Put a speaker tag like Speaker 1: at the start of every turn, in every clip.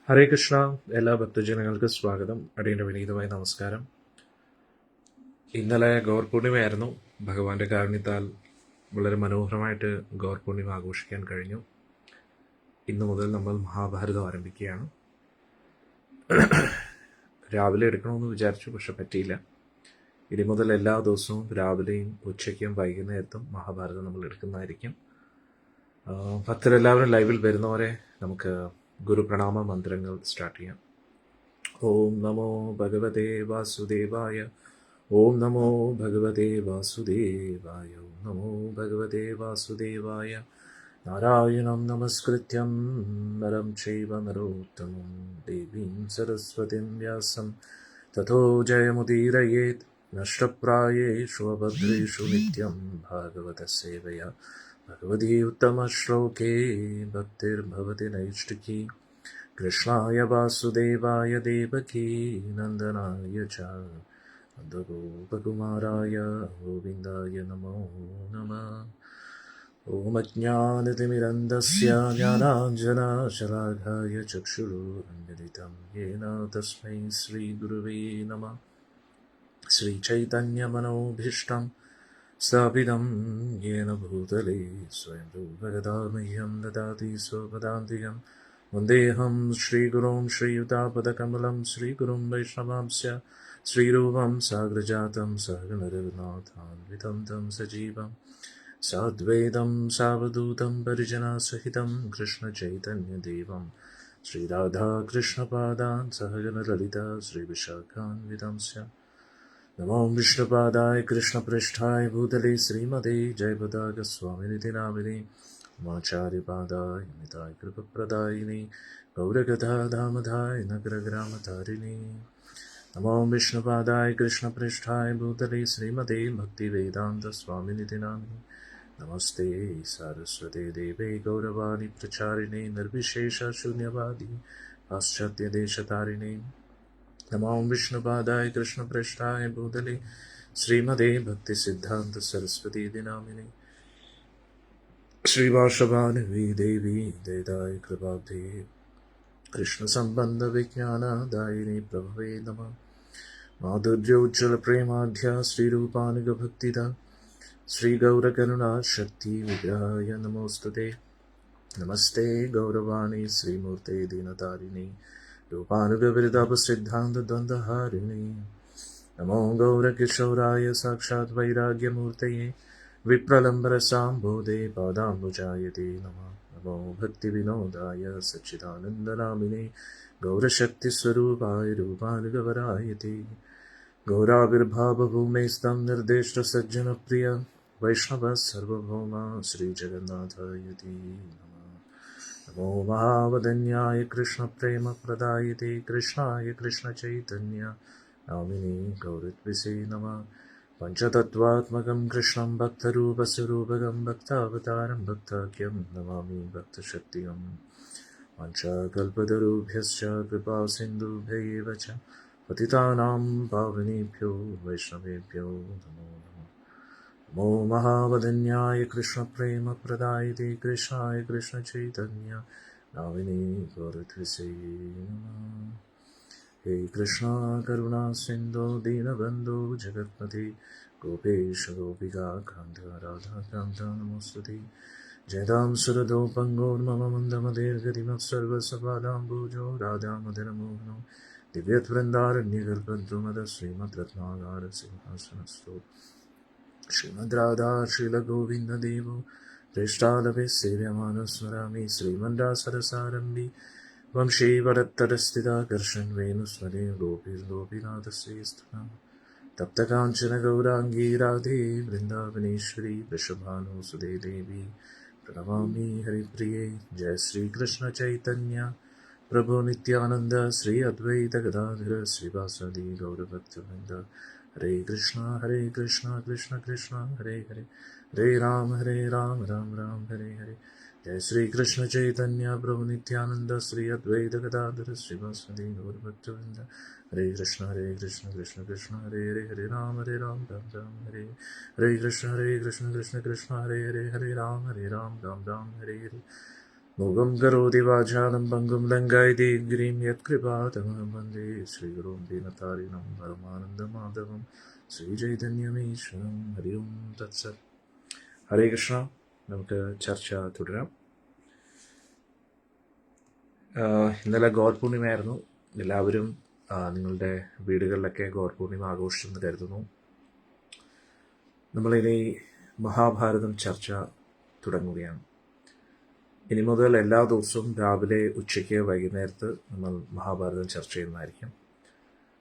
Speaker 1: ഹരേ കൃഷ്ണ. എല്ലാ ഭക്തജനങ്ങൾക്ക് സ്വാഗതം. അടിയന്റെ വിനീതമായ നമസ്കാരം. ഇന്നലെ ഗൗർ പൂർണിമയായിരുന്നു. ഭഗവാന്റെ കാരുണ്യത്താൽ വളരെ മനോഹരമായിട്ട് ഗൗർ പൂർണിമ ആഘോഷിക്കാൻ കഴിഞ്ഞു. ഇന്നു മുതൽ നമ്മൾ മഹാഭാരതം ആരംഭിക്കുകയാണ്. രാവിലെ എടുക്കണമെന്ന് വിചാരിച്ചു, പക്ഷെ പറ്റിയില്ല. ഇനി മുതൽ എല്ലാ ദിവസവും രാവിലെയും ഉച്ചയ്ക്കും വൈകുന്നേരത്തും മഹാഭാരതം നമ്മൾ എടുക്കുന്നതായിരിക്കും. ഭക്തരെല്ലാവരും ലൈവിൽ വരുന്നവരെ നമുക്ക് ഗുരുപ്രണാമ മന്ത്രങ്ങൾ സ്റ്റാർട്ട് ചെയ്യാം. ഓം നമോ ഭഗവതേ വാസുദേവായ. ഓം നമോ ഭഗവതേ വാസുദേവായ. ഓം നമോ ഭഗവതേ വാസുദേവായ. നാരായണം നമസ്കൃത്യം നരം ചൈവ നരോത്തമം ദേവീം സരസ്വതിം വ്യാസം തതോ ജയമുദീരയേത്. നഷ്ടപ്രായേഷു അഭദ്രേഷു നിത്യം ഭാഗവത സേവയാ ഭഗവതി ഉത്തമശ്ലോകേ ഭക്തിർഭവതി നൈഷ്ഠികി. കൃഷ്ണായ വാസുദേവായ ദേവകീ നന്ദനായ ച നന്ദഗോപകുമാരായ ഗോവിന്ദായ നമോ നമഃ. ഓം അജ്ഞാനതിമിരന്ധസ്യ ജ്ഞാനാഞ്ജനശലാഘായ ചക്ഷുരുന്മിലിതം യേന തസ്മൈ ശ്രീഗുരവേ നമഃ. ശ്രീചൈതന്യമനോഭീഷ്ടം സ്ഥാപിതം യേന ഭൂതലേ സ്വയം രൂപഗതാ മह्यं ദദാതി സ്വപദാന്തികം. വന്ദേഹം ശ്രീഗുരും ശ്രീയുതാപദകമലം ശ്രീഗുരും വൈഷ്ണവാംസ്യ ശ്രീരൂപം സാഗ്രജാതം സഹഗണരഘുനാഥാന്വിതം തം സജീവം സാദ്വൈതം സാവധൂതം പരിജനസഹിതം കൃഷ്ണചൈതന്യദേവം ശ്രീരാധാകൃഷ്ണപാദാൻ സഹഗണലളിതാ ശ്രീവിശാഖാന്വിതംസ്യ. നമോ വിഷ്ണുപാദായ കൃഷ്ണപൃഷ്ഠായ ഭൂതലേ ശ്രീമതേ ജയപതാകസ്വാമിനിധി നാമിനി ഉമാചാര്യപാദായ നിതായ കൃപപ്രദായിനി ഗൗരഗദാധാമധായ നഗരഗ്രാമധാരിണി. നമോ വിഷ്ണുപാദായ കൃഷ്ണപൃഷ്ഠായ ഭൂതലേ ശ്രീമതേ ഭക്തിവേദാന്തസ്വാമിനിധി നാമിനി നമസ്തേ സാരസ്വതേ ദേവേ ഗൗരവാണി പ്രചാരിണേ നിർവിശേഷ ശൂന്യവാദി പാശ്ചാത്യദേശതാരിണേ. നമോ വിഷ്ണുപാദായ കൃഷ്ണപൃഷ്ഠായ ഭൂതലേ ശ്രീമതേ ഭക്തിസിദ്ധാന്ത സരസ്വതീ നാമിനി ശ്രീവാഷഭാനുവി ദേവി ദയതായ കൃപാബ്ധേ കൃഷ്ണസംബന്ധ വിജ്ഞാനദായിനി പ്രഭവേ നമഃ. മാധുര്യോജ്വല പ്രേമാഢ്യ ശ്രീരൂപാനുഗഭക്തിദ ശ്രീഗൗരകരുണാശക്തി വിഗ്രഹായ നമോസ്തുതേ. നമസ്തേ ഗൗരവാണി ശ്രീമൂർത്തേ ദീനതാരിണി രൂപാനുഗവിരതാപസിദ്ധാന്തദ്വന്ദ്വഹാരിണി. നമോ ഗൗരകിശോരായ സാക്ഷാത് വൈരാഗ്യമൂർത്തയേ വിപ്രലംബരസാംബോധേ പാദാംബുജായതേ നമഃ. നമോ ഭക്തിവിനോദായ സച്ചിദാനന്ദനാമിനേ ഗൗരശക്തിസ്വരൂപായ രൂപാനുഗവരായതേ. ഗൗരാവിർഭാവഭൂമേസ്തം നിർദ്ദിഷ്ടസജ്ജനപ്രിയ വൈഷ്ണവ സർവഭൗമ ശ്രീജഗന്നാഥായതേ നമഃ. നമോ മഹാവദന്യായ കൃഷ്ണപ്രേമപ്രദായതേ കൃഷ്ണായ കൃഷ്ണചൈതന്യ നാമിനേ ഗൗരത്വിസേ നമഃ. പഞ്ചതത്വാത്മകം കൃഷ്ണം ഭക്തരൂപസ്വരൂപകം ഭക്താവതാരം ഭക്താഖ്യം നമാമി ഭക്തശക്തികം. വാഞ്ചാകൽപതരുഭ്യശ്ച കൃപാസിന്ധുഭ്യൈവ ച പതിതാനാം പാവനേഭ്യോ വൈഷ്ണവേഭ്യോ നമോ നമഃ. നമോ മഹാവദന്യായ കൃഷ്ണപ്രേമപ്രദായതേ കൃഷ്ണായ കൃഷ്ണചൈതന്യ നാമിനേ ഗൗരത്വിസേ നമഃ. ഹേ കൃഷ്ണ കരുണാ സിന്ധോ ദീനബന്ധോ ജഗത്പതേ ഗോപേശ ഗോപികാകാന്ത രാധാകാന്ത നമോസ്തുതേ. ജയതാം സുരതോ പങ്കോർമമ മന്ദമതേർഗതിമത്സർവസപാദാംബുജോ രാധാമദനമോഹനോ ദിവ്യവൃന്ദാരണ്യകൽപദ്രുമദ ശ്രീമദ്രത്നാകാര സിംഹാസനസ്ഥോ. ശ്രീമദ് രാധാ ശ്രീലഗോവിന്ദദേവോ പൃഷ്ഠാലഭേ സേവ്യമാനോ സ്മരാമി. ശ്രീമദ്രാസരസാരംഭി വംശേ വരത്തരസ്ഥിതാ കർഷൻ വേണുസ്വരേ ഗോപീർഗോപീനാഥസ്യ. തപ്തകാഞ്ചന ഗൗരാംഗീ രാധേ വൃന്ദാവനേശ്വരി വൃഷഭാനുസുതേ ദേവി പ്രണമാമി ഹരിപ്രിയേ. ജയ ശ്രീകൃഷ്ണ ചൈതന്യ പ്രഭു നിത്യാനന്ദ ശ്രീ അദ്വൈത ഗദാധര ശ്രീവാസദി ഗൗരഭക്തവൃന്ദ. ഹരേ കൃഷ്ണ കൃഷ്ണ കൃഷ്ണ ഹരേ ഹരേ ഹരേ രാം രാം രാം ഹരേ ഹരേ. ജയ ശ്രീകൃഷ്ണ ചൈതന്യ പ്രഭു നിത്യാനന്ദ ശ്രീ അദ്വൈത ഗദാധര ശ്രീവാസദി ഗൗരഭക്തവൃന്ദ. ഹരേ കൃഷ്ണ കൃഷ്ണ കൃഷ്ണ ഹരേ ഹരേ ഹരേ രാം രാം രാം ഹരേ. ഹരേ കൃഷ്ണ കൃഷ്ണ കൃഷ്ണ ഹരേ ഹരേ ഹരേ രാം രാം രാം ഹരേ ഹരേ. മുഖം കരോതി വാചാലം പങ്കും ലങ്കായതി ഗിരിം യത്കൃപാതമഹം വന്ദേ ശ്രീഗുരും ദീനതാരിണം പരമാനന്ദമാധവം ശ്രീചൈതന്യമീശ്വരം. ഹരി ഓം തത്സത്. ഹരേ കൃഷ്ണ. നമുക്ക് ചർച്ച തുടരാം. ഇന്നലെ ഗോർ പൂർണിമയായിരുന്നു. എല്ലാവരും നിങ്ങളുടെ വീടുകളിലൊക്കെ ഗോർ പൂർണിമ ആഘോഷിച്ചെന്ന് കരുതുന്നു. നമ്മളിനി മഹാഭാരതം ചർച്ച തുടങ്ങുകയാണ്. ഇനി മുതൽ എല്ലാ ദിവസവും രാവിലെ, ഉച്ചയ്ക്ക്, വൈകുന്നേരത്ത് നമ്മൾ മഹാഭാരതം ചർച്ച ചെയ്യുന്നതായിരിക്കും.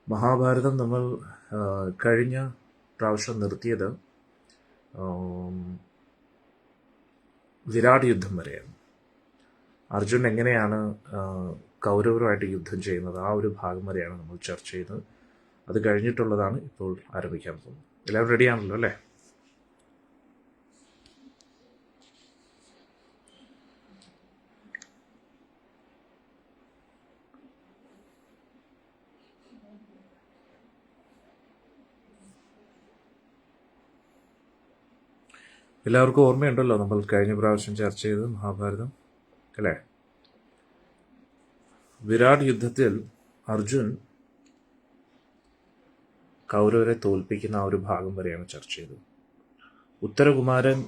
Speaker 1: മഹാഭാരതം നമ്മൾ കഴിഞ്ഞ പ്രാവശ്യം നിർത്തിയത് വിരാട് യുദ്ധം വരെയാണ്. അർജുൻ എങ്ങനെയാണ് കൗരവരുമായിട്ട് യുദ്ധം ചെയ്യുന്നത്, ആ ഒരു ഭാഗം വരെയാണ് നമ്മൾ ചർച്ച ചെയ്തത്. അത് കഴിഞ്ഞിട്ടുള്ളതാണ് ഇപ്പോൾ ആരംഭിക്കാൻ പോകുന്നത്. എല്ലാവരും റെഡിയാണല്ലോ അല്ലേ? എല്ലാവർക്കും ഓർമ്മയുണ്ടല്ലോ നമ്മൾ കഴിഞ്ഞ പ്രാവശ്യം ചർച്ച ചെയ്തത് മഹാഭാരതം അല്ലേ? വിരാട് യുദ്ധത്തിൽ അർജുൻ കൗരവരെ തോൽപ്പിക്കുന്ന ആ ഒരു ഭാഗം വരെയാണ് ചർച്ച ചെയ്തത്. ഉത്തരകുമാരൻ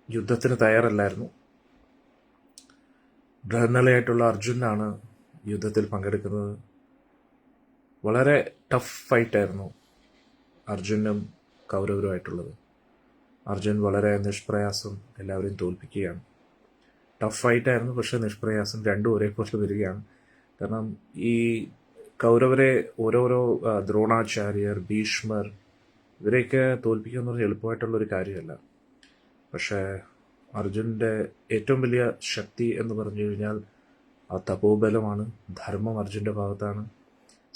Speaker 1: യുദ്ധത്തിന് തയ്യാറല്ലായിരുന്നു. ബൃഹന്നലയായിട്ടുള്ള അർജുനാണ് യുദ്ധത്തിൽ പങ്കെടുക്കുന്നത്. വളരെ ടഫ് ഫൈറ്റായിരുന്നു അർജുനും കൗരവരുമായിട്ടുള്ളത്. അർജുൻ വളരെ നിഷ്പ്രയാസം എല്ലാവരെയും തോൽപ്പിക്കുകയാണ്. ടഫ് ഫൈറ്റായിരുന്നു, പക്ഷേ നിഷ്പ്രയാസം രണ്ടും ഒരേപോലെ വരികയാണ്. കാരണം ഈ കൗരവരെ ഓരോരോ ദ്രോണാചാര്യർ, ഭീഷ്മർ, ഇവരെയൊക്കെ തോൽപ്പിക്കുക എന്ന് പറഞ്ഞാൽ എളുപ്പമായിട്ടുള്ളൊരു കാര്യമല്ല. പക്ഷേ അർജുൻ്റെ ഏറ്റവും വലിയ ശക്തി എന്ന് പറഞ്ഞു കഴിഞ്ഞാൽ ആ തപോബലമാണ്. ധർമ്മം അർജുൻ്റെ ഭാഗത്താണ്.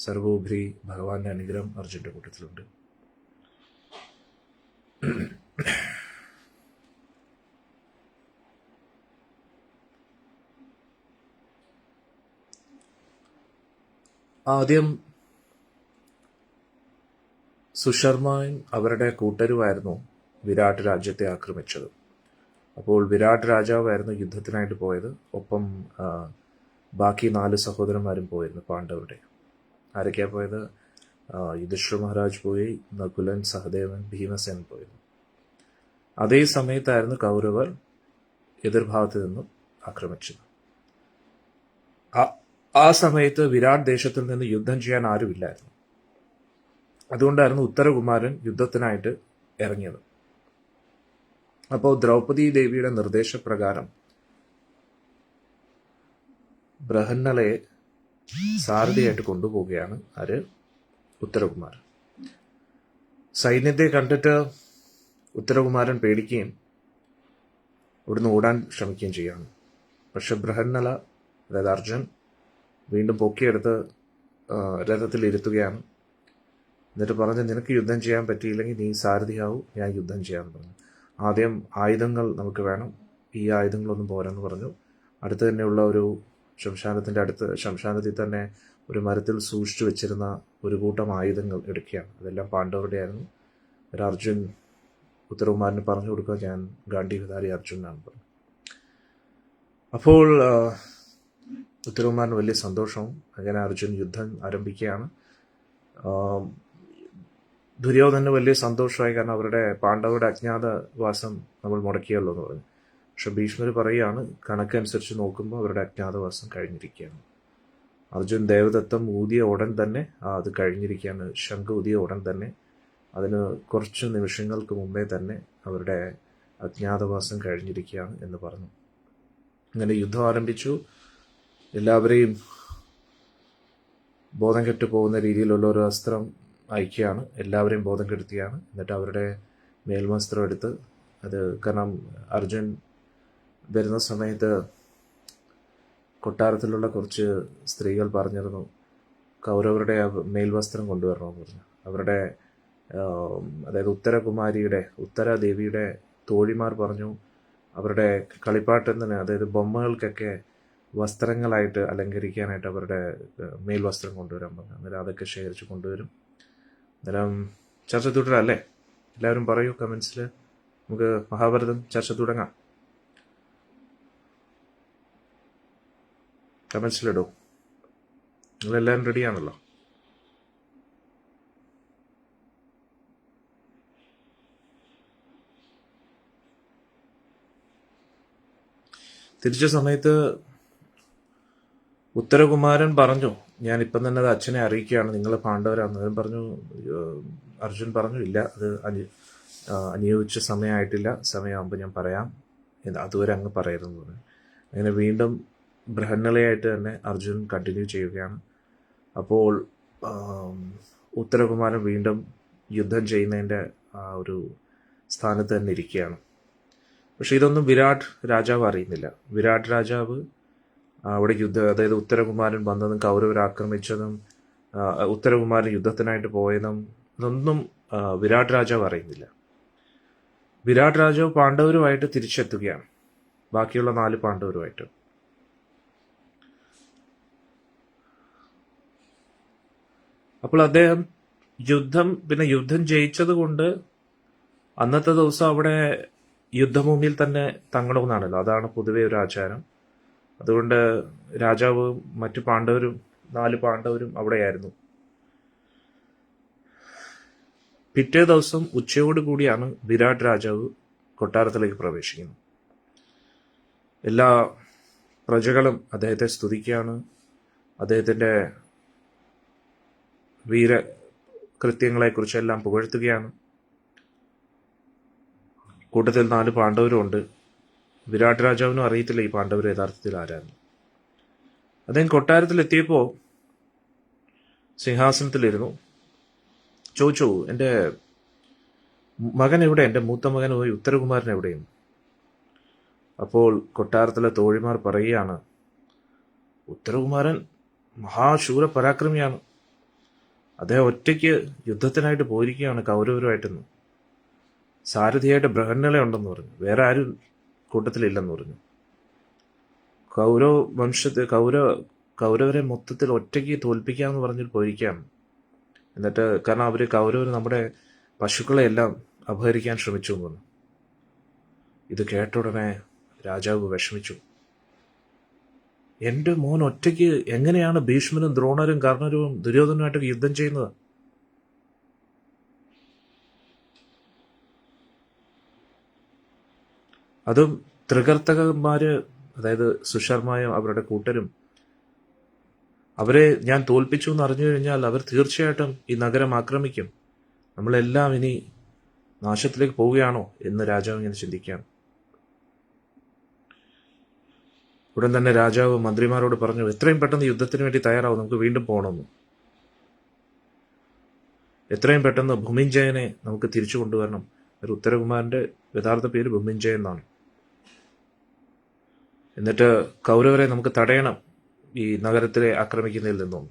Speaker 1: സർവോപരി ഭഗവാന്റെ അനുഗ്രഹം അർജുൻ്റെ കൂട്ടത്തിലുണ്ട്. ആദ്യം സുശർമ്മയും അവരുടെ കൂട്ടരുമായിരുന്നു വിരാട് രാജ്യത്തെ ആക്രമിച്ചത്. അപ്പോൾ വിരാട് രാജാവായിരുന്നു യുദ്ധത്തിനായിട്ട് പോയത്. ഒപ്പം ബാക്കി 4 സഹോദരന്മാരും പോയിരുന്നു പാണ്ഡവരുടെ. ആരൊക്കെയാ പോയത്? യുധിഷ്ഠിര മഹാരാജ് പോയി, നകുലൻ, സഹദേവൻ, ഭീമസേനൻ പോയിരുന്നു. അതേ സമയത്തായിരുന്നു കൗരവർ എതിർഭാഗത്ത് നിന്നും ആക്രമിച്ചത്. ആ സമയത്ത് വിരാട് ദേശത്തിൽ നിന്ന് യുദ്ധം ചെയ്യാൻ ആരുമില്ലായിരുന്നു. അതുകൊണ്ടായിരുന്നു ഉത്തരകുമാരൻ യുദ്ധത്തിനായിട്ട് ഇറങ്ങിയത്. അപ്പോൾ ദ്രൗപദി ദേവിയുടെ നിർദ്ദേശപ്രകാരം ബൃഹന്നലയെ സാരഥിയായിട്ട് കൊണ്ടുപോവുകയാണ് ആര്? ഉത്തരകുമാരൻ. സൈന്യത്തെ കണ്ടിട്ട് ഉത്തരകുമാരൻ പേടിക്കുകയും ഇവിടുന്ന് ഓടാൻ ശ്രമിക്കുകയും ചെയ്യാണ്. പക്ഷെ ബൃഹന്നല, അതായത് അർജുൻ, വീണ്ടും പൊക്കിയെടുത്ത് രഥത്തിൽ ഇരുത്തുകയാണ്. എന്നിട്ട് പറഞ്ഞ്, നിനക്ക് യുദ്ധം ചെയ്യാൻ പറ്റിയില്ലെങ്കിൽ നീ സാരഥിയാവും, ഞാൻ യുദ്ധം ചെയ്യാമെന്ന് പറഞ്ഞു. ആദ്യം ആയുധങ്ങൾ നമുക്ക് വേണം, ഈ ആയുധങ്ങളൊന്നും പോരെന്ന് പറഞ്ഞു. അടുത്ത് തന്നെയുള്ള ഒരു ശ്മശാനത്തിൽ തന്നെ ഒരു മരത്തിൽ സൂക്ഷിച്ചു വെച്ചിരുന്ന ഒരു കൂട്ടം ആയുധങ്ങൾ എടുക്കുകയാണ്. അതെല്ലാം പാണ്ഡവരുടെ ആയിരുന്നു. ഒരു അർജുൻ ഉത്തരകുമാരന് പറഞ്ഞു കൊടുക്കുക, ഞാൻ ഗാന്ധീവധാരി അർജുനാണ് പറഞ്ഞു. അപ്പോൾ ഉത്തരകുമാരന് വലിയ സന്തോഷവും. അങ്ങനെ അർജുൻ യുദ്ധം ആരംഭിക്കുകയാണ്. ദുര്യോധന് വലിയ സന്തോഷമായി, കാരണം പാണ്ഡവരുടെ അജ്ഞാതവാസം നമ്മൾ മുടക്കിയല്ലോ എന്ന് പറഞ്ഞു. പക്ഷെ ഭീഷ്മർ പറയുകയാണ്, കണക്കനുസരിച്ച് നോക്കുമ്പോൾ അവരുടെ അജ്ഞാതവാസം കഴിഞ്ഞിരിക്കുകയാണ്. അർജുൻ ദേവദത്തം ഊതിയ ഉടൻ തന്നെ അത് കഴിഞ്ഞിരിക്കുകയാണ്. ശംഖ് ഊതിയ ഉടൻ തന്നെ, അതിന് കുറച്ച് നിമിഷങ്ങൾക്ക് മുമ്പേ തന്നെ അവരുടെ അജ്ഞാതവാസം കഴിഞ്ഞിരിക്കുകയാണ് എന്ന് പറഞ്ഞു. അങ്ങനെ യുദ്ധം ആരംഭിച്ചു. എല്ലാവരെയും ബോധം കെട്ടു പോകുന്ന രീതിയിലുള്ള ഒരു അസ്ത്രം അയക്കുകയാണ്. എല്ലാവരെയും ബോധം കെടുത്തിയാണ്. എന്നിട്ട് അവരുടെ മേൽവസ്ത്രം എടുത്ത് കാരണം അർജുൻ വരുന്ന സമയത്ത് കൊട്ടാരത്തിലുള്ള കുറച്ച് സ്ത്രീകൾ പറഞ്ഞിരുന്നു, കൗരവരുടെ മേൽവസ്ത്രം കൊണ്ടുവരണമെന്ന് പറഞ്ഞു. അവരുടെ അതായത് ഉത്തരദേവിയുടെ തോഴിമാർ പറഞ്ഞു അവരുടെ കളിപ്പാട്ടത്തിന്, അതായത് ബൊമ്മകൾക്കൊക്കെ വസ്ത്രങ്ങളായിട്ട് അലങ്കരിക്കാനായിട്ട് അവരുടെ മേൽവസ്ത്രം കൊണ്ടുവരാൻ പറഞ്ഞു. അന്നേരം അതൊക്കെ ശേഖരിച്ച് കൊണ്ടുവരും. അന്നേരം ചർച്ച തുടരാം അല്ലേ? എല്ലാവരും പറയൂ കമൻസിൽ. നമുക്ക് മഹാഭാരതം ചർച്ച തുടങ്ങാം. കമൻസിലിടൂ. നിങ്ങളെല്ലാവരും റെഡിയാണല്ലോ? തിരിച്ച സമയത്ത് ഉത്തരകുമാരൻ പറഞ്ഞു, ഞാൻ ഇപ്പം തന്നെ അത് അച്ഛനെ അറിയിക്കുകയാണ്, നിങ്ങൾ പാണ്ഡവരാന്ന്. അവൻ പറഞ്ഞു, അർജുൻ പറഞ്ഞു, ഇല്ല, അത് അനുയോജിച്ച സമയമായിട്ടില്ല, സമയമാകുമ്പോൾ ഞാൻ പറയാം, അതുവരെ അങ്ങ് പറയരുതെന്ന് പറഞ്ഞു. അങ്ങനെ വീണ്ടും ബൃഹന്നളയായിട്ട് തന്നെ അർജുൻ കണ്ടിന്യൂ ചെയ്യുകയാണ്. അപ്പോൾ ഉത്തരകുമാരൻ വീണ്ടും യുദ്ധം ചെയ്യുന്നതിൻ്റെ ആ ഒരു സ്ഥാനത്ത് തന്നെ ഇരിക്കുകയാണ്. പക്ഷെ ഇതൊന്നും വിരാട് രാജാവ് അറിയുന്നില്ല. വിരാട് രാജാവ് അവിടെ അതായത് ഉത്തരകുമാരൻ വന്നതും കൗരവരെ ആക്രമിച്ചതും ഉത്തരകുമാരൻ യുദ്ധത്തിനായിട്ട് പോയതും ഇതൊന്നും വിരാട് രാജാവ് അറിയുന്നില്ല. വിരാട് രാജാവ് പാണ്ഡവരുമായിട്ട് തിരിച്ചെത്തുകയാണ്, ബാക്കിയുള്ള 4 പാണ്ഡവരുമായിട്ട്. അപ്പോൾ അദ്ദേഹം യുദ്ധം ജയിച്ചത് കൊണ്ട് അന്നത്തെ ദിവസം അവിടെ യുദ്ധഭൂമിയിൽ തന്നെ തങ്ങണമെന്നാണല്ലോ, അതാണ് പൊതുവെ ഒരു ആചാരം. അതുകൊണ്ട് രാജാവ് മറ്റു 4 പാണ്ഡവരും അവിടെയായിരുന്നു. പിറ്റേ ദിവസം ഉച്ചയോടുകൂടിയാണ് വിരാട് രാജാവ് കൊട്ടാരത്തിലേക്ക് പ്രവേശിക്കുന്നത്. എല്ലാ പ്രജകളും അദ്ദേഹത്തെ സ്തുതിക്കുകയാണ്, അദ്ദേഹത്തിൻ്റെ വീരകൃത്യങ്ങളെക്കുറിച്ചെല്ലാം പുകഴ്ത്തുകയാണ്. കൂട്ടത്തിൽ 4 പാണ്ഡവരും ഉണ്ട്. വിരാട് രാജാവിനും അറിയത്തില്ല ഈ പാണ്ഡവർ യഥാർത്ഥത്തിൽ ആരാണ്. അദ്ദേഹം കൊട്ടാരത്തിലെത്തിയപ്പോൾ സിംഹാസനത്തിലിരുന്നു. ചോദിച്ചു, എൻ്റെ മകൻ എവിടെ? എൻ്റെ മൂത്ത മകൻ പോയി, ഉത്തരകുമാരൻ എവിടെയും? അപ്പോൾ കൊട്ടാരത്തിലെ തോഴിമാർ പറയുകയാണ്, ഉത്തരകുമാരൻ മഹാശൂര പരാക്രമിയാണ്, അദ്ദേഹം ഒറ്റയ്ക്ക് യുദ്ധത്തിനായിട്ട് പോയിരിക്കുകയാണ് കൗരവരുമായിട്ടെന്ന്. സാരഥിയായിട്ട് ബൃഹന്നള ഉണ്ടെന്ന് പറഞ്ഞു, വേറെ ആരും കൂട്ടത്തിലില്ലെന്ന് പറഞ്ഞു. കൗരവരെ മൊത്തത്തിൽ ഒറ്റയ്ക്ക് തോൽപ്പിക്കാമെന്ന് പറഞ്ഞിട്ട് പോയിരിക്കുകയാണ്. എന്നിട്ട് കാരണം കൗരവർ നമ്മുടെ പശുക്കളെയെല്ലാം അപഹരിക്കാൻ ശ്രമിച്ചു എന്ന് പറഞ്ഞു. ഇത് കേട്ട ഉടനെ രാജാവ് വിഷമിച്ചു. എൻ്റെ മോൻ ഒറ്റയ്ക്ക് എങ്ങനെയാണ് ഭീഷ്മനും ദ്രോണരും കർണരും ദുര്യോധനുമായിട്ടൊക്കെ യുദ്ധം ചെയ്യുന്നത്? അതും ത്രികർത്തകന്മാര്, അതായത് സുശർമ്മയും അവരുടെ കൂട്ടരും, അവരെ ഞാൻ തോൽപ്പിച്ചു എന്ന് അറിഞ്ഞു കഴിഞ്ഞാൽ അവർ തീർച്ചയായിട്ടും ഈ നഗരം ആക്രമിക്കും, നമ്മളെല്ലാം ഇനി നാശത്തിലേക്ക് പോവുകയാണോ എന്ന് രാജാവ് ഇങ്ങനെ ചിന്തിക്കുകയാണ്. ഉടൻ തന്നെ രാജാവ് മന്ത്രിമാരോട് പറഞ്ഞു, എത്രയും പെട്ടെന്ന് യുദ്ധത്തിന് വേണ്ടി തയ്യാറാവും, നമുക്ക് വീണ്ടും പോകണമെന്ന്. എത്രയും പെട്ടെന്ന് ഭൂമിഞ്ജയനെ നമുക്ക് തിരിച്ചു കൊണ്ടുവരണം. ഒരു ഉത്തരകുമാരന്റെ യഥാർത്ഥ പേര് ഭൂമിഞ്ജയൻ എന്നാണ്. എന്നിട്ട് കൗരവരെ നമുക്ക് തടയണം ഈ നഗരത്തിലെ ആക്രമിക്കുന്നതിൽ നിന്നും.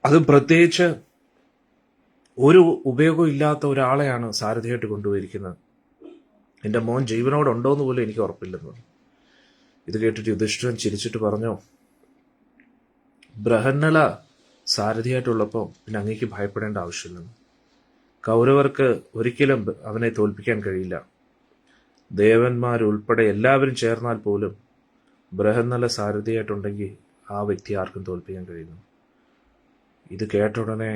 Speaker 1: അതും പ്രത്യേകിച്ച് ഒരു ഉപയോഗവും ഇല്ലാത്ത ഒരാളെയാണ് സാരഥിയായിട്ട് കൊണ്ടുപോയിരിക്കുന്നത്. എൻ്റെ മോൻ ജീവനോടുണ്ടോയെന്ന് പോലും എനിക്ക് ഉറപ്പില്ലെന്ന്. ഇത് കേട്ടിട്ട് യുധിഷ്ഠിരൻ ചിരിച്ചിട്ട് പറഞ്ഞു, ബൃഹന്നള സാരഥിയായിട്ടുള്ളപ്പോൾ പിന്നെ അങ്ങേക്ക് ഭയപ്പെടേണ്ട ആവശ്യമില്ലെന്ന്. കൗരവർക്ക് ഒരിക്കലും അവനെ തോൽപ്പിക്കാൻ കഴിയില്ല. ദേവന്മാരുൾപ്പെടെ എല്ലാവരും ചേർന്നാൽ പോലും ബൃഹന്നള സാരഥിയായിട്ടുണ്ടെങ്കിൽ ആ വ്യക്തി ആർക്കും തോൽപ്പിക്കാൻ കഴിയുന്നു. ഇത് കേട്ട ഉടനെ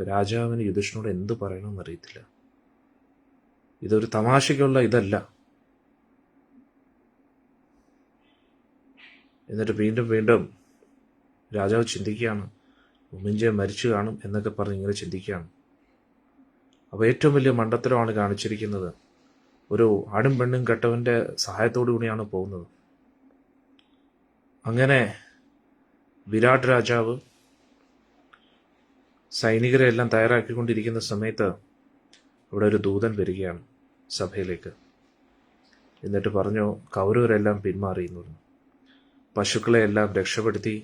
Speaker 1: രാജാവിന് യുധിഷ്ഠിരനോട് എന്ത് പറയണമെന്ന് അറിയത്തില്ല. ഇതൊരു തമാശയ്ക്കുള്ള ഇതല്ല. എന്നിട്ട് വീണ്ടും രാജാവ് ചിന്തിക്കുകയാണ്, ഭൂമിഞ്ജയൻ മരിച്ചു കാണും എന്നൊക്കെ പറഞ്ഞ് ഇങ്ങനെ ചിന്തിക്കുകയാണ്. അപ്പോൾ ഏറ്റവും വലിയ മണ്ടത്തരമാണ് കാണിച്ചിരിക്കുന്നത്. ഒരു ആടും പെണ്ണും കെട്ടവൻ്റെ സഹായത്തോടു കൂടിയാണ് പോകുന്നത്. അങ്ങനെ വിരാട് രാജാവ് സൈനികരെ എല്ലാം തയ്യാറാക്കിക്കൊണ്ടിരിക്കുന്ന സമയത്ത് അവിടെ ഒരു ദൂതൻ വരികയാണ് സഭയിലേക്ക്. എന്നിട്ട് പറഞ്ഞു, കൗരവരെല്ലാം പിന്മാറിയെന്ന് പറഞ്ഞു. പശുക്കളെ എല്ലാം രക്ഷപ്പെടുത്തി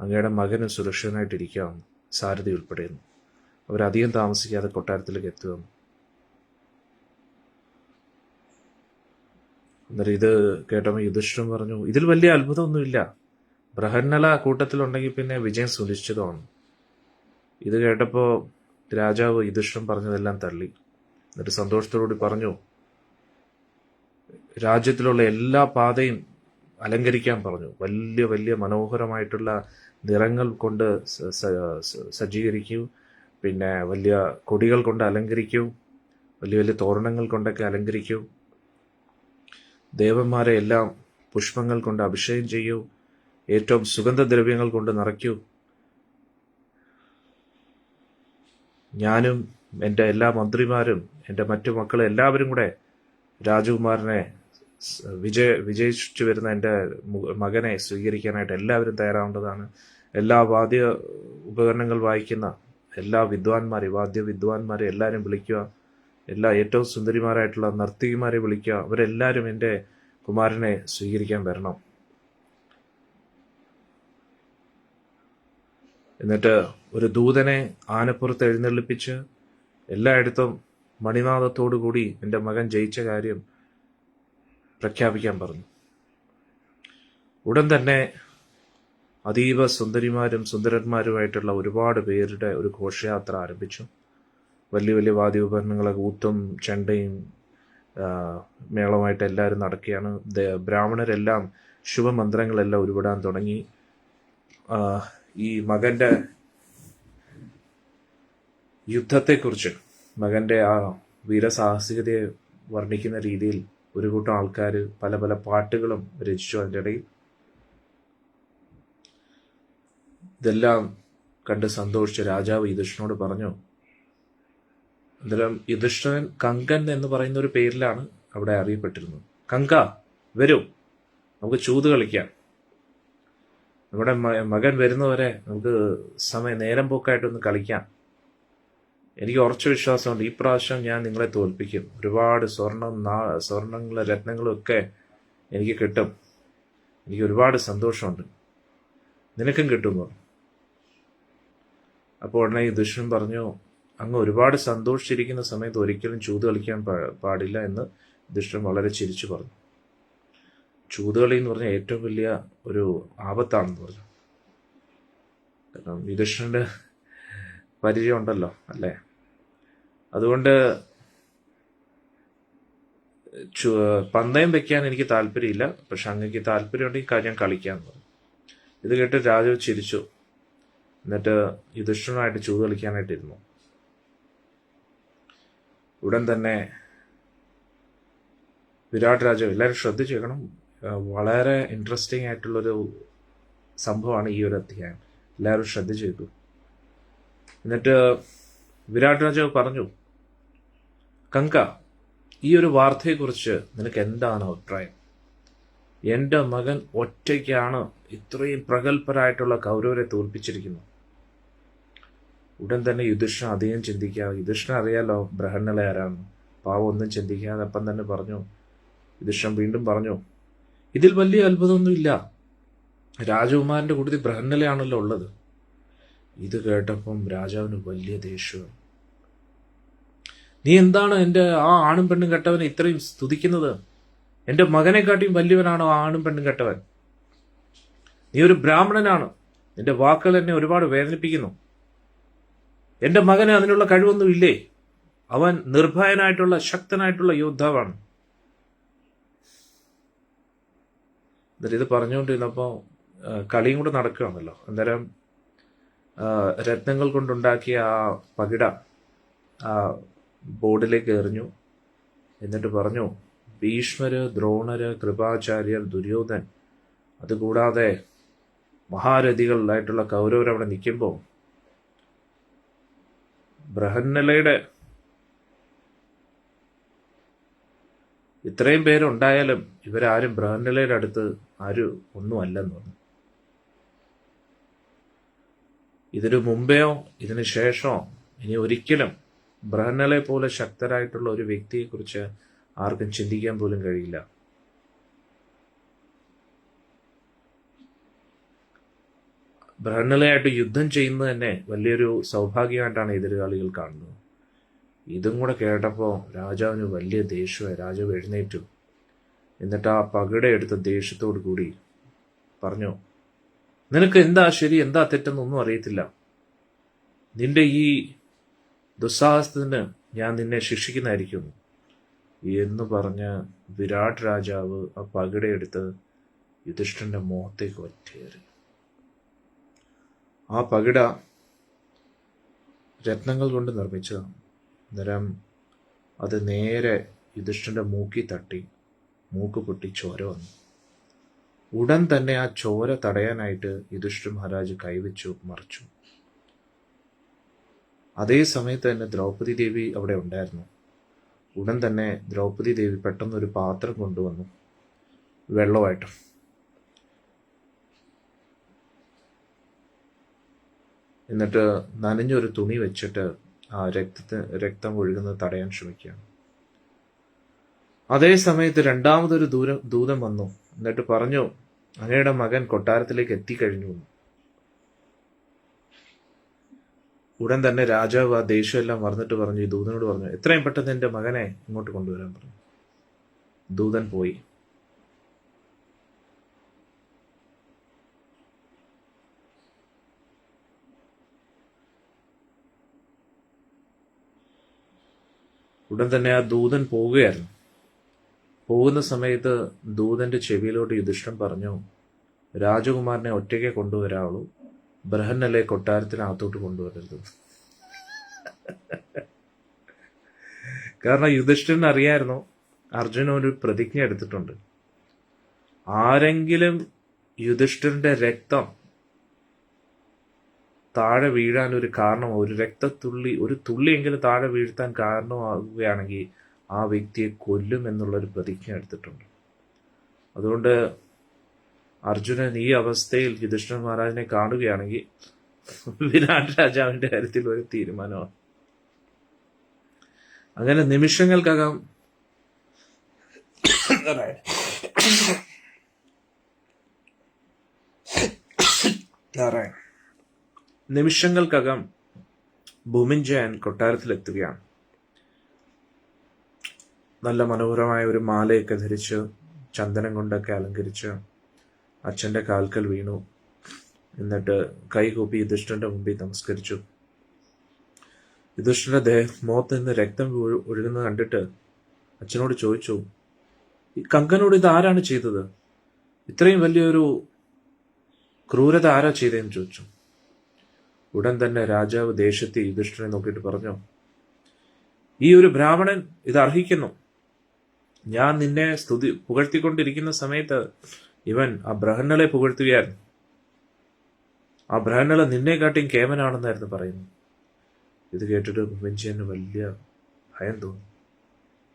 Speaker 1: അങ്ങയുടെ മകനും സുരക്ഷിതനായിട്ടിരിക്കാം, സാരഥി ഉൾപ്പെടെയെന്ന്. അവരധികം താമസിക്കാതെ കൊട്ടാരത്തിലേക്ക് എത്തുകയെന്ന്. എന്നിട്ട് ഇത് കേട്ടപ്പോൾ യുധിഷ്ഠിരൻ പറഞ്ഞു, ഇതിൽ വലിയ അത്ഭുതമൊന്നുമില്ല, ബൃഹന്നള കൂട്ടത്തിലുണ്ടെങ്കിൽ പിന്നെ വിജയം സുനിശ്ചിതമാണ്. ഇത് കേട്ടപ്പോൾ രാജാവ് യുധിഷ്ഠിരൻ പറഞ്ഞതെല്ലാം തള്ളി. എന്നിട്ട് സന്തോഷത്തോടുകൂടി പറഞ്ഞു, രാജ്യത്തിലുള്ള എല്ലാ പാതയും അലങ്കരിക്കാൻ പറഞ്ഞു. വലിയ വലിയ മനോഹരമായിട്ടുള്ള നിറങ്ങൾ കൊണ്ട് സജ്ജീകരിക്കൂ, പിന്നെ വലിയ കൊടികൾ കൊണ്ട് അലങ്കരിക്കൂ, വലിയ വലിയ തോരണങ്ങൾ കൊണ്ടൊക്കെ അലങ്കരിക്കൂ, ദേവന്മാരെ എല്ലാം പുഷ്പങ്ങൾ കൊണ്ട് അഭിഷേകം ചെയ്യൂ, ഏറ്റവും സുഗന്ധദ്രവ്യങ്ങൾ കൊണ്ട് നിറയ്ക്കൂ. ഞാനും എൻ്റെ എല്ലാ മന്ത്രിമാരും എൻ്റെ മറ്റു മക്കളും എല്ലാവരും കൂടെ രാജകുമാരനെ വിജയിച്ചു വരുന്ന എൻ്റെ മകനെ സ്വീകരിക്കാനായിട്ട് എല്ലാവരും തയ്യാറാവേണ്ടതാണ്. എല്ലാ വാദ്യ ഉപകരണങ്ങൾ വായിക്കുന്ന എല്ലാ വാദ്യവിദ്വാൻമാരെ എല്ലാവരും വിളിക്കുക. ഏറ്റവും സുന്ദരിമാരായിട്ടുള്ള നർത്തകിമാരെ വിളിക്കുക. അവരെല്ലാവരും എൻ്റെ കുമാരനെ സ്വീകരിക്കാൻ വരണം. എന്നിട്ട് ഒരു ദൂതനെ ആനപ്പുറത്ത് എഴുന്നള്ളിപ്പിച്ച് എല്ലായിടത്തും മണിനാദത്തോടു കൂടി എൻ്റെ മകൻ ജയിച്ച കാര്യം പ്രഖ്യാപിക്കാൻ പറഞ്ഞു. ഉടൻ തന്നെ അതീവ സുന്ദരിമാരും സുന്ദരന്മാരുമായിട്ടുള്ള ഒരുപാട് പേരുടെ ഒരു ഘോഷയാത്ര ആരംഭിച്ചു. വലിയ വലിയ വാദ്യോപകരണങ്ങളൊക്കെ ഊത്തും ചെണ്ടയും മേളമായിട്ട് എല്ലാവരും നടക്കുകയാണ്. ബ്രാഹ്മണരെല്ലാം ശുഭമന്ത്രങ്ങളെല്ലാം ഉരുവിടാൻ തുടങ്ങി. ഈ മകൻ്റെ യുദ്ധത്തെക്കുറിച്ച്, മകൻ്റെ ആ വീരസാഹസികതയെ വർണ്ണിക്കുന്ന രീതിയിൽ ഒരു കൂട്ടം ആൾക്കാർ പല പല പാട്ടുകളും രചിച്ചു. അതിൻ്റെ ഇടയിൽ ഇതെല്ലാം കണ്ട് സന്തോഷിച്ച രാജാവ് യുധിഷ്ഠിരനോട് പറഞ്ഞു. അന്നേരം യുധിഷ്ഠിരൻ കങ്കൻ എന്ന് പറയുന്ന ഒരു പേരിലാണ് അവിടെ അറിയപ്പെട്ടിരുന്നത്. കങ്ക, വരൂ, നമുക്ക് ചൂത് കളിക്കാം. നമ്മുടെ മകൻ വരുന്നവരെ നമുക്ക് നേരം പോക്കായിട്ടൊന്ന് കളിക്കാം. എനിക്ക് ഉറച്ച വിശ്വാസമുണ്ട്, ഈ പ്രാവശ്യം ഞാൻ നിങ്ങളെ തോൽപ്പിക്കും. ഒരുപാട് സ്വർണങ്ങളും രത്നങ്ങളും ഒക്കെ എനിക്ക് കിട്ടും. എനിക്ക് ഒരുപാട് സന്തോഷമുണ്ട്. നിനക്കും കിട്ടുമോ? അപ്പോൾ ഉടനെ യുധിഷ്ഠിരൻ പറഞ്ഞു, അങ്ങ് ഒരുപാട് സന്തോഷിച്ചിരിക്കുന്ന സമയത്ത് ഒരിക്കലും ചൂത് കളിക്കാൻ പാടില്ല എന്ന് യുധിഷ്ഠിരൻ വളരെ ചിരിച്ചു പറഞ്ഞു. ചൂതുകളി എന്ന് പറഞ്ഞാൽ ഏറ്റവും വലിയ ഒരു ആപത്താണെന്ന് പറഞ്ഞു. കാരണം യുധിഷ്ഠിരൻ്റെ പരിചയം ഉണ്ടല്ലോ അല്ലേ? അതുകൊണ്ട് പന്തയം വെക്കാൻ എനിക്ക് താല്പര്യമില്ല, പക്ഷെ അങ്ങക്ക് താല്പര്യമുണ്ടെങ്കിൽ ഞാൻ കളിക്കാമെന്ന് പറഞ്ഞു. ഇത് കേട്ട് രാജാവ് ചിരിച്ചു. എന്നിട്ട് യുധിഷ്ഠിരനായിട്ട് ചൂത് കളിക്കാനായിട്ടിരുന്നു. ഉടൻ തന്നെ വിരാട് രാജാവ്, എല്ലാവരും ശ്രദ്ധിച്ചേക്കണം, വളരെ ഇൻട്രസ്റ്റിംഗ് ആയിട്ടുള്ളൊരു സംഭവമാണ് ഈ ഒരു അധ്യായം. എല്ലാവരും ശ്രദ്ധിച്ചേക്കും. എന്നിട്ട് വിരാട് രാജാവ് പറഞ്ഞു, കങ്ക, ഈ ഒരു വാർത്തയെക്കുറിച്ച് നിനക്ക് എന്താണ് അഭിപ്രായം? എൻ്റെ മകൻ ഒറ്റയ്ക്കാണ് ഇത്രയും പ്രഗത്ഭരായിട്ടുള്ള കൗരവരെ തോൽപ്പിച്ചിരിക്കുന്നത്. ഉടൻ തന്നെ യുധിഷ്ഠിരൻ അധികം ചിന്തിക്കാതെ, യുധിഷ്ഠിരൻ അറിയാലോ ബൃഹന്നല ആരാണ്, പാവം ഒന്നും ചിന്തിക്കാതെ അപ്പം തന്നെ പറഞ്ഞു. യുധിഷ്ഠിരൻ വീണ്ടും പറഞ്ഞു, ഇതിൽ വലിയ അത്ഭുതമൊന്നുമില്ല, രാജകുമാരൻ്റെ കൂട്ടത്തിൽ ബൃഹന്നലയാണല്ലോ ഉള്ളത്. ഇത് കേട്ടപ്പം രാജാവിന് വലിയ ദേഷ്യം. നീ എന്താണ് എൻ്റെ ആ ആണും പെണ്ണും കെട്ടവനെ ഇത്രയും സ്തുതിക്കുന്നത്? എൻ്റെ മകനെക്കാട്ടിയും വലിയവനാണോ ആ ആണും പെണ്ണും കെട്ടവൻ? നീ ഒരു ബ്രാഹ്മണനാണ്, നിന്റെ വാക്കുകൾ എന്നെ ഒരുപാട് വേദനിപ്പിക്കുന്നു. എൻ്റെ മകന് അതിനുള്ള കഴിവൊന്നും ഇല്ലേ? അവൻ നിർഭയനായിട്ടുള്ള ശക്തനായിട്ടുള്ള യോദ്ധാവാണ്. എന്നിട്ട് ഇത് പറഞ്ഞുകൊണ്ടിരുന്നപ്പോൾ കളിയും കൂടെ നടക്കുകയാണല്ലോ. അന്നേരം രത്നങ്ങൾ കൊണ്ടുണ്ടാക്കിയ ആ പകിട ആ ബോർഡിലേക്ക് എറിഞ്ഞു. എന്നിട്ട് പറഞ്ഞു, ഭീഷ്മര്, ദ്രോണര്, കൃപാചാര്യർ, ദുര്യോധൻ, അതുകൂടാതെ മഹാരഥികളായിട്ടുള്ള കൗരവർ അവിടെ നിൽക്കുമ്പോൾ ബൃഹന്നലയുടെ ഇത്രയും പേരുണ്ടായാലും ഇവരാരും ബൃഹന്നലയുടെ അടുത്ത് ആരും ഒന്നുമല്ലെന്ന് പറഞ്ഞു. ഇതിനു മുമ്പെയോ ഇതിനു ശേഷമോ ഇനി ഒരിക്കലും ബൃഹന്നലയെ പോലെ ശക്തരായിട്ടുള്ള ഒരു വ്യക്തിയെക്കുറിച്ച് ആർക്കും ചിന്തിക്കാൻ പോലും കഴിയില്ല. ബൃഹന്നലയായിട്ട് യുദ്ധം ചെയ്യുന്നത് തന്നെ വലിയൊരു സൗഭാഗ്യമായിട്ടാണ് എതിരാളികൾ കാണുന്നത്. ഇതും കൂടെ കേട്ടപ്പോൾ രാജാവിന് വലിയ ദേഷ്യമായി. രാജാവ് എഴുന്നേറ്റു. എന്നിട്ട് ആ പകിട എടുത്ത ദേഷ്യത്തോടു കൂടി പറഞ്ഞു, നിനക്ക് എന്താ ശരി എന്താ തെറ്റെന്നൊന്നും അറിയത്തില്ല. നിന്റെ ഈ ദുസ്സാഹസത്തിന് ഞാൻ നിന്നെ ശിക്ഷിക്കുന്നതായിരിക്കും എന്ന് പറഞ്ഞ് വിരാട് രാജാവ് ആ പകിടയെടുത്ത് യുധിഷ്ഠിരന്റെ മുഖത്തേക്ക് ഒറ്റയേറി. ആ പകിട രത്നങ്ങൾ കൊണ്ട് നിർമ്മിച്ചതാണ്. അന്നേരം അത് നേരെ യുധിഷ്ഠിരന്റെ മൂക്കി തട്ടി, മൂക്ക് പൊട്ടി ചോര വന്നു. ഉടൻ തന്നെ ആ ചോര തടയാനായിട്ട് യുധിഷ്ഠിര മഹാരാജ് കൈവച്ചു മറിച്ചു. അതേ സമയത്ത് തന്നെ ദ്രൗപദി ദേവി അവിടെ ഉണ്ടായിരുന്നു. ഉടൻ തന്നെ ദ്രൗപദി ദേവി പെട്ടെന്നൊരു പാത്രം കൊണ്ടുവന്നു വെള്ളമായിട്ട്. എന്നിട്ട് നനഞ്ഞൊരു തുണി വെച്ചിട്ട് ആ രക്തം ഒഴുകുന്നത് തടയാൻ ശ്രമിക്കുകയാണ്. അതേ സമയത്ത് രണ്ടാമതൊരു ദൂതൻ വന്നു. എന്നിട്ട് പറഞ്ഞു, അങ്ങയുടെ മകൻ കൊട്ടാരത്തിലേക്ക് എത്തിക്കഴിഞ്ഞു. ഉടൻ തന്നെ രാജാവ് ആ ദേഷ്യമെല്ലാം മറന്നിട്ട് പറഞ്ഞു, ഈ ദൂതനോട് പറഞ്ഞു, എത്രയും പെട്ടെന്ന് എൻ്റെ മകനെ ഇങ്ങോട്ട് കൊണ്ടുവരാൻ പറഞ്ഞു. ദൂതൻ പോയി. ഉടൻ തന്നെ ആ ദൂതൻ പോവുകയായിരുന്നു. പോകുന്ന സമയത്ത് ദൂതന്റെ ചെവിയിലോട്ട് യുധിഷ്ഠിരൻ പറഞ്ഞു, രാജകുമാരനെ ഒറ്റയ്ക്ക് കൊണ്ടുവരാവുള്ളൂ, ബൃഹന്നലെ കൊട്ടാരത്തിനകത്തോട്ട് കൊണ്ടുവരരുത്. കാരണം യുധിഷ്ഠിരൻ അറിയായിരുന്നു അർജുനൻ ഒരു പ്രതിജ്ഞ എടുത്തിട്ടുണ്ട്. ആരെങ്കിലും യുധിഷ്ഠിരന്റെ രക്തം താഴെ വീഴാൻ ഒരു കാരണം, ഒരു തുള്ളിയെങ്കിലും താഴെ വീഴ്ത്താൻ കാരണമാകുകയാണെങ്കിൽ ആ വ്യക്തിയെ കൊല്ലും എന്നുള്ളൊരു പ്രതിജ്ഞ എടുത്തിട്ടുണ്ട്. അതുകൊണ്ട് അർജുനൻ ഈ അവസ്ഥയിൽ യുധിഷ്ഠിര മഹാരാജനെ കാണുകയാണെങ്കിൽ വിരാട് രാജാവിന്റെ കാര്യത്തിൽ ഒരു തീരുമാനമാണ്. അങ്ങനെ നിമിഷങ്ങൾക്കകം ഭൂമിഞ്ജയൻ കൊട്ടാരത്തിലെത്തുകയാണ്. നല്ല മനോഹരമായ ഒരു മാലയൊക്കെ ധരിച്ച് ചന്ദനം കൊണ്ടൊക്കെ അലങ്കരിച്ച് അച്ഛൻ്റെ കാൽക്കൽ വീണു. എന്നിട്ട് കൈകൂപ്പി യുധിഷ്ഠിരന്റെ മുമ്പിൽ നമസ്കരിച്ചു. യുധിഷ്ഠിരന്റെ മുഖത്ത് നിന്ന് രക്തം ഒഴുകുന്നത് കണ്ടിട്ട് അച്ഛനോട് ചോദിച്ചു, ഈ കങ്കനോട് ഇത് ആരാണ് ചെയ്തത്? ഇത്രയും വലിയൊരു ക്രൂരത ആരാ ചെയ്തതെന്ന് ചോദിച്ചു. ഉടൻ തന്നെ രാജാവ് ദേഷ്യത്തിൽ യുധിഷ്ഠിരനെ നോക്കിയിട്ട് പറഞ്ഞു, ഈ ഒരു ബ്രാഹ്മണൻ ഇത് അർഹിക്കുന്നു. ഞാൻ നിന്നെ പുകഴ്ത്തിക്കൊണ്ടിരിക്കുന്ന സമയത്ത് ഇവൻ ആ ബൃഹന്നളെ പുകഴ്ത്തുകയായിരുന്നു. ആ ബൃഹന്നള നിന്നെക്കാട്ടിയും കേമനാണെന്നായിരുന്നു പറയുന്നു. ഇത് കേട്ടിട്ട് ഭൂമിഞ്ജയന് വലിയ ഭയം തോന്നി.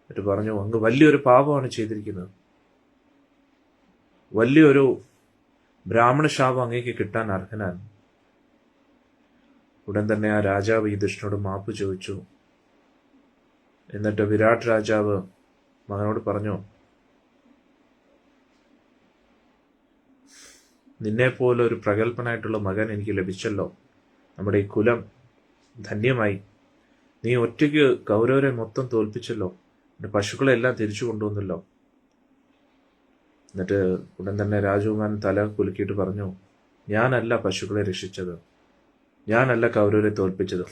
Speaker 1: എന്നിട്ട് പറഞ്ഞു, അങ്ങ് വലിയൊരു പാപമാണ് ചെയ്തിരിക്കുന്നത്. വലിയൊരു ബ്രാഹ്മണ ശാപം അങ്ങേക്ക് കിട്ടാൻ അർഹനാണ്. ഉടൻ തന്നെ ആ രാജാവ് യുധിഷ്ഠിരനോട് മാപ്പ് ചോദിച്ചു. എന്നിട്ട് വിരാട് രാജാവ് മകനോട് പറഞ്ഞു, നിന്നെപ്പോലെ ഒരു പ്രഗത്ഭനായിട്ടുള്ള മകൻ എനിക്ക് ലഭിച്ചല്ലോ. നമ്മുടെ ഈ കുലം ധന്യമായി. നീ ഒറ്റയ്ക്ക് കൗരവരെ മൊത്തം തോൽപ്പിച്ചല്ലോ. എൻ്റെ പശുക്കളെല്ലാം തിരിച്ചു കൊണ്ടുവന്നല്ലോ. എന്നിട്ട് ഉടൻ തന്നെ രാജകുമാരൻ തല കുലുക്കിയിട്ട് പറഞ്ഞു, ഞാനല്ല പശുക്കളെ രക്ഷിച്ചത്, ഞാനല്ല കൗരവരെ തോൽപ്പിച്ചത്.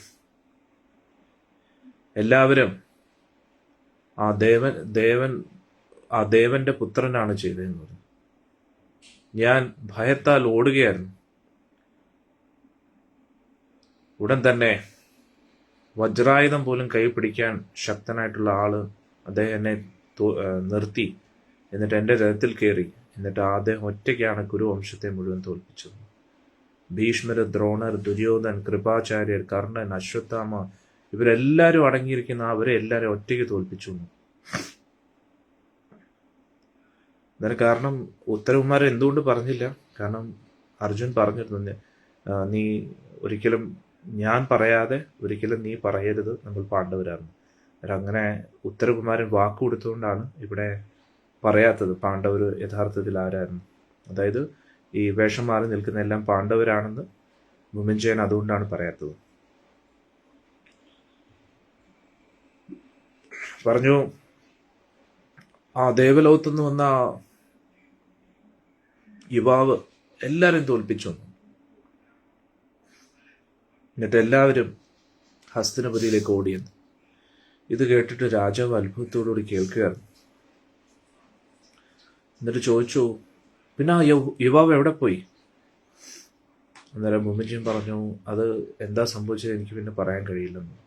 Speaker 1: എല്ലാവരും ആ ദേവന്റെ പുത്രനാണ് ചെയ്തതെന്ന് പറഞ്ഞു. ഞാൻ ഭയത്താൽ ഓടുകയായിരുന്നു. ഉടൻ തന്നെ വജ്രായുധം പോലും കൈ പിടിക്കാൻ ശക്തനായിട്ടുള്ള ആള് അദ്ദേഹം എന്നെ നിർത്തി. എന്നിട്ട് എൻ്റെ രഥത്തിൽ കയറി. എന്നിട്ട് അദ്ദേഹം ഒറ്റയ്ക്കാണ് കുരുവംശത്തെ മുഴുവൻ തോൽപ്പിച്ചത്. ഭീഷ്മർ, ദ്രോണർ, ദുര്യോധൻ, കൃപാചാര്യർ, കർണൻ, അശ്വത്ഥാമ ഇവരെല്ലാവരും അടങ്ങിയിരിക്കുന്ന അവരെ എല്ലാവരും ഒറ്റയ്ക്ക് തോൽപ്പിച്ചു. അതിന് കാരണം ഉത്തരകുമാർ എന്തുകൊണ്ട് പറഞ്ഞില്ല? കാരണം അർജുൻ പറഞ്ഞിരുന്നു, നീ ഒരിക്കലും ഞാൻ പറയാതെ ഒരിക്കലും നീ പറയരുത്, നമ്മൾ പാണ്ഡവരാണ്. അങ്ങനെ ഉത്തരകുമാരൻ വാക്ക് കൊടുത്തുകൊണ്ടാണ് ഇവിടെ പറയാത്തത് പാണ്ഡവർ യഥാർത്ഥത്തിൽ ആരായിരുന്നു. അതായത് ഈ വേഷം മാറി നിൽക്കുന്ന എല്ലാം പാണ്ഡവരാണെന്ന് ഭൂമിഞ്ജയൻ അതുകൊണ്ടാണ് പറയാത്തത്. പറഞ്ഞു, ആ ദേവലോകത്തുനിന്ന് വന്ന യുവാവ് എല്ലാവരും തോൽപ്പിച്ചു. എന്നിട്ട് എല്ലാവരും ഹസ്തിനപുരിയിലേക്ക് ഓടിയെന്ന്. ഇത് കേട്ടിട്ട് രാജാവ് അത്ഭുതത്തോടുകൂടി കേൾക്കുകയായിരുന്നു. എന്നിട്ട് ചോദിച്ചു, പിന്നെ ആ യുവാവ് എവിടെ പോയി? അന്നേരം മുമ്പിജയും പറഞ്ഞു, അത് എന്താ സംഭവിച്ചത് എനിക്ക് പിന്നെ പറയാൻ കഴിയില്ലെന്ന്.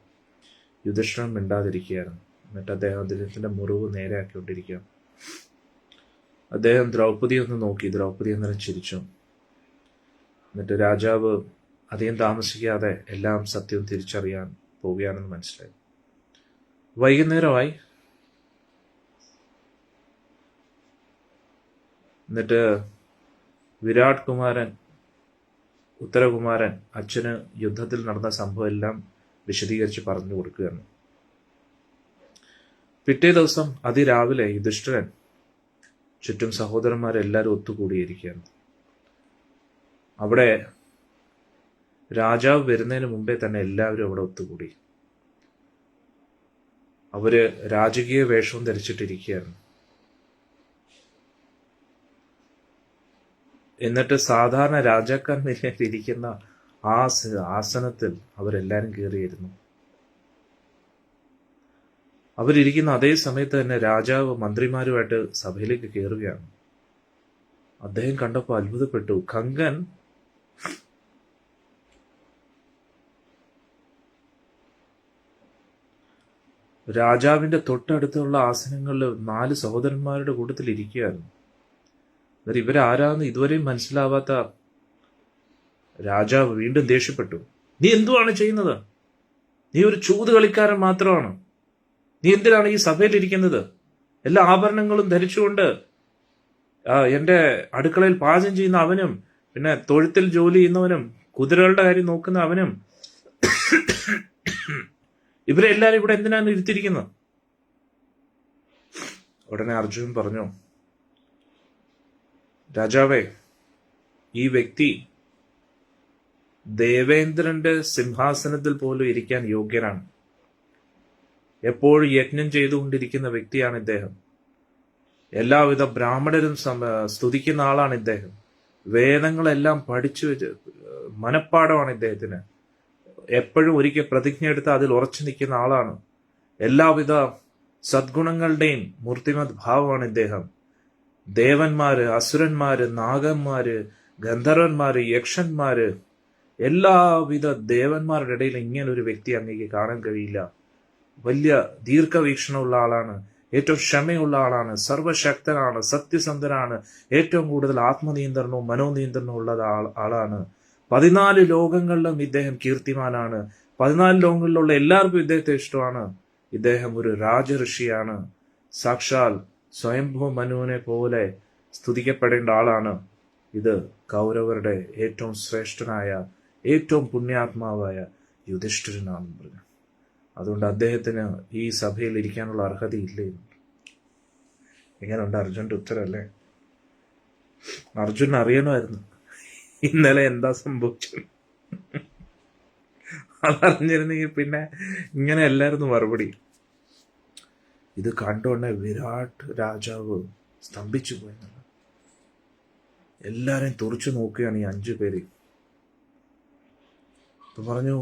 Speaker 1: യുധിഷ്ഠിരൻ മിണ്ടാതിരിക്കുകയായിരുന്നു. എന്നിട്ട് അദ്ദേഹത്തിൻ്റെ മുറിവ് നേരെയാക്കിക്കൊണ്ടിരിക്കുക. അദ്ദേഹം ദ്രൗപദിയെ ഒന്ന് നോക്കി. ദ്രൗപദി അന്നേരം ചിരിച്ചു. എന്നിട്ട് രാജാവ് അധികം താമസിക്കാതെ എല്ലാം സത്യം തിരിച്ചറിയാൻ പോവുകയാണെന്ന് മനസ്സിലായി. വൈകുന്നേരമായി. എന്നിട്ട് വിരാട് കുമാരൻ, ഉത്തരകുമാരൻ അച്ഛന് യുദ്ധത്തിൽ നടന്ന സംഭവം എല്ലാം വിശദീകരിച്ച് പറഞ്ഞു കൊടുക്കുകയാണ്. പിറ്റേ ദിവസം അതിരാവിലെ യുധിഷ്ഠിരൻ ചുറ്റും സഹോദരന്മാരെല്ലാവരും ഒത്തുകൂടിയിരിക്കുകയാണ്. അവിടെ രാജാവ് വരുന്നതിന് മുമ്പേ തന്നെ എല്ലാവരും അവിടെ ഒത്തുകൂടി. അവര് രാജകീയ വേഷവും ധരിച്ചിട്ടിരിക്കുകയാണ്. എന്നിട്ട് സാധാരണ രാജാക്കന്മാരിൽ ഇരിക്കുന്ന ആ ആസനത്തിൽ അവരെല്ലാരും കയറിയിരുന്നു. അവരിയ്ക്കുന്ന അതേ സമയത്ത് തന്നെ രാജാവ് മന്ത്രിമാരുമായിട്ട് സഭയിലേക്ക് കയറുകയാണ്. അദ്ദേഹം കണ്ടപ്പോൾ അത്ഭുതപ്പെട്ടു. കങ്കൻ രാജാവിന്റെ തൊട്ടടുത്തുള്ള ആസനങ്ങളിൽ 4 സഹോദരന്മാരുടെ കൂട്ടത്തിൽ ഇരിക്കുകയായിരുന്നു. എന്നിട്ട് ഇവരാരാന്ന് ഇതുവരെയും മനസ്സിലാവാത്ത രാജാവ് വീണ്ടും ദേഷ്യപ്പെട്ടു. നീ എന്തുവാണ് ചെയ്യുന്നത്? നീ ഒരു ചൂത് കളിക്കാരൻ മാത്രമാണ്. നീ എന്തിനാണ് ഈ സഭയിലിരിക്കുന്നത്? എല്ലാ ആഭരണങ്ങളും ധരിച്ചുകൊണ്ട് എന്റെ അടുക്കളയിൽ പാചകം ചെയ്യുന്ന അവനും, പിന്നെ തൊഴുത്തിൽ ജോലി ചെയ്യുന്നവനും, കുതിരകളുടെ കാര്യം നോക്കുന്ന അവനും, ഇവരെല്ലാരും ഇവിടെ എന്തിനാണ് ഇരുത്തിയിരിക്കുന്നത്? ഉടനെ അർജുനൻ പറഞ്ഞു, രാജാവേ, ഈ വ്യക്തി ദേവേന്ദ്രന്റെ സിംഹാസനത്തിൽ പോലും ഇരിക്കാൻ യോഗ്യനാണ്. എപ്പോഴും യജ്ഞം ചെയ്തുകൊണ്ടിരിക്കുന്ന വ്യക്തിയാണ് ഇദ്ദേഹം. എല്ലാവിധ ബ്രാഹ്മണരും സ്തുതിക്കുന്ന ആളാണ് ഇദ്ദേഹം. വേദങ്ങളെല്ലാം പഠിച്ചു മനപ്പാടമാണ് ഇദ്ദേഹത്തിന്. എപ്പോഴും ഒരിക്കൽ പ്രതിജ്ഞ എടുത്ത് അതിൽ ഉറച്ചു നിൽക്കുന്ന ആളാണ്. എല്ലാവിധ സദ്ഗുണങ്ങളുടെയും മൂർത്തിമത് ഭാവമാണ് ഇദ്ദേഹം. ദേവന്മാര്, അസുരന്മാര്, നാഗന്മാര്, ഗന്ധർവന്മാര്, യക്ഷന്മാര്, എല്ലാവിധ ദേവന്മാരുടെ ഇടയിൽ ഇങ്ങനെ ഒരു വ്യക്തി അങ്ങേക്ക് കാണാൻ കഴിയില്ല. വലിയ ദീർഘവീക്ഷണമുള്ള ആളാണ്, ഏറ്റവും ക്ഷമയുള്ള ആളാണ്, സർവശക്തനാണ്, സത്യസന്ധനാണ്, ഏറ്റവും കൂടുതൽ ആത്മനിയന്ത്രണവും മനോനിയന്ത്രണവും ഉള്ള ആളാണ്. 14 ലോകങ്ങളിലും ഇദ്ദേഹം കീർത്തിമാനാണ്. 14 ലോകങ്ങളിലുള്ള എല്ലാവർക്കും ഇദ്ദേഹത്തെ ഇഷ്ടമാണ്. ഇദ്ദേഹം ഒരു രാജഋഷിയാണ്. സാക്ഷാൽ സ്വയംഭൂ മനുവിനെ പോലെ സ്തുതിക്കപ്പെടേണ്ട ആളാണ്. ഇത് കൗരവരുടെ ഏറ്റവും ശ്രേഷ്ഠനായ, ഏറ്റവും പുണ്യാത്മാവായ യുധിഷ്ഠിരനാണെന്ന് പറഞ്ഞു. അതുകൊണ്ട് അദ്ദേഹത്തിന് ഈ സഭയിൽ ഇരിക്കാനുള്ള അർഹതയില്ലേ. എങ്ങനെയുണ്ട് അർജുന്റെ ഉത്തരല്ലേ? അർജുൻ അറിയണമായിരുന്നു ഇന്നലെ എന്താ സംഭവിച്ചത്. അതറിഞ്ഞിരുന്നെങ്കിൽ പിന്നെ ഇങ്ങനെ അല്ലായിരുന്നു മറുപടി. ഇത് കണ്ടുകൊണ്ട് വിരാട് രാജാവ് സ്തംഭിച്ചു പോയി. എല്ലാരെയും തുറച്ചു നോക്കുകയാണ് ഈ 5 പേര്. പറഞ്ഞു,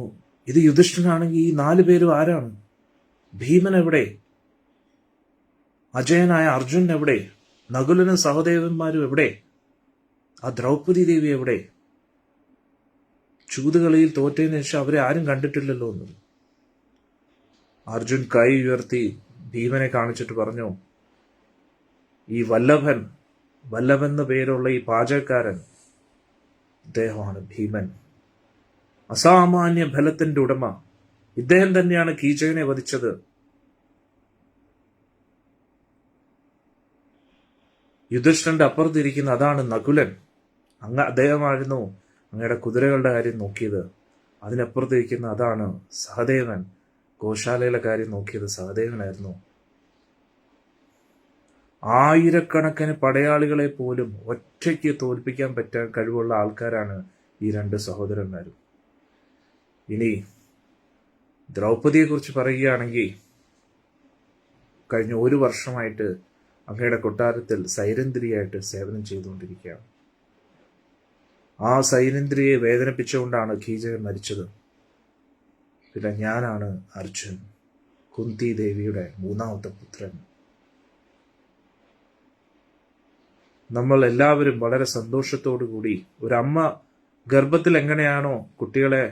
Speaker 1: ഇത് യുധിഷ്ഠിരനാണെങ്കിൽ ഈ 4 പേരും ആരാണ്? ഭീമൻ എവിടെ? അജയനായ അർജുനൻ എവിടെ? നകുലനും സഹദേവന്മാരും എവിടെ? ആ ദ്രൗപദി ദേവി എവിടെ? ചൂതുകളിയിൽ തോറ്റതിന് ശേഷം അവരെ ആരും കണ്ടിട്ടില്ലല്ലോ എന്ന്. അർജുൻ കൈ ഉയർത്തി ഭീമനെ കാണിച്ചിട്ട് പറഞ്ഞു, ഈ വല്ലഭൻ എന്ന പേരുള്ള ഈ പാചകക്കാരൻ, ഇദ്ദേഹമാണ് ഭീമൻ. അസാമാന്യ ബലത്തിന്റെ ഉടമ. ഇദ്ദേഹം തന്നെയാണ് കീചകനെ വധിച്ചത്. യുധിഷ്ഠിരന്റെ അപ്പുറത്തിരിക്കുന്ന അതാണ് നകുലൻ. അദ്ദേഹമായിരുന്നു അങ്ങയുടെ കുതിരകളുടെ കാര്യം നോക്കിയത്. അതിനപ്പുറത്തിരിക്കുന്ന അതാണ് സഹദേവൻ. ഗോശാലയിലെ കാര്യം നോക്കിയത് സഹദേവനായിരുന്നു. ആയിരക്കണക്കിന് പടയാളികളെ പോലും ഒറ്റയ്ക്ക് തോൽപ്പിക്കാൻ പറ്റാൻ കഴിവുള്ള ആൾക്കാരാണ് ഈ 2 സഹോദരന്മാരും. ഇനി ദ്രൗപദിയെക്കുറിച്ച് പറയുകയാണെങ്കിൽ, കഴിഞ്ഞ 1 വർഷമായിട്ട് അങ്ങയുടെ കൊട്ടാരത്തിൽ സൈരന്ധ്രിയായിട്ട് സേവനം ചെയ്തുകൊണ്ടിരിക്കുകയാണ്. ആ സൈരന്ധ്രിയെ വേദനിപ്പിച്ചുകൊണ്ടാണ് കീചകൻ മരിച്ചത്. പിന്നെ ഞാനാണ് അർജുൻ, കുന്തി ദേവിയുടെ 3ാമത്തെ പുത്രൻ. നമ്മൾ എല്ലാവരും വളരെ സന്തോഷത്തോടു കൂടി, ഒരമ്മ ഗർഭത്തിൽ എങ്ങനെയാണോ കുട്ടികളെ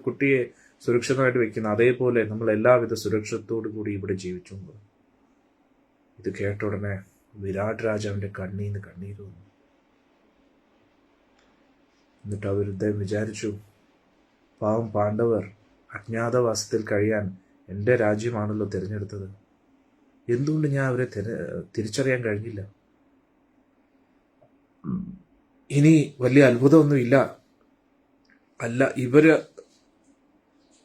Speaker 1: കുട്ടിയെ സുരക്ഷിതമായിട്ട് വെക്കുന്നത്, അതേപോലെ നമ്മൾ എല്ലാവിധ സുരക്ഷിതത്തോടു കൂടി ഇവിടെ ജീവിച്ചു. ഇത് കേട്ട ഉടനെ വിരാട് രാജാവിന്റെ കണ്ണീന്ന് കണ്ണീര് വന്നു. എന്നിട്ട് അവർ ഇദ്ദേഹം വിചാരിച്ചു, പാവം പാണ്ഡവർ അജ്ഞാതവാസത്തിൽ കഴിയാൻ എൻ്റെ രാജ്യമാണല്ലോ തിരഞ്ഞെടുത്തത്, എന്തുകൊണ്ട് ഞാൻ അവരെ തിരിച്ചറിയാൻ കഴിഞ്ഞില്ല? ഇനി വലിയ അത്ഭുതമൊന്നുമില്ല. അല്ല,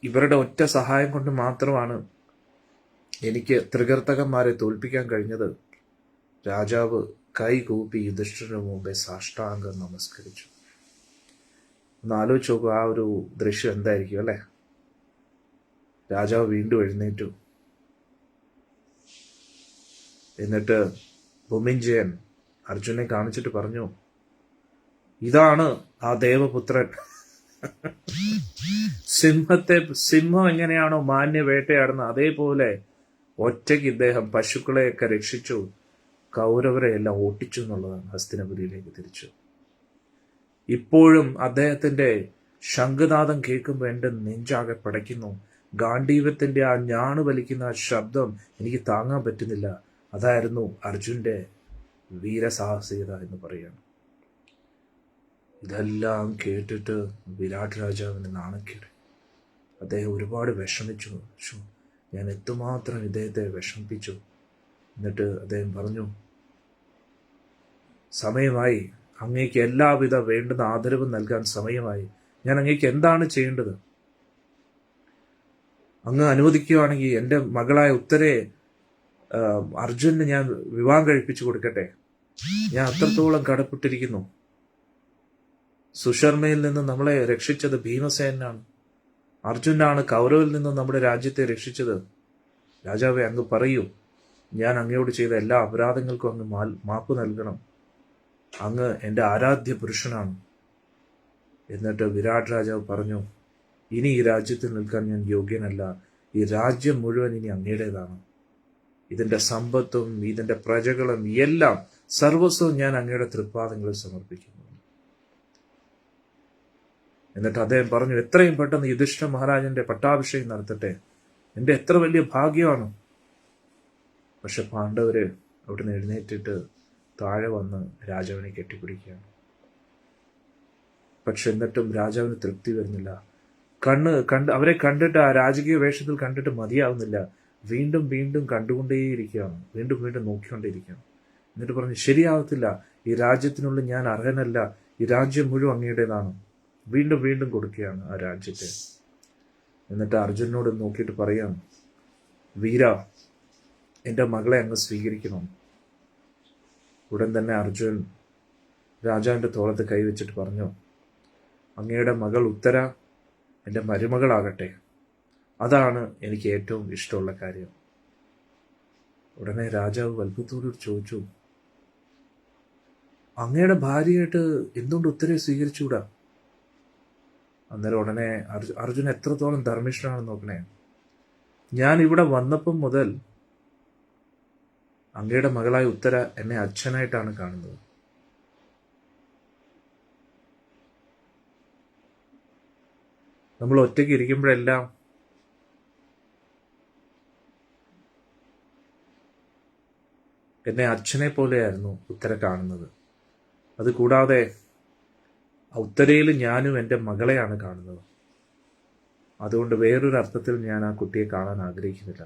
Speaker 1: ഇവരുടെ ഒറ്റ സഹായം കൊണ്ട് മാത്രമാണ് എനിക്ക് ത്രികർത്തകന്മാരെ തോൽപ്പിക്കാൻ കഴിഞ്ഞത്. രാജാവ് കൈകൂപ്പി യുധിഷ്ഠിരന് മുമ്പേ സാഷ്ടാംഗം നമസ്കരിച്ചു. ഒന്ന് ആലോചിച്ച് നോക്കുക, ആ ഒരു ദൃശ്യം എന്തായിരിക്കും അല്ലെ? രാജാവ് വീണ്ടും എഴുന്നേറ്റു. എന്നിട്ട് ഭൂമിഞ്ജയൻ അർജുനെ കാണിച്ചിട്ട് പറഞ്ഞു, ഇതാണ് ആ ദേവപുത്രൻ. സിംഹം എങ്ങനെയാണോ മാന്യ വേട്ടയാടുന്നത്, അതേപോലെ ഒറ്റയ്ക്ക് ഇദ്ദേഹം പശുക്കളെയൊക്കെ രക്ഷിച്ചു, കൗരവരെ എല്ലാം ഓട്ടിച്ചു എന്നുള്ളതാണ്. ഹസ്തിനപുരിയിലേക്ക് തിരിച്ചു. ഇപ്പോഴും അദ്ദേഹത്തിന്റെ ശംഖനാദം കേൾക്കുമ്പോൾ എൻ്റെ നെഞ്ചാകെ പടയ്ക്കുന്നു. ഗാന്ധീവത്തിന്റെ ആ ഞാണു വലിക്കുന്ന ആ ശബ്ദം എനിക്ക് താങ്ങാൻ പറ്റുന്നില്ല. അതായിരുന്നു അർജുന്റെ വീരസാഹസികത എന്ന് പറയുകയാണ്. ഇതെല്ലാം കേട്ടിട്ട് വിരാട് രാജാവിന് നാണക്കേട്. അദ്ദേഹം ഒരുപാട് വിഷമിച്ചു. ഞാൻ എത്തുമാത്രം ഇദ്ദേഹത്തെ വിഷമിപ്പിച്ചു. എന്നിട്ട് അദ്ദേഹം പറഞ്ഞു, സമയമായി, അങ്ങേക്ക് എല്ലാവിധ വേണ്ടുന്ന ആദരവ് നൽകാൻ സമയമായി. ഞാൻ അങ്ങേക്ക് എന്താണ് ചെയ്യേണ്ടത്? അങ്ങ് അനുവദിക്കുകയാണെങ്കിൽ എൻ്റെ മകളായ ഉത്തരയെ അർജുനന് ഞാൻ വിവാഹം കഴിപ്പിച്ചു കൊടുക്കട്ടെ. ഞാൻ അത്രത്തോളം കടപ്പെട്ടിരിക്കുന്നു. സുശർമ്മയിൽ നിന്ന് നമ്മളെ രക്ഷിച്ചത് ഭീമസേനാണ്. അർജുനാണ് കൗരവിൽ നിന്ന് നമ്മുടെ രാജ്യത്തെ രക്ഷിച്ചത്. രാജാവേ, അങ്ങ് പറയൂ, ഞാൻ അങ്ങയോട് ചെയ്ത എല്ലാ അപരാധങ്ങൾക്കും അങ്ങ് മാപ്പ് നൽകണം. അങ്ങ് എൻ്റെ ആരാധ്യ പുരുഷനാണ്. എന്നിട്ട് വിരാട് രാജാവ് പറഞ്ഞു, ഇനി ഈ രാജ്യത്തിൽ നിൽക്കാൻ ഞാൻ യോഗ്യനല്ല. ഈ രാജ്യം മുഴുവൻ ഇനി അങ്ങയുടേതാണ്. ഇതിന്റെ സമ്പത്തും ഇതിന്റെ പ്രജകളും എല്ലാം സർവസ്വവും ഞാൻ അങ്ങയുടെ തൃപ്പാദങ്ങളിൽ സമർപ്പിക്കുന്നു. എന്നിട്ട് അദ്ദേഹം പറഞ്ഞു, എത്രയും പെട്ടെന്ന് യുധിഷ്ഠിര മഹാരാജന്റെ പട്ടാഭിഷേകം നടത്തട്ടെ. എൻ്റെ എത്ര വലിയ ഭാഗ്യമാണ്. പക്ഷെ പാണ്ഡവര് അവിടുന്ന് എഴുന്നേറ്റിട്ട് താഴെ വന്ന് രാജാവിനെ കെട്ടിപ്പിടിക്കുകയാണ്. പക്ഷെ എന്നിട്ടും രാജാവിന് തൃപ്തി വരുന്നില്ല. അവരെ കണ്ടിട്ട്, ആ രാജകീയ വേഷത്തിൽ കണ്ടിട്ട് മതിയാവുന്നില്ല. വീണ്ടും വീണ്ടും കണ്ടുകൊണ്ടേയിരിക്കുകയാണ്, വീണ്ടും വീണ്ടും നോക്കിക്കൊണ്ടേയിരിക്കുകയാണ്. എന്നിട്ട് പറഞ്ഞു, ശരിയാവത്തില്ല, ഈ രാജ്യത്തിനുള്ളിൽ ഞാൻ അർഹനല്ല, ഈ രാജ്യം മുഴുവൻ അങ്ങയുടേതാണ്. വീണ്ടും വീണ്ടും കൊടുക്കുകയാണ് ആ രാജ്യത്തെ. എന്നിട്ട് അർജുനോട് നോക്കിയിട്ട് പറയാം, വീര, എൻ്റെ മകളെ അങ്ങ് സ്വീകരിക്കണം. ഉടൻ തന്നെ അർജുൻ രാജാവിൻ്റെ തോളത്ത് കൈവച്ചിട്ട് പറഞ്ഞു, അങ്ങയുടെ മകൾ ഉത്തര എൻ്റെ മരുമകളാകട്ടെ. അതാണ് എനിക്ക് ഏറ്റവും ഇഷ്ടമുള്ള കാര്യം. ഉടനെ രാജാവ് അത്ഭുതത്തോട് ചോദിച്ചു, അങ്ങയുടെ ഭാര്യയായിട്ട് എന്തുകൊണ്ട് ഉത്തരയെ സ്വീകരിച്ചുകൂടാ? അന്നേരം ഉടനെ അർജുൻ എത്രത്തോളം ധർമ്മിഷ്ഠനാണെന്ന് നോക്കണേ. ഞാൻ ഇവിടെ വന്നപ്പം മുതൽ അങ്ങയുടെ മകളായ ഉത്തര എന്നെ അച്ഛനായിട്ടാണ് കാണുന്നത്. നമ്മൾ ഒറ്റയ്ക്ക് ഇരിക്കുമ്പോഴെല്ലാം എന്നെ അച്ഛനെ പോലെയായിരുന്നു ഉത്തര കാണുന്നത്. അതുകൂടാതെ ഉത്തരയിൽ ഞാനും എൻ്റെ മകളെയാണ് കാണുന്നത്. അതുകൊണ്ട് വേറൊരു അർത്ഥത്തിൽ ഞാൻ ആ കുട്ടിയെ കാണാൻ ആഗ്രഹിക്കുന്നില്ല.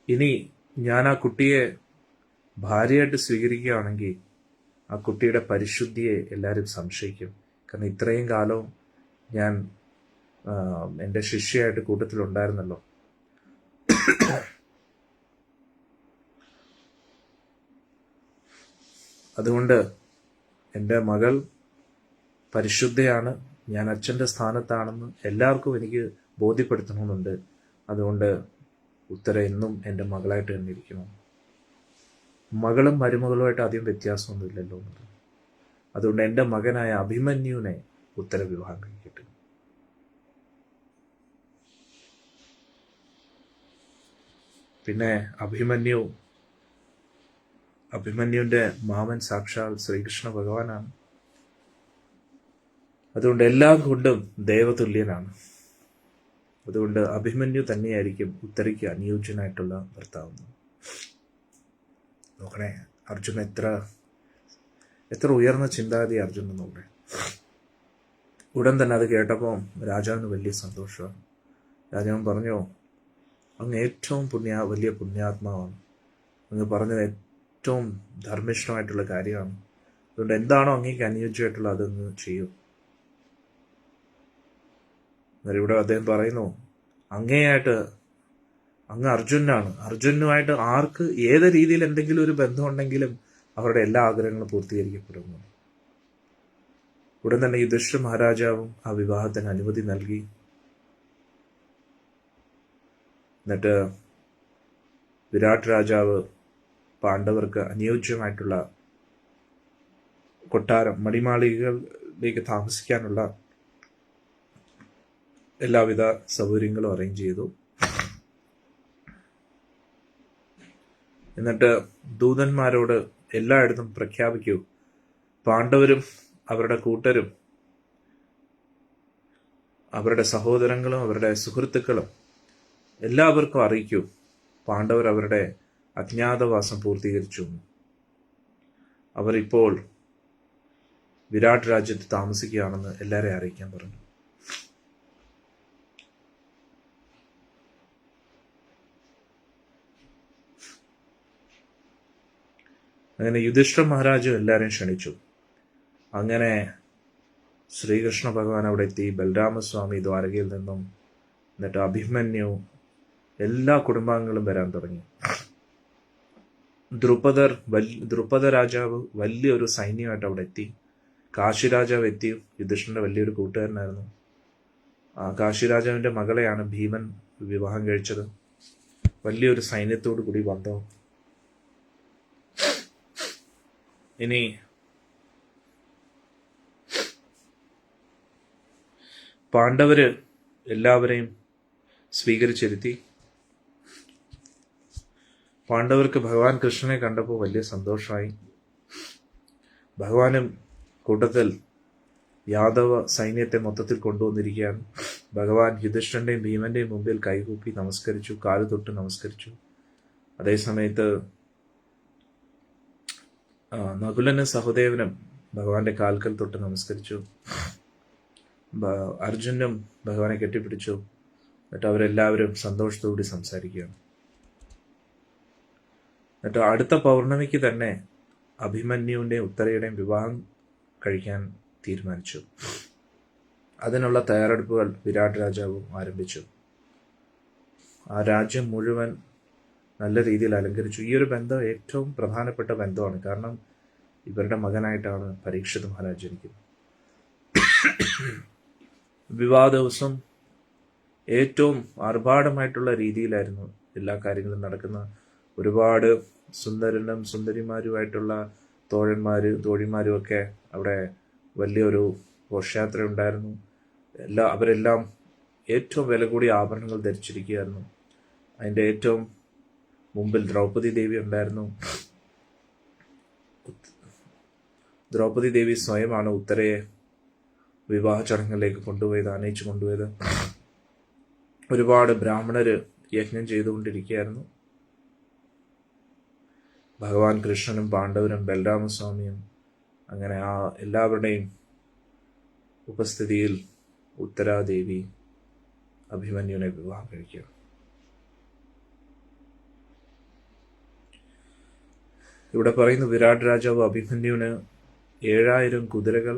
Speaker 1: ഇനി ഞാൻ ആ കുട്ടിയെ ഭാര്യയായിട്ട് സ്വീകരിക്കുകയാണെങ്കിൽ ആ കുട്ടിയുടെ പരിശുദ്ധിയെ എല്ലാവരും സംശയിക്കും. കാരണം ഇത്രയും കാലം ഞാൻ എൻ്റെ ശിഷ്യയായിട്ട് കൂട്ടത്തിലുണ്ടായിരുന്നല്ലോ. അതുകൊണ്ട് എൻ്റെ മകൾ പരിശുദ്ധയാണ്, ഞാൻ അച്ഛൻ്റെ സ്ഥാനത്താണെന്ന് എല്ലാവർക്കും എനിക്ക് ബോധ്യപ്പെടുത്തണമെന്നുണ്ട്. അതുകൊണ്ട് ഉത്തര എന്നും എൻ്റെ മകളായിട്ട് തന്നെ ഇരിക്കണം. മകളും മരുമകളുമായിട്ട് അധികം വ്യത്യാസമൊന്നുമില്ലല്ലോ എന്നത്. അതുകൊണ്ട് എൻ്റെ മകനായ അഭിമന്യുവിനെ ഉത്തര വിവാഹം കഴിക്കട്ടെ. പിന്നെ അഭിമന്യു അഭിമന്യുവിൻ്റെ മാമൻ സാക്ഷാൽ ശ്രീകൃഷ്ണ ഭഗവാനാണ്. അതുകൊണ്ട് എല്ലാം കൊണ്ടും ദേവതുല്യനാണ്. അതുകൊണ്ട് അഭിമന്യു തന്നെയായിരിക്കും ഉത്തരയ്ക്ക് അനുയോജ്യനായിട്ടുള്ള ഭർത്താവ്. നോക്കണേ, അർജുൻ എത്ര ഉയർന്ന ചിന്താഗതി അർജുൻ നോക്കണേ. ഉടൻ തന്നെ അത് കേട്ടപ്പോൾ രാജാവിന് വലിയ സന്തോഷമാണ്. രാജാവൻ പറഞ്ഞു, അങ്ങ് ഏറ്റവും വലിയ പുണ്യാത്മാവാണ്. അങ്ങ് പറഞ്ഞത് ഏറ്റവും ധർമ്മിഷ്ഠമായിട്ടുള്ള കാര്യമാണ്. അതുകൊണ്ട് എന്താണോ അങ്ങേക്ക് അനുയോജ്യമായിട്ടുള്ള അതൊന്ന് ചെയ്യൂ. അന്നേരം ഇവിടെ അദ്ദേഹം പറയുന്നു, അങ്ങ് അർജുനാണ്. അർജുനുമായിട്ട് ആർക്ക് ഏത് രീതിയിൽ എന്തെങ്കിലും ഒരു ബന്ധമുണ്ടെങ്കിലും അവരുടെ എല്ലാ ആഗ്രഹങ്ങളും പൂർത്തീകരിക്കപ്പെടുന്നു. ഉടൻ തന്നെ യുധിഷ്ഠിര മഹാരാജാവും ആ വിവാഹത്തിന് അനുമതി നൽകി. എന്നിട്ട് വിരാട് രാജാവ് പാണ്ഡവർക്ക് അനുയോജ്യമായിട്ടുള്ള കൊട്ടാരം, മണിമാളികകളിലേക്ക് താമസിക്കാനുള്ള എല്ലാവിധ സൗകര്യങ്ങളും അറേഞ്ച് ചെയ്തു. എന്നിട്ട് ദൂതന്മാരോട് എല്ലായിടത്തും പ്രഖ്യാപിക്കൂ, പാണ്ഡവരും അവരുടെ കൂട്ടരും അവരുടെ സഹോദരങ്ങളും അവരുടെ സുഹൃത്തുക്കളും എല്ലാവർക്കും അറിയിക്കൂ, പാണ്ഡവർ അവരുടെ അജ്ഞാതവാസം പൂർത്തീകരിച്ചു. അവരിപ്പോൾ വിരാട് രാജ്യത്ത് താമസിക്കുകയാണെന്ന് എല്ലാവരെയും അറിയിക്കാൻ പറഞ്ഞു. അങ്ങനെ യുധിഷ്ഠിര മഹാരാജു എല്ലാവരെയും ക്ഷണിച്ചു. അങ്ങനെ ശ്രീകൃഷ്ണ ഭഗവാൻ അവിടെ എത്തി. ബലരാമസ്വാമി ദ്വാരകയിൽ നിന്നും, എന്നിട്ട് അഭിമന്യു, എല്ലാ കുടുംബാംഗങ്ങളും വരാൻ തുടങ്ങി. ദ്രുപദ രാജാവ് വലിയൊരു സൈന്യമായിട്ട് അവിടെ എത്തി. കാശി രാജാവ് എത്തി. യുധിഷ്ഠിരന്റെ വലിയൊരു കൂട്ടുകാരനായിരുന്നു. ആ കാശി രാജാവിന്റെ മകളെയാണ് ഭീമൻ വിവാഹം കഴിച്ചത്. വലിയൊരു സൈന്യത്തോടു കൂടി വന്നു. ഇനി പാണ്ഡവര് എല്ലാവരെയും സ്വീകരിച്ചിരുത്തി. പാണ്ഡവർക്ക് ഭഗവാൻ കൃഷ്ണനെ കണ്ടപ്പോൾ വലിയ സന്തോഷമായി. ഭഗവാനും കൂട്ടത്തിൽ യാദവ സൈന്യത്തെ മൊത്തത്തിൽ കൊണ്ടുവന്നിരിക്കുകയാണ്. ഭഗവാൻ യുധിഷ്ഠിരന്റെയും ഭീമന്റെയും മുമ്പിൽ കൈകൂപ്പി നമസ്കരിച്ചു, കാല് തൊട്ട് നമസ്കരിച്ചു. അതേസമയത്ത് നകുലനും സഹദേവനും ഭഗവാന്റെ കാൽക്കൽ തൊട്ട് നമസ്കരിച്ചു. അർജുനും ഭഗവാനെ കെട്ടിപ്പിടിച്ചു. എന്നിട്ട് അവരെല്ലാവരും സന്തോഷത്തോടെ സംസാരിക്കുകയാണ്. എന്നിട്ട് അടുത്ത പൗർണമിക്ക് തന്നെ അഭിമന്യുവിൻ്റെയും ഉത്തരയുടെയും വിവാഹം കഴിക്കാൻ തീരുമാനിച്ചു. അതിനുള്ള തയ്യാറെടുപ്പുകൾ വിരാട് രാജാവും ആരംഭിച്ചു. ആ രാജ്യം മുഴുവൻ നല്ല രീതിയിൽ അലങ്കരിച്ചു. ഈ ഒരു ബന്ധം ഏറ്റവും പ്രധാനപ്പെട്ട ബന്ധമാണ്. കാരണം ഇവരുടെ മകനായിട്ടാണ് പരീക്ഷിത് മഹാരാജ് ജനിക്കുന്നത്. വിവാഹ ദിവസം ഏറ്റവും ആർഭാടമായിട്ടുള്ള രീതിയിലായിരുന്നു എല്ലാ കാര്യങ്ങളും നടക്കുന്ന. ഒരുപാട് സുന്ദരനും സുന്ദരിമാരുമായിട്ടുള്ള തോഴിമാരും ഒക്കെ അവിടെ വലിയൊരു ഘോഷയാത്ര ഉണ്ടായിരുന്നു. അവരെല്ലാം ഏറ്റവും വില കൂടിയ ആഭരണങ്ങൾ ധരിച്ചിരിക്കുകയായിരുന്നു. അതിൻ്റെ ഏറ്റവും മുമ്പിൽ ദ്രൗപദി ദേവി ഉണ്ടായിരുന്നു. ദ്രൗപദി ദേവി സ്വയമാണ് ഉത്തരയെ വിവാഹ ചടങ്ങുകളിലേക്ക് ആനയിച്ചു കൊണ്ടുപോയത്. ഒരുപാട് ബ്രാഹ്മണര് യജ്ഞം ചെയ്തുകൊണ്ടിരിക്കുകയായിരുന്നു. ഭഗവാൻ കൃഷ്ണനും പാണ്ഡവരും ബലരാമസ്വാമിയും അങ്ങനെ ആ എല്ലാവരുടെയും ഉപസ്ഥിതിയിൽ ഉത്തരാദേവി അഭിമന്യുവിനെ വിവാഹം കഴിക്കുക. ഇവിടെ പറയുന്നു, വിരാട് രാജാവ് അഭിമന്യുവിന് 7000 കുതിരകൾ,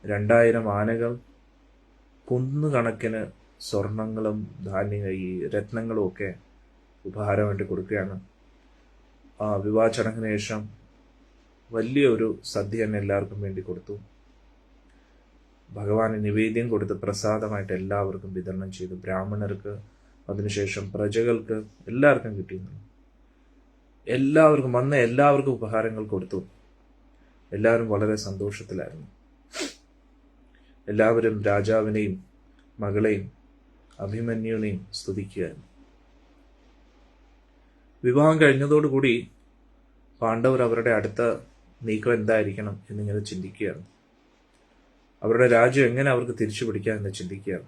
Speaker 1: 2000 ആനകൾ, കുന്നുകണക്കിന് സ്വർണങ്ങളും ഈ രത്നങ്ങളും ഒക്കെ ഉപഹാരമായിട്ട് കൊടുക്കുകയാണ്. ആ വിവാഹ ചടങ്ങിന് ശേഷം വലിയൊരു സദ്യ തന്നെ എല്ലാവർക്കും വേണ്ടി കൊടുത്തു. ഭഗവാന് നിവേദ്യം കൊടുത്ത് പ്രസാദമായിട്ട് എല്ലാവർക്കും വിതരണം ചെയ്തു. ബ്രാഹ്മണർക്ക്, അതിനുശേഷം പ്രജകൾക്ക് എല്ലാവർക്കും കിട്ടിയിരുന്നു. എല്ലാവർക്കും ഉപഹാരങ്ങൾ കൊടുത്തു. എല്ലാവരും വളരെ സന്തോഷത്തിലായിരുന്നു. എല്ലാവരും രാജാവിനെയും മകളെയും പാണ്ഡവർ അവരുടെ അടുത്ത നീക്കം എന്തായിരിക്കണം എന്നിങ്ങനെ ചിന്തിക്കുകയാണ്. അവരുടെ രാജ്യം എങ്ങനെ അവർക്ക് തിരിച്ചു പിടിക്കാം എന്ന് ചിന്തിക്കുകയാണ്.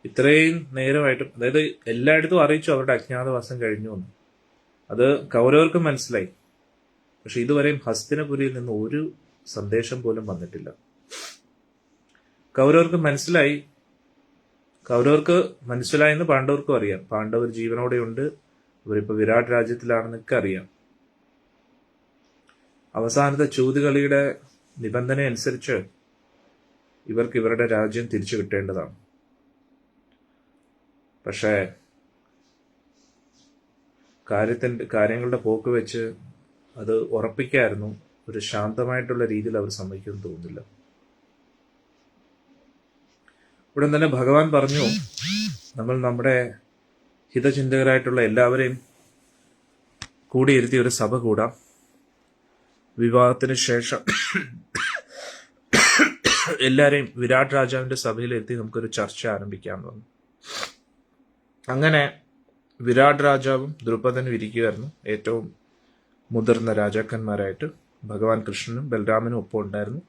Speaker 1: ഇത്രയും നേരമായിട്ടും, അതായത് എല്ലായിടത്തും അറിയിച്ചു അവരുടെ അജ്ഞാതവാസം കഴിഞ്ഞു എന്ന്. അത് കൗരവർക്കും മനസ്സിലായി. പക്ഷെ ഇതുവരെയും ഹസ്തിനപുരിയിൽ നിന്ന് ഒരു സന്ദേശം പോലും വന്നിട്ടില്ല. കൗരവർക്ക് മനസ്സിലായെന്ന് പാണ്ഡവർക്കും അറിയാം. പാണ്ഡവർ ജീവനോടെയുണ്ട്, അവരിപ്പോ വിരാട് രാജ്യത്തിലാണെന്നൊക്കെ അറിയാം. അവസാനത്തെ ചൂതുകളിയുടെ നിബന്ധന അനുസരിച്ച് ഇവർക്ക് ഇവരുടെ രാജ്യം തിരിച്ചു കിട്ടേണ്ടതാണ്. പക്ഷേ കാര്യങ്ങളുടെ പോക്ക് വെച്ച് അത് ഉറപ്പിക്കായിരുന്നു. ഒരു ശാന്തമായിട്ടുള്ള രീതിയിൽ അവർ സമ്മതിക്കുമെന്ന് തോന്നുന്നില്ല. ഉടൻ തന്നെ ഭഗവാൻ പറഞ്ഞു, നമ്മൾ നമ്മുടെ ഹിതചിന്തകരായിട്ടുള്ള എല്ലാവരെയും കൂടിയിരുത്തി ഒരു സഭ കൂടാം. വിവാഹത്തിന് ശേഷം എല്ലാരെയും വിരാട് രാജാവിന്റെ സഭയിലെത്തി നമുക്കൊരു ചർച്ച ആരംഭിക്കാമെന്ന് പറഞ്ഞു. അങ്ങനെ വിരാട് രാജാവും ദ്രുപദനും ഇരിക്കുകയായിരുന്നു. ഏറ്റവും മുതിർന്ന രാജാക്കന്മാരായിട്ട് ഭഗവാൻ കൃഷ്ണനും ബലരാമനും ഒപ്പം ഉണ്ടായിരുന്നു.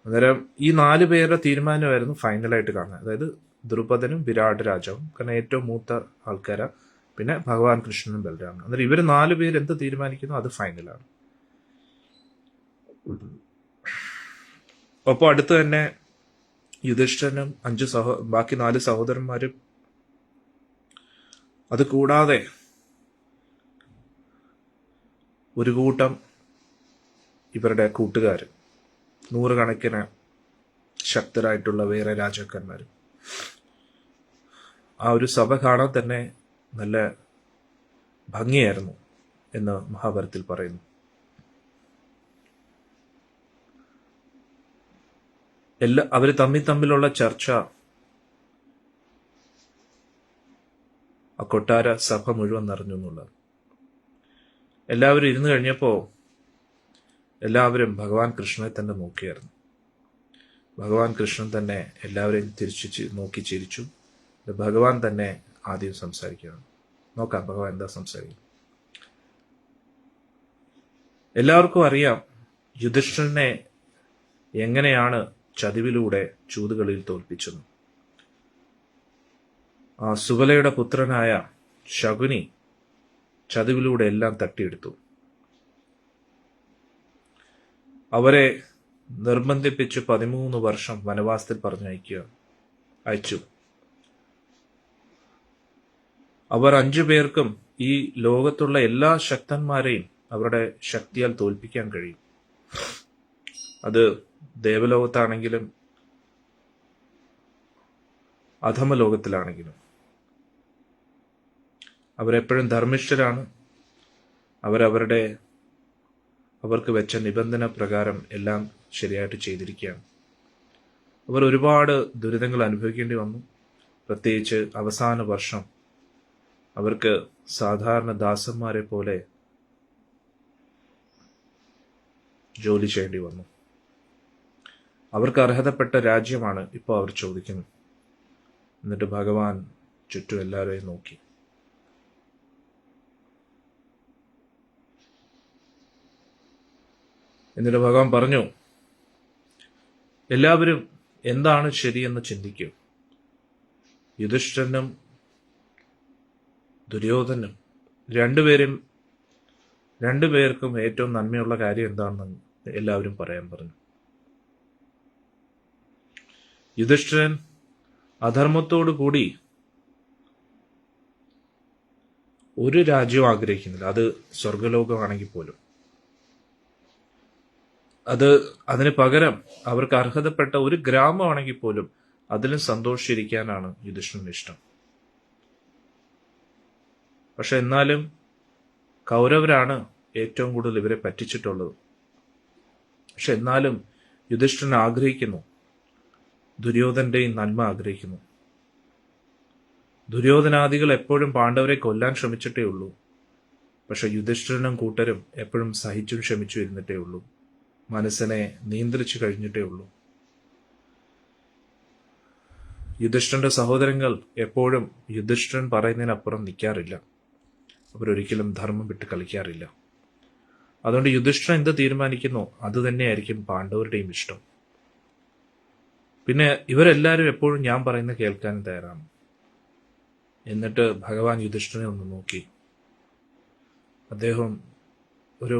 Speaker 1: അന്നേരം ഈ 4 പേരുടെ തീരുമാനമായിരുന്നു ഫൈനലായിട്ട് കാണുന്നത്. അതായത് ദ്രുപദനും വിരാട് രാജാവും, കാരണം ഏറ്റവും മൂത്ത ആൾക്കാരാ, പിന്നെ ഭഗവാൻ കൃഷ്ണനും ബലരാമനും. അന്നേരം ഇവർ 4 പേര് എന്ത് തീരുമാനിക്കുന്നു അത് ഫൈനലാണ്. ഒപ്പം അടുത്ത് തന്നെ യുധിഷ്ഠിരനും ബാക്കി 4 സഹോദരന്മാരും, അത് കൂടാതെ ഒരു കൂട്ടം ഇവരുടെ കൂട്ടുകാർ, 100 കണക്കിന് ശക്തരായിട്ടുള്ള വേറെ രാജാക്കന്മാരും. ആ ഒരു സഭ കാണാൻ തന്നെ നല്ല ഭംഗിയായിരുന്നു എന്ന് മഹാഭാരതത്തിൽ പറയുന്നു. അവർ തമ്മിലുള്ള ചർച്ച ആ കൊട്ടാര സഭ മുഴുവൻ നിറഞ്ഞു എന്നുള്ളത്. എല്ലാവരും ഇരുന്നു കഴിഞ്ഞപ്പോ എല്ലാവരും ഭഗവാൻ കൃഷ്ണനെ തന്നെ നോക്കിയായിരുന്നു. ഭഗവാൻ കൃഷ്ണൻ തന്നെ എല്ലാവരെയും തിരിച്ചു നോക്കി ചിരിച്ചു. ഭഗവാൻ തന്നെ ആദ്യം സംസാരിക്കുകയാണ്. നോക്കാം ഭഗവാൻ എന്താ സംസാരിക്കും. എല്ലാവർക്കും അറിയാം യുധിഷ്ഠിരനെ എങ്ങനെയാണ് ചതിവിലൂടെ ചൂതുകളിൽ തോൽപ്പിച്ചത്. ആ സുബലയുടെ പുത്രനായ ശകുനി ചതിവിലൂടെ എല്ലാം തട്ടിയെടുത്തു. അവരെ നിർബന്ധിപ്പിച്ച് 13 വർഷം വനവാസത്തിൽ അയച്ചു. അവർ 5 പേർക്കും ഈ ലോകത്തുള്ള എല്ലാ ശക്തന്മാരെയും അവരുടെ ശക്തിയാൽ തോൽപ്പിക്കാൻ കഴിയും. അത് ദേവലോകത്താണെങ്കിലും അധമലോകത്തിലാണെങ്കിലും. അവരെപ്പോഴും ധർമ്മിഷ്ഠരാണ്. അവർക്ക് വെച്ച നിബന്ധന പ്രകാരം എല്ലാം ശരിയായിട്ട് ചെയ്തിരിക്കുകയാണ്. അവർ ഒരുപാട് ദുരിതങ്ങൾ അനുഭവിക്കേണ്ടി വന്നു. പ്രത്യേകിച്ച് അവസാന വർഷം അവർക്ക് സാധാരണ ദാസന്മാരെ പോലെ ജോലി ചെയ്യേണ്ടി വന്നു. അവർക്ക് അർഹതപ്പെട്ട രാജ്യമാണ് ഇപ്പോൾ അവർ ചോദിക്കുന്നത്. എന്നിട്ട് ഭഗവാൻ ചുറ്റും എല്ലാവരെയും നോക്കി. എന്നിട്ട് ഭഗവാൻ പറഞ്ഞു, എല്ലാവരും എന്താണ് ശരിയെന്ന് ചിന്തിക്കൂ. യുധിഷ്ഠിരനും ദുര്യോധനും രണ്ടുപേർക്കും ഏറ്റവും നന്മയുള്ള കാര്യം എന്താണെന്ന് എല്ലാവരും പറയാൻ പറഞ്ഞു. യുധിഷ്ഠിരൻ അധർമ്മത്തോടു കൂടി ഒരു രാജ്യവും ആഗ്രഹിക്കുന്നില്ല. അത് സ്വർഗലോകമാണെങ്കിൽ പോലും. അതിന് പകരം അവർക്ക് അർഹതപ്പെട്ട ഒരു ഗ്രാമമാണെങ്കിൽ പോലും അതിലും സന്തോഷിച്ചിരിക്കാനാണ് യുധിഷ്ഠിരന് ഇഷ്ടം. പക്ഷെ എന്നാലും കൗരവരാണ് ഏറ്റവും കൂടുതൽ ഇവരെ പറ്റിച്ചിട്ടുള്ളത്. പക്ഷെ എന്നാലും യുധിഷ്ഠിരൻ ആഗ്രഹിക്കുന്നു, ദുര്യോധന്റെയും നന്മ ആഗ്രഹിക്കുന്നു. ദുര്യോധനാദികൾ എപ്പോഴും പാണ്ഡവരെ കൊല്ലാൻ ശ്രമിച്ചിട്ടേ ഉള്ളൂ. പക്ഷെ യുധിഷ്ഠിരനും കൂട്ടരും എപ്പോഴും സഹിച്ചും ക്ഷമിച്ചു ഇരുന്നിട്ടേ ഉള്ളൂ. മനസ്സിനെ നിയന്ത്രിച്ചു കഴിഞ്ഞിട്ടേ ഉള്ളൂ. യുധിഷ്ഠിരന്റെ സഹോദരങ്ങൾ എപ്പോഴും യുധിഷ്ഠിരൻ പറയുന്നതിനപ്പുറം നിൽക്കാറില്ല. അവരൊരിക്കലും ധർമ്മം വിട്ട് കളിക്കാറില്ല. അതുകൊണ്ട് യുധിഷ്ഠിരൻ എന്ത് തീരുമാനിക്കുന്നു അത് തന്നെയായിരിക്കും പാണ്ഡവരുടെയും ഇഷ്ടം. പിന്നെ ഇവരെല്ലാവരും എപ്പോഴും ഞാൻ പറയുന്നത് കേൾക്കാനും തയ്യാറാണ്. എന്നിട്ട് ഭഗവാൻ യുധിഷ്ഠിരനെ ഒന്ന് നോക്കി. അദ്ദേഹം ഒരു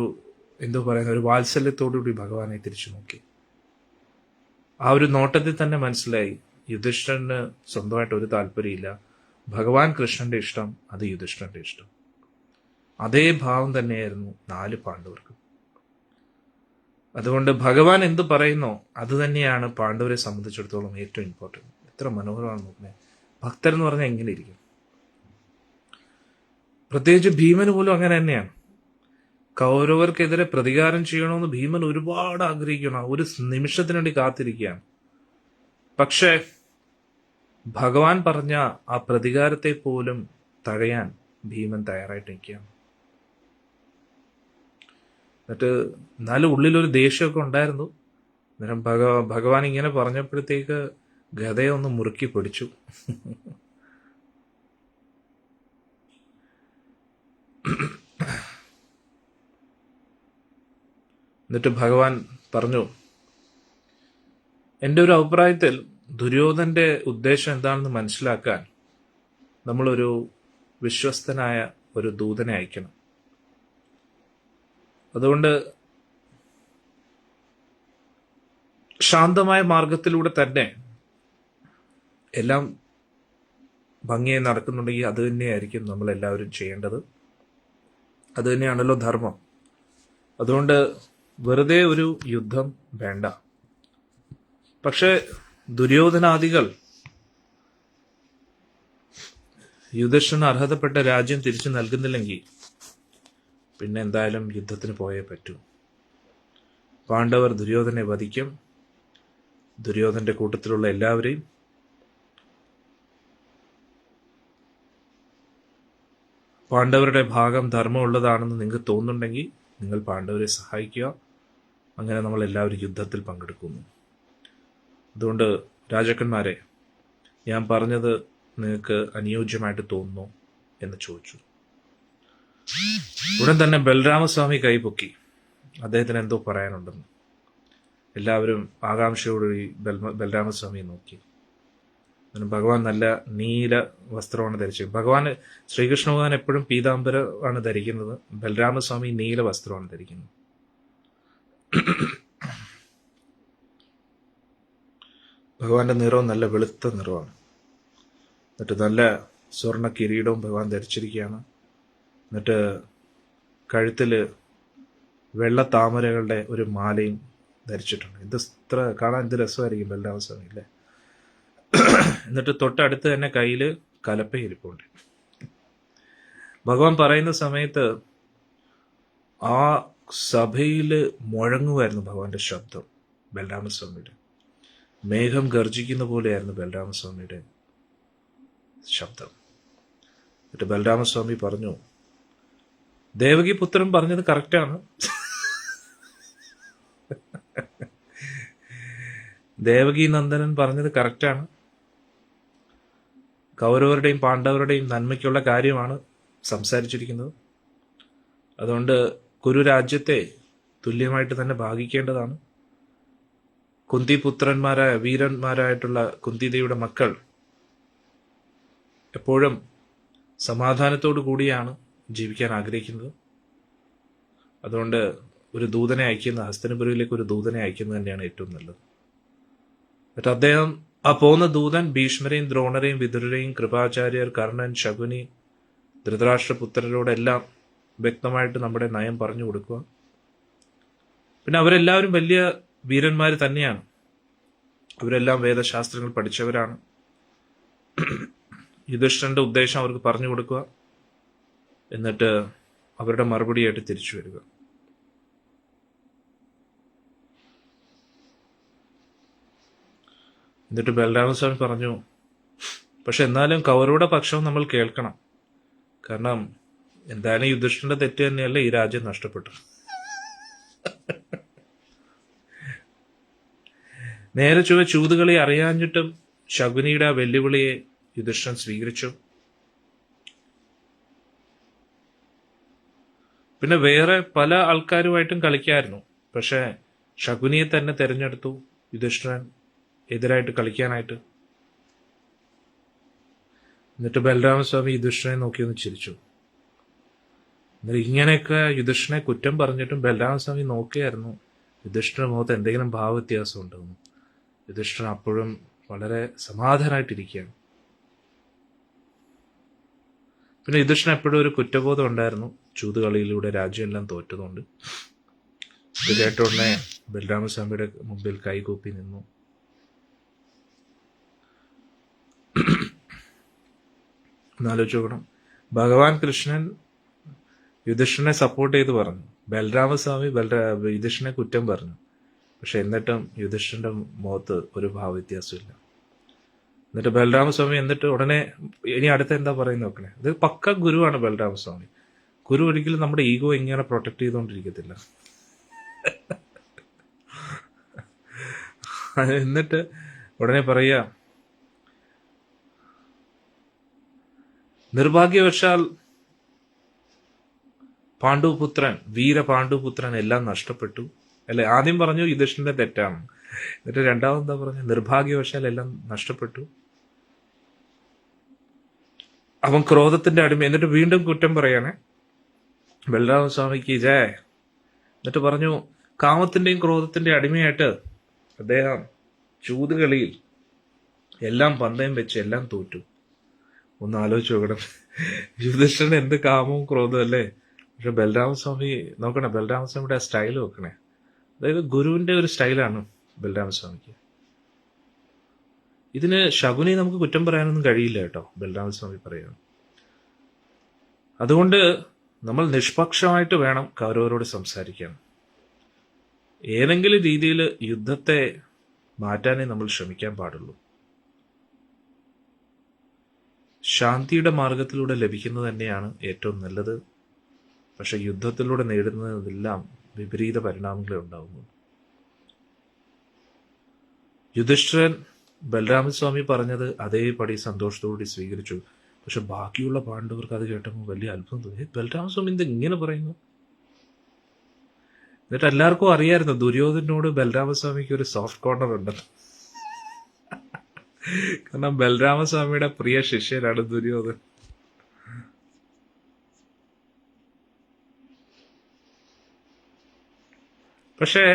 Speaker 1: ഒരു വാത്സല്യത്തോടുകൂടി ഭഗവാനെ തിരിച്ചു നോക്കി. ആ ഒരു നോട്ടത്തിൽ തന്നെ മനസ്സിലായി യുധിഷ്ഠിരന് സ്വന്തമായിട്ട് ഒരു താല്പര്യമില്ല. ഭഗവാൻ കൃഷ്ണന്റെ ഇഷ്ടം അത് യുധിഷ്ഠിരന്റെ ഇഷ്ടം. അതേ ഭാവം തന്നെയായിരുന്നു 4 പാണ്ഡവർക്കും. അതുകൊണ്ട് ഭഗവാൻ എന്ത് പറയുന്നോ അത് തന്നെയാണ് പാണ്ഡവരെ സംബന്ധിച്ചിടത്തോളം ഏറ്റവും ഇമ്പോർട്ടൻറ്റ്. എത്ര മനോഹരമാണ് നോക്കുന്നത്. ഭക്തരെന്ന് പറഞ്ഞാൽ എങ്ങനെ ഇരിക്കും? പ്രത്യേകിച്ച് ഭീമന് പോലും അങ്ങനെ തന്നെയാണ്. കൗരവർക്കെതിരെ പ്രതികാരം ചെയ്യണമെന്ന് ഭീമൻ ഒരുപാട് ആഗ്രഹിക്കണം. ഒരു നിമിഷത്തിന് വേണ്ടി കാത്തിരിക്കുകയാണ്. പക്ഷേ ഭഗവാൻ പറഞ്ഞ ആ പ്രതികാരത്തെ പോലും തഴയാൻ ഭീമൻ തയ്യാറായിട്ട് നിൽക്കുകയാണ്. എന്നിട്ട് എന്നാലും ഉള്ളിലൊരു ദേഷ്യമൊക്കെ ഉണ്ടായിരുന്നു. അന്നേരം ഭഗവാൻ ഇങ്ങനെ പറഞ്ഞപ്പോഴത്തേക്ക് ഗദയെ ഒന്ന് മുറുക്കി പിടിച്ചു. എന്നിട്ട് ഭഗവാൻ പറഞ്ഞു, എൻ്റെ ഒരു അഭിപ്രായത്തിൽ ദുര്യോധന്റെ ഉദ്ദേശം എന്താണെന്ന് മനസ്സിലാക്കാൻ നമ്മളൊരു വിശ്വസ്തനായ ഒരു ദൂതനെ അയക്കണം. അതുകൊണ്ട് ശാന്തമായ മാർഗത്തിലൂടെ തന്നെ എല്ലാം ഭംഗിയായി നടക്കുന്നുണ്ടെങ്കിൽ അത് തന്നെയായിരിക്കും നമ്മൾ എല്ലാവരും ചെയ്യേണ്ടത്. അത് തന്നെയാണല്ലോ ധർമ്മം. അതുകൊണ്ട് വെറുതെ ഒരു യുദ്ധം വേണ്ട. പക്ഷെ ദുര്യോധനാദികൾ യുധിഷ്ഠിരന് അർഹതപ്പെട്ട രാജ്യം തിരിച്ചു നൽകുന്നില്ലെങ്കിൽ പിന്നെ എന്തായാലും യുദ്ധത്തിന് പോയേ പറ്റൂ. പാണ്ഡവർ ദുര്യോധനെ വധിക്കും. ദുര്യോധന്റെ കൂട്ടത്തിലുള്ള എല്ലാവരെയും പാണ്ഡവരുടെ ഭാഗം ധർമ്മമുള്ളതാണെന്ന് നിങ്ങൾക്ക് തോന്നുന്നുണ്ടെങ്കിൽ നിങ്ങൾ പാണ്ഡവരെ സഹായിക്കുക. അങ്ങനെ നമ്മൾ എല്ലാവരും യുദ്ധത്തിൽ പങ്കെടുക്കുന്നു. അതുകൊണ്ട് രാജാക്കന്മാരെ, ഞാൻ പറഞ്ഞത് നിങ്ങൾക്ക് അനുയോജ്യമായിട്ട് തോന്നുന്നു എന്ന് ചോദിച്ചു. ഉടൻ തന്നെ ബലരാമസ്വാമി കൈപൊക്കി. അദ്ദേഹത്തിന് എന്തോ പറയാനുണ്ടെന്ന്. എല്ലാവരും ആകാംക്ഷയോടുകൂടി ബലരാമസ്വാമിയെ നോക്കി. ഭഗവാൻ നല്ല നീല വസ്ത്രമാണ് ധരിച്ചത്. ശ്രീകൃഷ്ണ ഭഗവാൻ എപ്പോഴും പീതാംബരമാണ് ധരിക്കുന്നത്. ബലരാമസ്വാമി നീല വസ്ത്രമാണ് ധരിക്കുന്നത്. ഭഗവാന്റെ നിറവും നല്ല വെളുത്ത നിറമാണ്. എന്നിട്ട് നല്ല സ്വർണ്ണ കിരീടവും ഭഗവാൻ ധരിച്ചിരിക്കുകയാണ്. എന്നിട്ട് കഴുത്തില് വെള്ള താമരകളുടെ ഒരു മാലയും ധരിച്ചിട്ടുണ്ട്. ഇത് കാണാൻ എന്ത് രസമായിരിക്കും ബലരാമസ്വാമി അല്ലേ? എന്നിട്ട് തൊട്ടടുത്ത് തന്നെ കയ്യില് കലപ്പയിരിപ്പുണ്ട്. ഭഗവാൻ പറയുന്ന സമയത്ത് ആ സഭയില് മുഴങ്ങുമായിരുന്നു ഭഗവാന്റെ ശബ്ദം. ബലരാമസ്വാമിയുടെ മേഘം ഗർജിക്കുന്ന പോലെയായിരുന്നു ബലരാമസ്വാമിയുടെ ശബ്ദം. എന്നിട്ട് ബലരാമസ്വാമി പറഞ്ഞു, ദേവകി പുത്രൻ പറഞ്ഞത് കറക്റ്റാണ്. ദേവകി നന്ദനൻ പറഞ്ഞത് കറക്റ്റാണ്. കൗരവരുടെയും പാണ്ഡവരുടെയും നന്മയ്ക്കുള്ള കാര്യമാണ് സംസാരിച്ചിരിക്കുന്നത്. അതുകൊണ്ട് കുരുരാജ്യത്തെ തുല്യമായിട്ട് തന്നെ ഭാഗിക്കേണ്ടതാണ്. കുന്തിപുത്രന്മാരായ വീരന്മാരായിട്ടുള്ള കുന്തിദേവിയുടെ മക്കൾ എപ്പോഴും സമാധാനത്തോടു കൂടിയാണ് ജീവിക്കാൻ ആഗ്രഹിക്കുന്നത്. അതുകൊണ്ട് ഒരു ദൂതനെ അയക്കുന്ന, ഹസ്തനപുരയിലേക്ക് ഒരു ദൂതനെ അയക്കുന്നത് തന്നെയാണ് ഏറ്റവും നല്ലത്. എന്നിട്ട് അദ്ദേഹം ആ പോകുന്ന ദൂതൻ ഭീഷ്മരെയും ദ്രോണരെയും വിതുരരെയും കൃപാചാര്യർ, കർണൻ, ശകുനി, ധൃതരാഷ്ട്രപുത്രരോടെല്ലാം വ്യക്തമായിട്ട് നമ്മുടെ നയം പറഞ്ഞു കൊടുക്കുക. പിന്നെ അവരെല്ലാവരും വലിയ വീരന്മാർ തന്നെയാണ്. അവരെല്ലാം വേദശാസ്ത്രങ്ങൾ പഠിച്ചവരാണ്. യുധിഷ്ഠിരന്റെ ഉദ്ദേശം അവർക്ക് പറഞ്ഞു കൊടുക്കുക. എന്നിട്ട് അവരുടെ മറുപടിയായിട്ട് തിരിച്ചു വരിക. എന്നിട്ട് ബലരാമസ്വാമി പറഞ്ഞു, പക്ഷെ എന്നാലും കൗരവരുടെ പക്ഷം നമ്മൾ കേൾക്കണം. കാരണം എന്തായാലും യുധിഷ്ഠിരന്റെ തെറ്റ് തന്നെയല്ല ഈ രാജ്യം നഷ്ടപ്പെട്ടു. നേരെ ചൊവ്വെ ചൂതുകളി അറിയാഞ്ഞിട്ടും ശകുനിയുടെ ആ വെല്ലുവിളിയെ യുധിഷ്ഠിരൻ സ്വീകരിച്ചു. പിന്നെ വേറെ പല ആൾക്കാരുമായിട്ടും കളിക്കായിരുന്നു. പക്ഷെ ശകുനിയെ തന്നെ തെരഞ്ഞെടുത്തു യുധിഷ്ഠിരൻ എതിരായിട്ട് കളിക്കാനായിട്ട്. എന്നിട്ട് ബലരാമസ്വാമി യുധിഷ്ഠിരനെ നോക്കി ഒന്ന് ചിരിച്ചു. എന്നിട്ട് ഇങ്ങനെയൊക്കെ യുധിഷ്ഠിരനെ കുറ്റം പറഞ്ഞിട്ടും ബലരാമസ്വാമി നോക്കിയായിരുന്നു യുധിഷ്ഠിരന്റെ മുഖത്ത് എന്തെങ്കിലും ഭാവവ്യത്യാസം ഉണ്ടെന്ന്. യുധിഷ്ഠിരൻ അപ്പോഴും വളരെ സമാധാനമായിട്ടിരിക്കുകയാണ്. പിന്നെ യുധിഷ്ഠിരൻ എപ്പോഴും ഒരു കുറ്റബോധം ഉണ്ടായിരുന്നു, ചൂതുകളിയിലൂടെ രാജ്യമെല്ലാം തോറ്റതുകൊണ്ട്. ഇത് കേട്ട ഉടനെ ബലരാമസ്വാമിയുടെ മുമ്പിൽ കൈകൂപ്പി നിന്നു. എന്നാലോചിച്ച് നോക്കണം, ഭഗവാൻ കൃഷ്ണൻ യുധിഷ്ഠിരനെ സപ്പോർട്ട് ചെയ്ത് പറഞ്ഞു, ബലരാമസ്വാമി യുധിഷ്ഠിരനെ കുറ്റം പറഞ്ഞു. പക്ഷെ എന്നിട്ടും യുധിഷ്ഠിരന്റെ മുഖത്ത് ഒരു ഭാവവ്യത്യാസമില്ല. എന്നിട്ട് ബലരാമസ്വാമി ഉടനെ ഇനി അടുത്ത എന്താ പറയുന്നത് നോക്കണേ. ഇത് പക്ക ഗുരുവാണ് ബലരാമസ്വാമി. ഗുരു ഒരിക്കലും നമ്മുടെ ഈഗോ ഇങ്ങനെ പ്രൊട്ടക്ട് ചെയ്തുകൊണ്ടിരിക്കത്തില്ല. എന്നിട്ട് ഉടനെ പറയുക, നിർഭാഗ്യവശാൽ പാണ്ഡുപുത്രൻ, വീര പാണ്ഡുപുത്രൻ എല്ലാം നഷ്ടപ്പെട്ടു. അല്ലെ, ആദ്യം പറഞ്ഞു യുധിഷ്ഠിരന്റെ തെറ്റാണ്. എന്നിട്ട് രണ്ടാമതെന്താ പറഞ്ഞു, നിർഭാഗ്യവശാൽ എല്ലാം നഷ്ടപ്പെട്ടു. അവൻ ക്രോധത്തിന്റെ അടിമ. എന്നിട്ട് വീണ്ടും കുറ്റം പറയണേ ബലരാമസ്വാമിക്ക് ജയ. എന്നിട്ട് പറഞ്ഞു, കാമത്തിന്റെയും ക്രോധത്തിന്റെയും അടിമയായിട്ട് അദ്ദേഹം ചൂതുകളിയിൽ എല്ലാം പന്തയം വെച്ച് എല്ലാം തോറ്റു. ഒന്ന് ആലോചിച്ച് നോക്കണം, യുധിഷ്ഠിരൻ എന്ത് കാമവും ക്രോധവും അല്ലേ. പക്ഷെ ബലരാമസ്വാമി നോക്കണേ, ബലരാമസ്വാമിയുടെ ആ സ്റ്റൈൽ നോക്കണേ. അതായത് ഗുരുവിന്റെ ഒരു സ്റ്റൈലാണ് ബലരാമസ്വാമിക്ക്. ഇതിന് ശകുനി നമുക്ക് കുറ്റം പറയാനൊന്നും കഴിയില്ല കേട്ടോ, ബലരാമസ്വാമി പറയുന്നു. അതുകൊണ്ട് നമ്മൾ നിഷ്പക്ഷമായിട്ട് വേണം കൗരവരോട് സംസാരിക്കാൻ. ഏതെങ്കിലും രീതിയിൽ യുദ്ധത്തെ മാറ്റാനേ നമ്മൾ ശ്രമിക്കാൻ പാടുള്ളൂ. ശാന്തിയുടെ മാർഗത്തിലൂടെ ലഭിക്കുന്നത് തന്നെയാണ് ഏറ്റവും നല്ലത്. പക്ഷെ യുദ്ധത്തിലൂടെ നേടുന്നതെല്ലാം വിപരീത പരിണാമങ്ങളെ ഉണ്ടാകുന്നു. യുധിഷ്ഠിരൻ ബലരാമസ്വാമി പറഞ്ഞത് അതേപടി സന്തോഷത്തോടുകൂടി സ്വീകരിച്ചു. പക്ഷെ ബാക്കിയുള്ള പാണ്ഡവർക്ക് അത് കേട്ടപ്പോൾ വലിയ അത്ഭുതം തോന്നി. ബലരാമസ്വാമി ഇത് ഇങ്ങനെ പറയുന്നു. എന്നിട്ട് എല്ലാവർക്കും അറിയായിരുന്നു ദുര്യോധനോട് ബലരാമസ്വാമിക്ക് ഒരു സോഫ്റ്റ് കോർണർ ഉണ്ടെന്ന്. കാരണം ബലരാമസ്വാമിയുടെ പ്രിയ ശിഷ്യനാണ് ദുര്യോധൻ. പക്ഷേ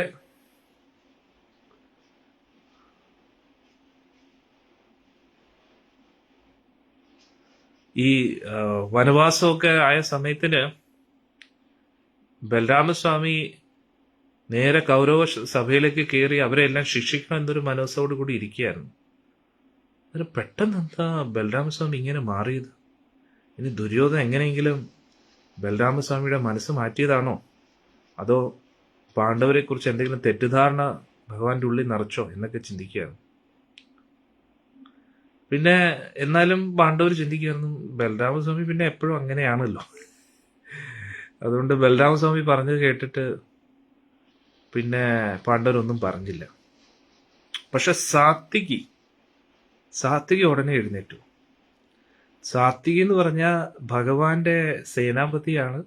Speaker 1: ഈ വനവാസമൊക്കെ ആയ സമയത്തിന് ബലരാമസ്വാമി നേരെ കൗരവ സഭയിലേക്ക് കയറി അവരെല്ലാം ശിക്ഷിക്കണം എന്നൊരു മനസ്സോടു കൂടി ഇരിക്കുകയായിരുന്നു. അതിന് പെട്ടെന്ന് എന്താ ബലരാമസ്വാമി ഇങ്ങനെ മാറിയത്? ഇനി ദുര്യോധന എങ്ങനെയെങ്കിലും ബലരാമസ്വാമിയുടെ മനസ്സ് മാറ്റിയതാണോ, അതോ പാണ്ഡവരെ കുറിച്ച് എന്തെങ്കിലും തെറ്റിദ്ധാരണ ഭഗവാന്റെ ഉള്ളിൽ നിറച്ചോ എന്നൊക്കെ ചിന്തിക്കുകയാണ്. പിന്നെ എന്നാലും പാണ്ഡവർ ചിന്തിക്കുകയായിരുന്നു, ബലരാമസ്വാമി പിന്നെ എപ്പോഴും അങ്ങനെയാണല്ലോ. അതുകൊണ്ട് ബലരാമസ്വാമി പറഞ്ഞത് കേട്ടിട്ട് പിന്നെ പാണ്ഡവരൊന്നും പറഞ്ഞില്ല. പക്ഷെ സാത്വികി ഉടനെ എഴുന്നേറ്റു. സാത്വികി എന്ന് പറഞ്ഞാൽ ഭഗവാന്റെ സേനാപതിയാണ്.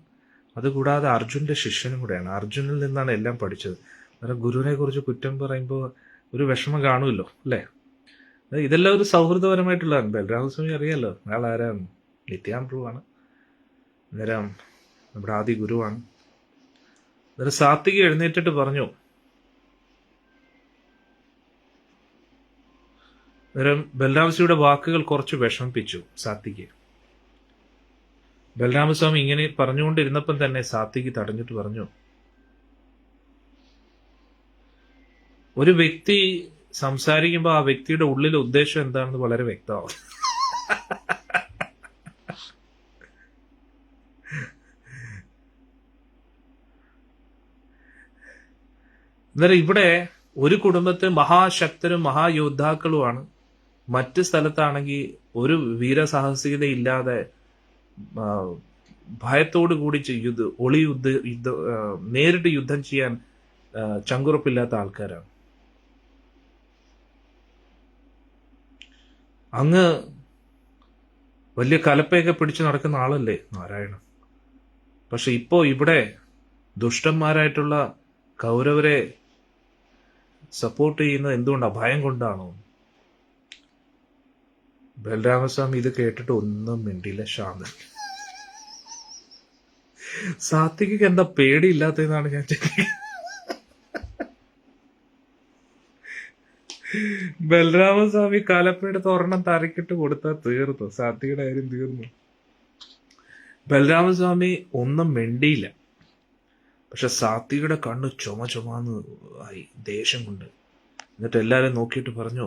Speaker 1: അതുകൂടാതെ അർജുന്റെ ശിഷ്യനും കൂടെയാണ്. അർജുനിൽ നിന്നാണ് എല്ലാം പഠിച്ചത്. കാരണം ഗുരുവിനെ കുറിച്ച് കുറ്റം പറയുമ്പോൾ ഒരു വിഷമം കാണുമല്ലോ അല്ലേ. ഇതെല്ലാം ഒരു സൗഹൃദപരമായിട്ടുള്ളതാണ്. ബലരാമസ്വാമി അറിയാലോ അയാൾ ആരാണ്, നിത്യാംപ്രഭുവാണ്, അന്നേരം നമ്മുടെ ആദി ഗുരുവാണ്. അന്നേരം സാത്വികി എഴുന്നേറ്റിട്ട് പറഞ്ഞു, അന്നേരം ബലരാമസ്വാമിയുടെ വാക്കുകൾ കുറച്ച് വിഷമിപ്പിച്ചു സാത്വികയെ. ബലരാമസ്വാമി ഇങ്ങനെ പറഞ്ഞുകൊണ്ടിരുന്നപ്പം തന്നെ സാത്വികി തടഞ്ഞിട്ട് പറഞ്ഞു, ഒരു വ്യക്തി സംസാരിക്കുമ്പോൾ ആ വ്യക്തിയുടെ ഉള്ളിലെ ഉദ്ദേശം എന്താണെന്ന് വളരെ വ്യക്തമാവും. അന്നേരം ഇവിടെ ഒരു കുടുംബത്തിൽ മഹാശക്തരും മഹായോദ്ധാക്കളുമാണ്, മറ്റ് സ്ഥലത്താണെങ്കിൽ ഒരു വീരസാഹസികത ഇല്ലാതെ ഭയത്തോടു കൂടി നേരിട്ട് യുദ്ധം ചെയ്യാൻ ചങ്കുറപ്പില്ലാത്ത ആൾക്കാരാണ്. അങ്ങ് വലിയ കലപ്പയൊക്കെ പിടിച്ചു നടക്കുന്ന ആളല്ലേ നാരായണൻ. പക്ഷെ ഇപ്പോ ഇവിടെ ദുഷ്ടന്മാരായിട്ടുള്ള കൗരവരെ സപ്പോർട്ട് ചെയ്യുന്നത് എന്തുകൊണ്ടാണ്? ഭയം കൊണ്ടാണോ? ബലരാമസ്വാമി ഇത് കേട്ടിട്ട് ഒന്നും മിണ്ടിയില്ല, ശാന്തൻ. സാത്വികക്ക് എന്താ പേടിയില്ലാത്തതെന്നാണ് ഞാൻ ചിന്തിക്കുന്നത്. ബലരാമസ്വാമി കാലപ്പയുടെ ഒരെണ്ണം തറക്കിട്ട് കൊടുത്താൽ തീർന്നു, സാത്വികയുടെ കാര്യം തീർന്നു. ബലരാമസ്വാമി ഒന്നും മിണ്ടിയില്ല. പക്ഷെ സാത്വികയുടെ കണ്ണ് ചുമന്ന് ആയി, ദേഷ്യം കൊണ്ട്. എന്നിട്ട് എല്ലാരും നോക്കിയിട്ട് പറഞ്ഞു,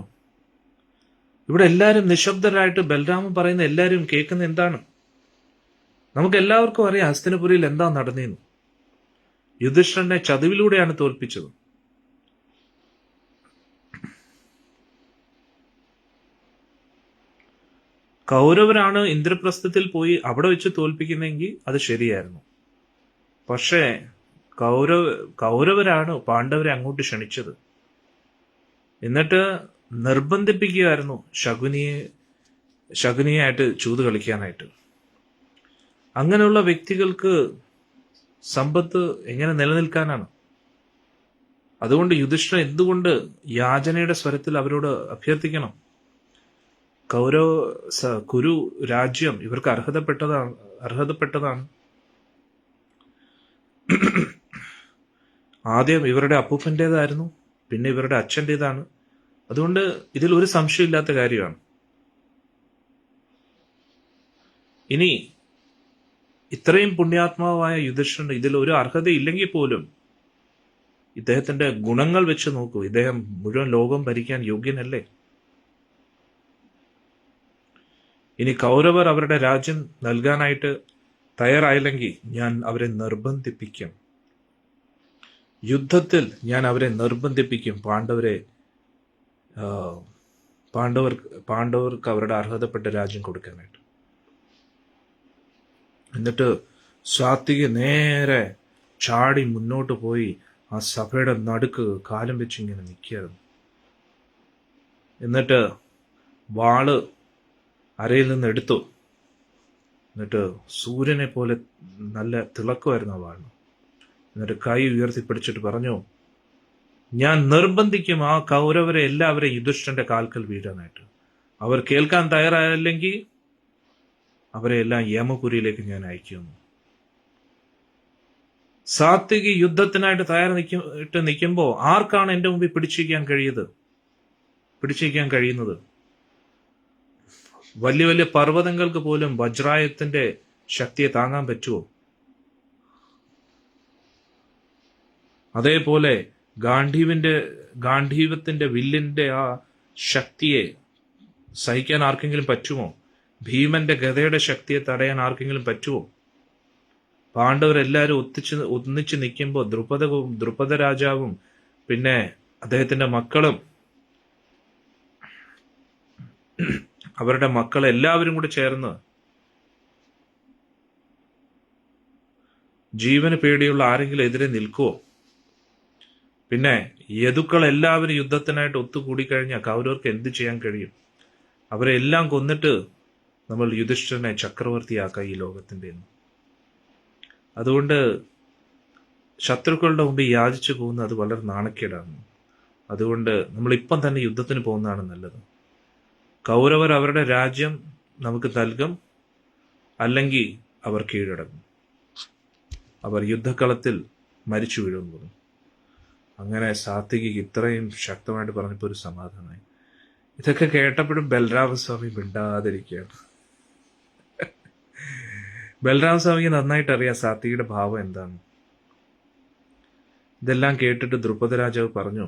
Speaker 1: ഇവിടെ എല്ലാരും നിശബ്ദരായിട്ട് ബലരാമൻ പറയുന്ന എല്ലാരും കേൾക്കുന്ന എന്താണ്? നമുക്ക് എല്ലാവർക്കും അറിയാം ഹസ്തിനപുരിയിൽ എന്താ നടന്നേന്ന്. യുധിഷ്ഠിരനെ ചതിവിലൂടെയാണ് തോൽപ്പിച്ചത്. കൗരവരാണ് ഇന്ദ്രപ്രസ്ഥത്തിൽ പോയി അവിടെ വെച്ച് തോൽപ്പിക്കുന്നെങ്കിൽ അത് ശരിയായിരുന്നു. പക്ഷേ കൗരവരാണ് പാണ്ഡവരെ അങ്ങോട്ട് ക്ഷണിച്ചത്. എന്നിട്ട് നിർബന്ധിപ്പിക്കുകയായിരുന്നു ശകുനിയായിട്ട് ചൂത് കളിക്കാനായിട്ട്. അങ്ങനെയുള്ള വ്യക്തികൾക്ക് സമ്പത്ത് എങ്ങനെ നിലനിൽക്കാനാണ്? അതുകൊണ്ട് യുധിഷ്ഠിരൻ എന്തുകൊണ്ട് യാചനയുടെ സ്വരത്തിൽ അവരോട് അഭ്യർത്ഥിക്കണം? കുരു രാജ്യം ഇവർക്ക് അർഹതപ്പെട്ടതാണ്. ആദ്യം ഇവരുടെ അപ്പൂപ്പൻ്റെതായിരുന്നു, പിന്നെ ഇവരുടെ അച്ഛൻ്റെതാണ്. അതുകൊണ്ട് ഇതിൽ ഒരു സംശയമില്ലാത്ത കാര്യമാണ്. ഇനി ഇത്രയും പുണ്യാത്മാവായ യുധിഷ്ഠിരന് ഇതിൽ ഒരു അർഹതയില്ലെങ്കിൽ പോലും ഇദ്ദേഹത്തിന്റെ ഗുണങ്ങൾ വെച്ച് നോക്കൂ, ഇദ്ദേഹം മുഴുവൻ ലോകം ഭരിക്കാൻ യോഗ്യനല്ലേ? ഇനി കൗരവർ അവരുടെ രാജ്യം നൽകാനായിട്ട് തയ്യാറായില്ലെങ്കിൽ ഞാൻ അവരെ നിർബന്ധിപ്പിക്കും. യുദ്ധത്തിൽ ഞാൻ അവരെ നിർബന്ധിപ്പിക്കും പാണ്ഡവർക്ക് അവരുടെ അർഹതപ്പെട്ട രാജ്യം കൊടുക്കാനായിട്ട്. എന്നിട്ട് സാത്വിക നേരെ ചാടി മുന്നോട്ട് പോയി ആ സഭയുടെ നടുക്ക് കാലം വെച്ച് ഇങ്ങനെ നിൽക്കുകയായിരുന്നു. എന്നിട്ട് വാള് അരയിൽ നിന്ന് എടുത്തു. എന്നിട്ട് സൂര്യനെ പോലെ നല്ല തിളക്കമായിരുന്നു ആ വാളിന്. എന്നിട്ട് കൈ ഉയർത്തിപ്പിടിച്ചിട്ട് പറഞ്ഞു, ഞാൻ നിർബന്ധിക്കും ആ കൗരവരെ എല്ലാവരെയും യുധിഷ്ഠിരന്റെ കാൽക്കൽ വീഴാനായിട്ട്. അവർ കേൾക്കാൻ തയ്യാറായില്ലെങ്കിൽ അവരെ എല്ലാം യമപുരിയിലേക്ക് ഞാൻ അയക്കുന്നു. സാത്വികി യുദ്ധത്തിനായിട്ട് തയ്യാറായിട്ട് നിൽക്കുമ്പോൾ ആർക്കാണ് എന്റെ മുമ്പിൽ പിടിച്ചിരിക്കാൻ കഴിയുന്നത്? വലിയ വലിയ പർവ്വതങ്ങൾക്ക് പോലും വജ്രായത്തിന്റെ ശക്തിയെ താങ്ങാൻ പറ്റുമോ? അതേപോലെ ഗാന്ധീവത്തിന്റെ വില്ലിന്റെ ആ ശക്തിയെ സഹിക്കാൻ ആർക്കെങ്കിലും പറ്റുമോ? ഭീമന്റെ ഗദയുടെ ശക്തിയെ തടയാൻ ആർക്കെങ്കിലും പറ്റുമോ? പാണ്ഡവരെല്ലാവരും ഒന്നിച്ച് നിൽക്കുമ്പോൾ ദ്രുപദ രാജാവും പിന്നെ അദ്ദേഹത്തിന്റെ മക്കളും അവരുടെ മക്കളെല്ലാവരും കൂടെ ചേർന്ന് ജീവന് പേടിയുള്ള ആരെങ്കിലും എതിരെ നിൽക്കുവോ? പിന്നെ യദുക്കൾ എല്ലാവരും യുദ്ധത്തിനായിട്ട് ഒത്തുകൂടിക്കഴിഞ്ഞാൽ കൗരവർക്ക് എന്ത് ചെയ്യാൻ കഴിയും? അവരെ എല്ലാം കൊന്നിട്ട് നമ്മൾ യുധിഷ്ഠിരനെ ചക്രവർത്തിയാക്കാം ഈ ലോകത്തിന്റെ. അതുകൊണ്ട് ശത്രുക്കളുടെ മുമ്പിൽ യാചിച്ചു പോകുന്നത് അത് വളരെ നാണക്കേടാണ്. അതുകൊണ്ട് നമ്മളിപ്പം തന്നെ യുദ്ധത്തിന് പോകുന്നതാണ് നല്ലത്. കൗരവർ അവരുടെ രാജ്യം നമുക്ക് നൽകും, അല്ലെങ്കിൽ അവർ കീഴടങ്ങും, അവർ യുദ്ധക്കളത്തിൽ മരിച്ചു വീഴുന്നു. അങ്ങനെ സാത്വികക്ക് ഇത്രയും ശക്തമായിട്ട് പറഞ്ഞപ്പോൾ ഒരു സമാധാനമായി. ഇതൊക്കെ കേട്ടപ്പോഴും ബലരാമസ്വാമി മിണ്ടാതിരിക്കുകയാണ്. ബലരാമസ്വാമിക്ക് നന്നായിട്ട് അറിയാം സാത്വികയുടെ ഭാവം എന്താണ്. ഇതെല്ലാം കേട്ടിട്ട് ദ്രുപദ രാജാവ് പറഞ്ഞു,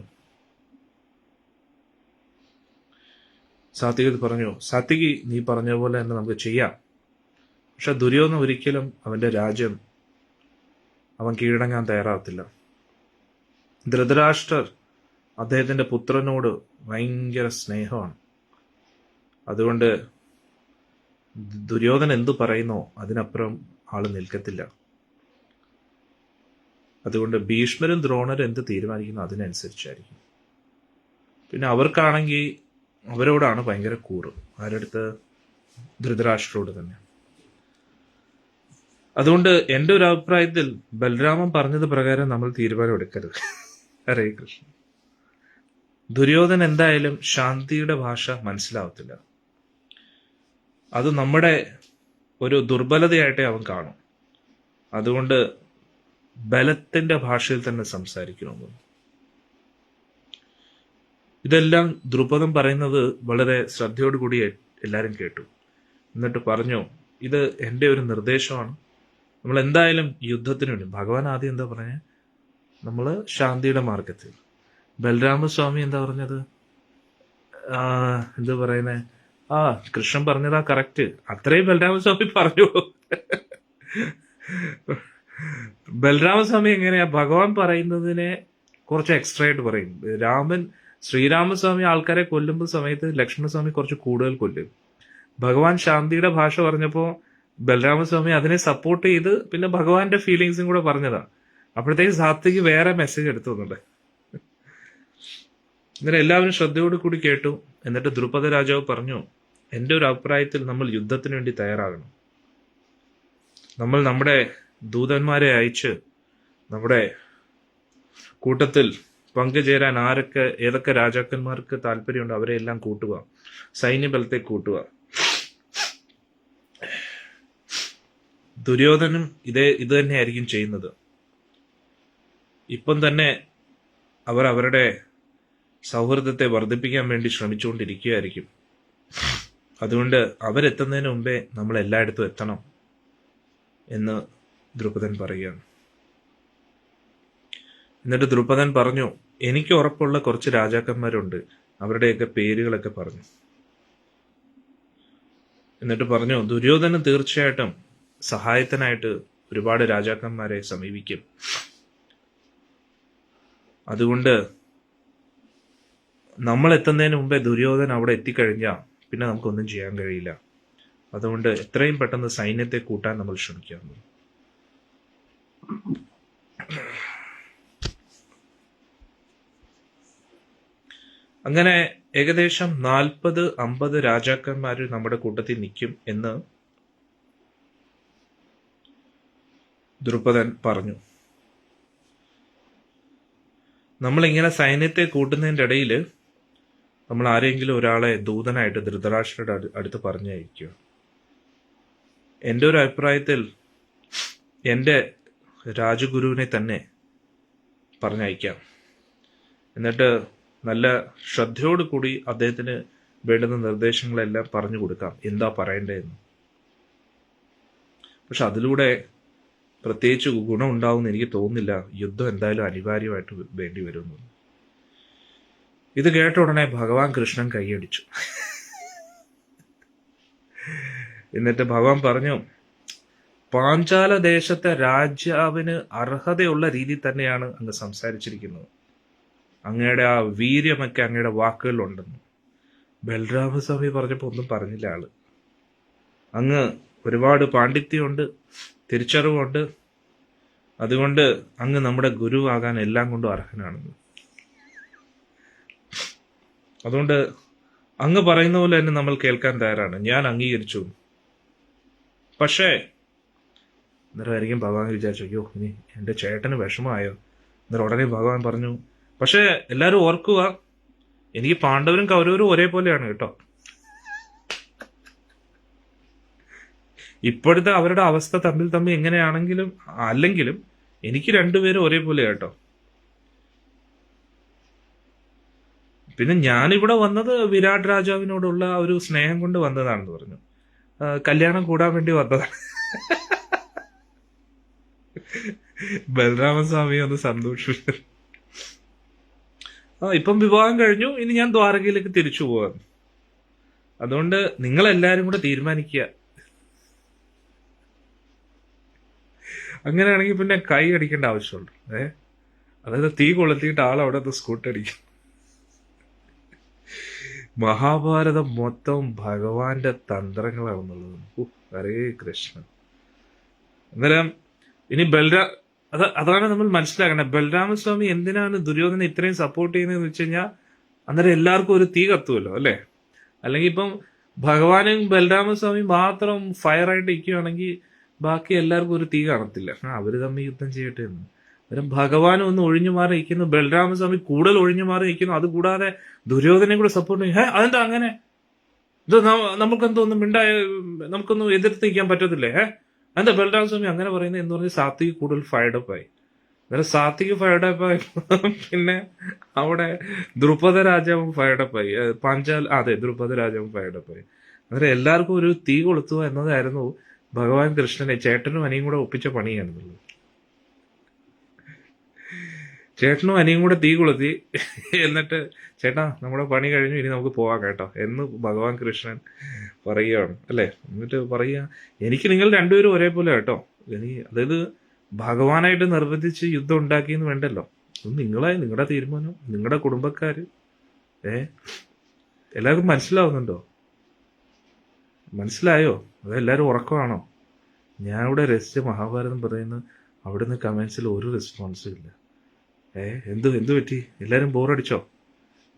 Speaker 1: സാത്വികി നീ പറഞ്ഞ പോലെ തന്നെ നമുക്ക് ചെയ്യാം. പക്ഷെ ദുര്യോധനൻ ഒരിക്കലും അവന്റെ രാജ്യം അവൻ കീഴടങ്ങാൻ തയ്യാറാവത്തില്ല. ധൃതരാഷ്ട്രർ അദ്ദേഹത്തിന്റെ പുത്രനോട് ഭയങ്കര സ്നേഹമാണ്. അതുകൊണ്ട് ദുര്യോധനൻ എന്തു പറയുന്നോ അതിനപ്പുറം ആള് നിൽക്കത്തില്ല. അതുകൊണ്ട് ഭീഷ്മരും ദ്രോണരും എന്ത് തീരുമാനിക്കുന്നു അതിനനുസരിച്ചായിരിക്കും. പിന്നെ അവർക്കാണെങ്കിൽ അവരോടാണ് ഭയങ്കര കൂറ്. ആരടുത്ത്? ധൃതരാഷ്ട്രോട് തന്നെ. അതുകൊണ്ട് എൻ്റെ ഒരു അഭിപ്രായത്തിൽ ബലരാമൻ പറഞ്ഞത് പ്രകാരം നമ്മൾ തീരുമാനം എടുക്കരുത്. ഹരേ കൃഷ്ണ. ദുര്യോധനൻ എന്തായാലും ശാന്തിയുടെ ഭാഷ മനസ്സിലാവത്തില്ല. അത് നമ്മുടെ ഒരു ദുർബലതയായിട്ടേ അവൻ കാണും. അതുകൊണ്ട് ബലത്തിന്റെ ഭാഷയിൽ തന്നെ സംസാരിക്കണമെന്ന്. ഇതെല്ലാം ദ്രുപദൻ പറയുന്നത് വളരെ ശ്രദ്ധയോടുകൂടി എല്ലാവരും കേട്ടു. എന്നിട്ട് പറഞ്ഞു, ഇത് എൻ്റെ ഒരു നിർദ്ദേശമാണ്. നമ്മൾ എന്തായാലും യുദ്ധത്തിന് വേണ്ടി, ഭഗവാൻ ആദ്യം എന്താ പറഞ്ഞ, നമ്മൾ ശാന്തിയുടെ മാർഗത്തിൽ. ബലരാമസ്വാമി എന്താ പറഞ്ഞത്, എന്താ പറയുന്നേ, കൃഷ്ണൻ പറഞ്ഞതാ കറക്റ്റ്, അത്രയും ബലരാമസ്വാമി പറഞ്ഞു. ബലരാമസ്വാമി എങ്ങനെയാ ഭഗവാൻ പറയുന്നതിനെ കുറച്ച് എക്സ്ട്രാ ആയിട്ട് പറയും. ശ്രീരാമസ്വാമി ആൾക്കാരെ കൊല്ലുമ്പോൾ സമയത്ത് ലക്ഷ്മണസ്വാമി കുറച്ച് കൂടുതൽ കൊല്ലും. ഭഗവാൻ ശാന്തിയുടെ ഭാഷ പറഞ്ഞപ്പോൾ ബലരാമസ്വാമി അതിനെ സപ്പോർട്ട് ചെയ്ത് പിന്നെ ഭഗവാന്റെ ഫീലിങ്സും കൂടെ പറഞ്ഞതാ. അപ്പോഴത്തേക്ക് സാത്വിക്ക് വേറെ മെസ്സേജ് എടുത്തു വന്നുണ്ട്. ഇങ്ങനെ എല്ലാവരും ശ്രദ്ധയോട് കൂടി കേട്ടു. എന്നിട്ട് ദ്രുപദ രാജാവ് പറഞ്ഞു, എൻ്റെ ഒരു അഭിപ്രായത്തിൽ നമ്മൾ യുദ്ധത്തിന് വേണ്ടി തയ്യാറാകണം. നമ്മൾ നമ്മുടെ ദൂതന്മാരെ അയച്ച് നമ്മുടെ കൂട്ടത്തിൽ പങ്കുചേരാൻ ഏതൊക്കെ രാജാക്കന്മാർക്ക് താല്പര്യമുണ്ട് അവരെ എല്ലാം കൂട്ടുക, സൈന്യബലത്തെ കൂട്ടുക. ദുര്യോധനും ഇത് തന്നെയായിരിക്കും ചെയ്യുന്നത്. ഇപ്പം തന്നെ അവരുടെ സൗഹൃദത്തെ വർദ്ധിപ്പിക്കാൻ വേണ്ടി ശ്രമിച്ചുകൊണ്ടിരിക്കുകയായിരിക്കും. അതുകൊണ്ട് അവരെത്തുന്നതിന് മുമ്പേ നമ്മൾ എല്ലായിടത്തും എത്തണം എന്ന് ദ്രുപദൻ പറയുകയാണ്. എന്നിട്ട് ദ്രുപദൻ പറഞ്ഞു, എനിക്ക് ഉറപ്പുള്ള കുറച്ച് രാജാക്കന്മാരുണ്ട്, അവരുടെയൊക്കെ പേരുകളൊക്കെ പറഞ്ഞു. എന്നിട്ട് പറഞ്ഞു, ദുര്യോധനൻ തീർച്ചയായിട്ടും സഹായത്തിനായിട്ട് ഒരുപാട് രാജാക്കന്മാരെ സമീപിക്കും. അതുകൊണ്ട് നമ്മൾ എത്തുന്നതിന് മുമ്പേ ദുര്യോധനൻ അവിടെ എത്തിക്കഴിഞ്ഞാൽ പിന്നെ നമുക്കൊന്നും ചെയ്യാൻ കഴിയില്ല. അതുകൊണ്ട് എത്രയും പെട്ടെന്ന് സൈന്യത്തെ കൂട്ടാൻ നമ്മൾ ശ്രമിക്കാം. അങ്ങനെ ഏകദേശം 40-50 രാജാക്കന്മാർ നമ്മുടെ കൂട്ടത്തിൽ നിൽക്കും എന്ന് ദ്രുപദൻ പറഞ്ഞു. നമ്മളിങ്ങനെ സൈന്യത്തെ കൂട്ടുന്നതിൻ്റെ ഇടയിൽ നമ്മൾ ആരെങ്കിലും ഒരാളെ ദൂതനായിട്ട് ധൃതരാഷ്ട്രയുടെ അടുത്ത് പറഞ്ഞയക്കുക. എൻ്റെ ഒരു അഭിപ്രായത്തിൽ എൻ്റെ രാജഗുരുവിനെ തന്നെ പറഞ്ഞയക്കാം. എന്നിട്ട് നല്ല ശ്രദ്ധയോട് കൂടി അദ്ദേഹത്തിന് വേണ്ടുന്ന നിർദ്ദേശങ്ങളെല്ലാം പറഞ്ഞു കൊടുക്കാം, എന്താ പറയേണ്ടതെന്ന്. പക്ഷെ അതിലൂടെ പ്രത്യേകിച്ച് ഗുണം ഉണ്ടാവുമെന്ന് എനിക്ക് തോന്നുന്നില്ല. യുദ്ധം എന്തായാലും അനിവാര്യമായിട്ട് വേണ്ടി വരുന്നു. ഇത് കേട്ട ഉടനെ ഭഗവാൻ കൃഷ്ണൻ കൈയടിച്ചു. എന്നിട്ട് ഭഗവാൻ പറഞ്ഞു, പാഞ്ചാല ദേശത്തെ രാജാവിന് അർഹതയുള്ള രീതി തന്നെയാണ് അങ്ങ് സംസാരിച്ചിരിക്കുന്നത്. അങ്ങയുടെ ആ വീര്യമൊക്കെ അങ്ങയുടെ വാക്കുകളിലുണ്ടെന്ന്. ബലരാമസ്വാമി പറഞ്ഞപ്പോൾ ഒന്നും പറഞ്ഞില്ല ആള്. അങ്ങ് ഒരുപാട് പാണ്ഡിത്യമുണ്ട്, തിരിച്ചറിവുണ്ട്. അതുകൊണ്ട് അങ്ങ് നമ്മുടെ ഗുരുവാകാൻ എല്ലാം കൊണ്ടും അർഹനാണെന്ന്. അതുകൊണ്ട് അങ്ങ് പറയുന്ന പോലെ തന്നെ നമ്മൾ കേൾക്കാൻ തയ്യാറാണ്. ഞാൻ അംഗീകരിച്ചു. പക്ഷേ അന്നേരമായിരിക്കും ഭഗവാൻ വിചാരിച്ചു, അയ്യോ ഇനി എൻ്റെ ചേട്ടന് വിഷമമായോ. അന്നേരം ഉടനെ ഭഗവാൻ പറഞ്ഞു, പക്ഷെ എല്ലാവരും ഓർക്കുക, എനിക്ക് പാണ്ഡവരും കൗരവരും ഒരേപോലെയാണ് കേട്ടോ. ഇപ്പോഴത്തെ അവരുടെ അവസ്ഥ തമ്മിൽ എങ്ങനെയാണെങ്കിലും അല്ലെങ്കിലും എനിക്ക് രണ്ടുപേരും ഒരേപോലെ കേട്ടോ. പിന്നെ ഞാനിവിടെ വന്നത് വിരാട് രാജാവിനോടുള്ള ഒരു സ്നേഹം കൊണ്ട് വന്നതാണെന്ന് പറഞ്ഞു. കല്യാണം കൂടാൻ വേണ്ടി വന്നതാണ്. ബലരാമസ്വാമി ഒന്ന് സന്തോഷിച്ചു. ഇപ്പം വിവാഹം കഴിഞ്ഞു, ഇനി ഞാൻ ദ്വാരകയിലേക്ക് തിരിച്ചു പോവാം. അതുകൊണ്ട് നിങ്ങളെല്ലാരും കൂടെ തീരുമാനിക്കുക. അങ്ങനെയാണെങ്കിൽ പിന്നെ കൈ അടിക്കേണ്ട ആവശ്യമുണ്ട്. അതായത് തീ കൊളുത്തിയിട്ട് ആളവിടെ സ്കൂട്ടടിക്കും. മഹാഭാരതം മൊത്തം ഭഗവാന്റെ തന്ത്രങ്ങളാണെന്നുള്ളത്. ഹരേ കൃഷ്ണ. അന്നേരം ഇനി അതാണ് നമ്മൾ മനസ്സിലാക്കേണ്ടത്. ബലരാമസ്വാമി എന്തിനാണ് ദുര്യോധനെ ഇത്രയും സപ്പോർട്ട് ചെയ്യുന്നതെന്ന് വെച്ച് കഴിഞ്ഞാൽ അന്നേരം എല്ലാവർക്കും ഒരു തീ കത്തുമല്ലോ അല്ലേ. അല്ലെങ്കിൽ ഇപ്പം ഭഗവാനും ബലരാമസ്വാമി മാത്രം ഫയറായിട്ട് ഇരിക്കുകയാണെങ്കിൽ ബാക്കി എല്ലാവർക്കും ഒരു തീ കാണത്തില്ല. അവര് തമ്മിൽ യുദ്ധം ചെയ്യട്ടെ എന്ന്. അന്നേരം ഭഗവാനും ഒന്ന് ഒഴിഞ്ഞു മാറി നിൽക്കുന്നു, ബലരാമസ്വാമി കൂടുതൽ ഒഴിഞ്ഞു മാറി നിൽക്കുന്നു. അതുകൂടാതെ ദുര്യോധനയും കൂടെ സപ്പോർട്ട് ചെയ്യും. അതെന്താ അങ്ങനെ? ഇത് നമുക്കെന്തോന്നും നമുക്കൊന്നും എതിർത്ത് നിൽക്കാൻ പറ്റത്തില്ലേ? എന്താ ബലരാമസ്വാമി അങ്ങനെ പറയുന്നത് എന്ന് പറഞ്ഞ് സാത്വിക് കൂടുതൽ ഫയർഡപ്പ് ആയി. അന്നേരം സാത്വിക് ഫയർഡപ്പ് ആയി. പിന്നെ അവിടെ ദ്രുപദ രാജാവും ഫയർഡപ്പ് ആയി. ദ്രുപദ രാജാവും ഫയർഡപ്പ് ആയി. അന്നേരം എല്ലാവർക്കും ഒരു തീ കൊളുത്തുക എന്നതായിരുന്നു ഭഗവാൻ കൃഷ്ണനെ ചേട്ടനും അനിയും കൂടെ ഒപ്പിച്ച പണിയായിരുന്നുള്ളൂ. ചേട്ടനും അനിയും കൂടെ തീ കൊളുത്തി. എന്നിട്ട് ചേട്ടാ നമ്മുടെ പണി കഴിഞ്ഞു, ഇനി നമുക്ക് പോവാം കേട്ടോ എന്ന് ഭഗവാൻ കൃഷ്ണൻ പറയുകയാണ് അല്ലേ. എന്നിട്ട് പറയുക, എനിക്ക് നിങ്ങൾ രണ്ടുപേരും ഒരേപോലെ കേട്ടോ. അതായത് ഭഗവാനായിട്ട് നിർബന്ധിച്ച് യുദ്ധം ഉണ്ടാക്കിയെന്ന് വേണ്ടല്ലോ. നിങ്ങളുടെ തീരുമാനം, നിങ്ങളുടെ കുടുംബക്കാര്. എല്ലാവർക്കും മനസ്സിലാവുന്നുണ്ടോ? മനസ്സിലായോ? അതെല്ലാവരും ഉറക്കമാണോ? ഞാനിവിടെ രസിച്ച് മഹാഭാരതം പറയുന്നു, അവിടുന്ന് കമന്റ്സിൽ ഒരു റെസ്പോൺസും ഇല്ല. എന്ത് പറ്റി? എല്ലാവരും ബോറടിച്ചോ?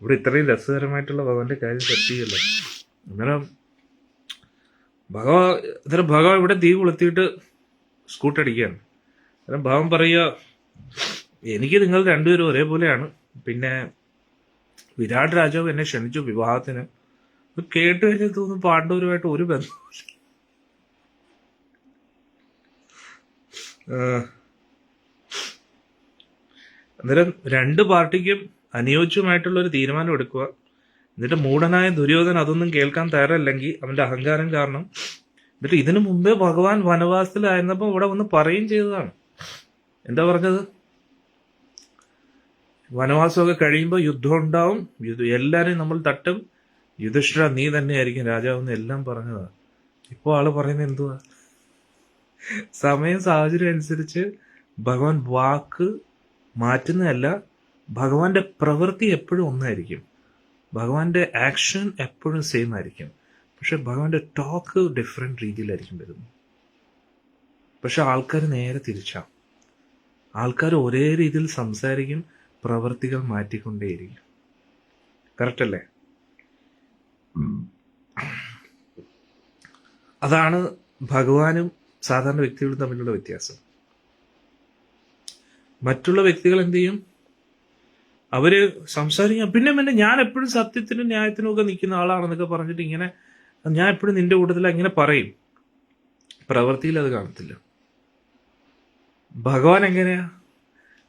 Speaker 1: ഇവിടെ ഇത്രയും രസകരമായിട്ടുള്ള ഭഗവാന്റെ കാര്യം സെറ്റ് ചെയ്യല്ലോ. അന്നേരം ഭഗവാൻ ഇവിടെ തീ കൊളുത്തിയിട്ട് സ്കൂട്ടടിക്കുകയാണ്. അന്നേരം ഭഗവാൻ പറയുക, എനിക്ക് നിങ്ങൾ രണ്ടുപേരും ഒരേപോലെയാണ്. പിന്നെ വിരാട് രാജാവ് എന്നെ ക്ഷണിച്ചു വിവാഹത്തിന്. കേട്ട് കഴിഞ്ഞ് തോന്നുന്നു പാണ്ഡവരുമായിട്ട് ഒരു ബന്ധമില്ല. അന്നേരം രണ്ട് പാർട്ടിക്കും അനുയോജ്യമായിട്ടുള്ള ഒരു തീരുമാനം എടുക്കുക. എന്നിട്ട് മൂഢനായ ദുര്യോധന അതൊന്നും കേൾക്കാൻ തയ്യാറല്ലെങ്കിൽ അവന്റെ അഹങ്കാരം കാരണം. എന്നിട്ട് ഇതിനു മുമ്പേ ഭഗവാൻ വനവാസത്തിലായിരുന്നപ്പോൾ ഇവിടെ വന്ന് പറയുകയും ചെയ്തതാണ്. എന്താ പറഞ്ഞത്? വനവാസമൊക്കെ കഴിയുമ്പോൾ യുദ്ധം ഉണ്ടാവും, എല്ലാരെയും നമ്മൾ തട്ടും, യുധിഷ്ഠിര നീ തന്നെയായിരിക്കും രാജാവെന്ന് എല്ലാം പറഞ്ഞതാ. ഇപ്പോൾ ആള് പറയുന്നത് എന്തുവാ? സമയം സാഹചര്യം അനുസരിച്ച് ഭഗവാൻ വാക്ക് മാറ്റുന്നതല്ല, ഭഗവാന്റെ പ്രവൃത്തി എപ്പോഴും ഒന്നായിരിക്കും, ഭഗവാന്റെ ആക്ഷൻ എപ്പോഴും സെയിം ആയിരിക്കും. പക്ഷെ ഭഗവാന്റെ ടോക്ക് ഡിഫറെന്റ് രീതിയിലായിരിക്കും വരുന്നത്. പക്ഷെ ആൾക്കാർ നേരെ തിരിച്ചാ. ആൾക്കാർ ഒരേ രീതിയിൽ സംസാരിക്കും, പ്രവൃത്തികൾ മാറ്റിക്കൊണ്ടേയിരിക്കും. കറക്റ്റ് അല്ലേ? അതാണ് ഭഗവാനും സാധാരണ വ്യക്തികളും തമ്മിലുള്ള വ്യത്യാസം. മറ്റുള്ള വ്യക്തികൾ എന്ത് ചെയ്യും? അവര് സംസാരിക്കാം, പിന്നെ ഞാൻ എപ്പോഴും സത്യത്തിനും ന്യായത്തിനും ഒക്കെ നിൽക്കുന്ന ആളാണെന്നൊക്കെ പറഞ്ഞിട്ട് ഇങ്ങനെ ഞാൻ എപ്പോഴും നിന്റെ കൂട്ടത്തിൽ അങ്ങനെ പറയും. പ്രവൃത്തിയിൽ അത് കാണത്തില്ല. ഭഗവാൻ എങ്ങനെയാ?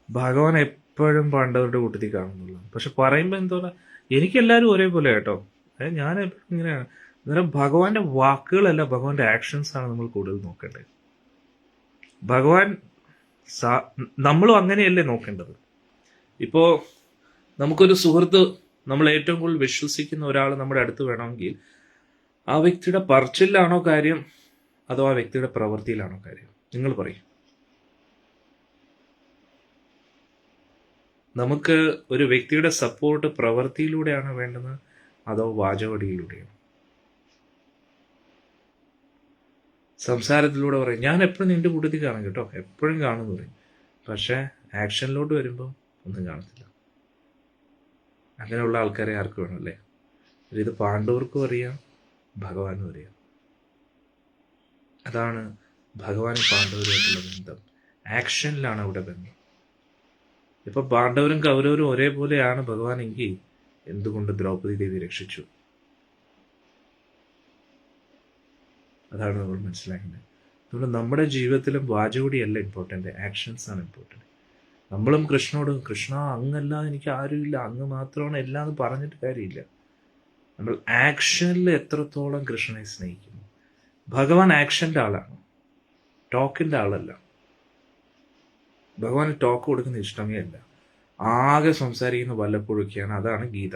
Speaker 1: ഭഗവാൻ എപ്പോഴും പാണ്ഡവരുടെ കൂട്ടത്തിൽ കാണുന്നുള്ളൂ. പക്ഷെ പറയുമ്പോൾ എന്തോന്നാ, എനിക്കെല്ലാവരും ഒരേപോലെ കേട്ടോ. ഞാൻ എപ്പോഴും ഇങ്ങനെയാണ്. അന്നേരം ഭഗവാന്റെ വാക്കുകളല്ല, ഭഗവാന്റെ ആക്ഷൻസ് ആണ് നമ്മൾ കൂടുതൽ നോക്കേണ്ടത്. ഭഗവാൻ നമ്മളും അങ്ങനെയല്ലേ നോക്കേണ്ടത്. ഇപ്പോ നമുക്കൊരു സുഹൃത്ത്, നമ്മൾ ഏറ്റവും കൂടുതൽ വിശ്വസിക്കുന്ന ഒരാൾ നമ്മുടെ അടുത്ത് വേണമെങ്കിൽ ആ വ്യക്തിയുടെ പറച്ചിലാണോ കാര്യം, അതോ ആ വ്യക്തിയുടെ പ്രവൃത്തിയിലാണോ കാര്യം? നിങ്ങൾ പറയും. നമുക്ക് ഒരു വ്യക്തിയുടെ സപ്പോർട്ട് പ്രവൃത്തിയിലൂടെയാണ് വേണ്ടത്, അതോ വാചകടിയിലൂടെയോ? സംസാരത്തിലൂടെ പറയും, ഞാൻ എപ്പോഴും നിന്റെ കൂട്ടത്തിൽ കാണും കേട്ടോ, എപ്പോഴും കാണുമെന്ന് പറയും. പക്ഷെ ആക്ഷനിലോട്ട് വരുമ്പോൾ ഒന്നും കാണത്തില്ല. അങ്ങനെയുള്ള ആൾക്കാരെ ആർക്ക് വേണം അല്ലേ? ഇത് പാണ്ഡവർക്കും അറിയാം, ഭഗവാനും അറിയാം. അതാണ് ഭഗവാനും പാണ്ഡവരുമായിട്ടുള്ള ബന്ധം. ആക്ഷനിലാണ് അവിടെ ബന്ധം. ഇപ്പൊ പാണ്ഡവരും കൗരവരും ഒരേപോലെയാണ് ഭഗവാൻ എങ്കിൽ എന്തുകൊണ്ട് ദ്രൗപദി ദേവി രക്ഷിച്ചു? അതാണ് നമ്മൾ മനസ്സിലാക്കേണ്ടത്. അതുകൊണ്ട് നമ്മുടെ ജീവിതത്തിലും വാചകടിയല്ല ഇമ്പോർട്ടൻ്റ്, ആക്ഷൻസ് ആണ് ഇമ്പോർട്ടൻ്റ്. നമ്മളും കൃഷ്ണനോട്, കൃഷ്ണ അങ്ങല്ലാതെ എനിക്ക് ആരുമില്ല, അങ്ങ് മാത്രമാണ് എല്ലാം എന്ന് പറഞ്ഞിട്ട് കാര്യമില്ല. നമ്മൾ ആക്ഷനിൽ എത്രത്തോളം കൃഷ്ണനെ സ്നേഹിക്കുന്നു. ഭഗവാൻ ആക്ഷൻ്റെ ആളാണ്, ടോക്കിൻ്റെ ആളല്ല. ഭഗവാൻ ടോക്ക് കൊടുക്കുന്ന ഇഷ്ടമേ അല്ല. ആകെ സംസാരിക്കുന്ന വല്ലപ്പോഴൊക്കെയാണ്. അതാണ് ഗീത.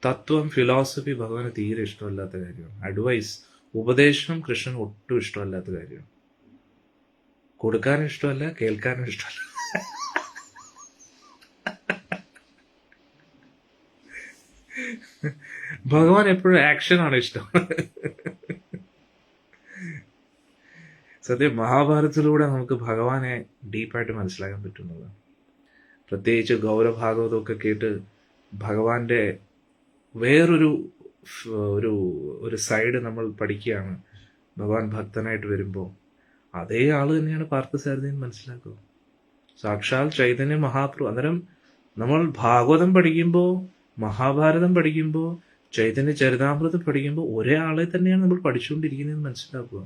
Speaker 1: തത്വം, ഫിലോസഫി ഭഗവാന് തീരെ ഇഷ്ടമല്ലാത്ത കാര്യമാണ്. അഡ്വൈസ്, ഉപദേശം കൃഷ്ണൻ ഒട്ടും ഇഷ്ടമല്ലാത്ത കാര്യമാണ്. കൊടുക്കാനും ഇഷ്ടമല്ല, കേൾക്കാനും ഇഷ്ടമല്ല. ഭഗവാൻ എപ്പോഴും ആക്ഷനാണ് ഇഷ്ടം. സത്യം മഹാഭാരതത്തിലൂടെ നമുക്ക് ഭഗവാനെ ഡീപ്പായിട്ട് മനസ്സിലാക്കാൻ പറ്റുന്നതാണ്. പ്രത്യേകിച്ച് ഗൗരഭാഗവതമൊക്കെ കേട്ട് ഭഗവാന്റെ വേറൊരു ഒരു സൈഡ് നമ്മൾ പഠിക്കുകയാണ്. ഭഗവാൻ ഭക്തനായിട്ട് വരുമ്പോൾ അതേ ആള് തന്നെയാണ് പാർത്ഥസാരഥി എന്ന് മനസ്സിലാക്കുക. സാക്ഷാൽ ചൈതന്യ മഹാപ്രഭു. അന്നേരം നമ്മൾ ഭാഗവതം പഠിക്കുമ്പോൾ, മഹാഭാരതം പഠിക്കുമ്പോൾ, ചൈതന്യ ചരിതാമൃതം പഠിക്കുമ്പോൾ ഒരേ ആളെ തന്നെയാണ് നമ്മൾ പഠിച്ചുകൊണ്ടിരിക്കുന്നതെന്ന് മനസ്സിലാക്കുക.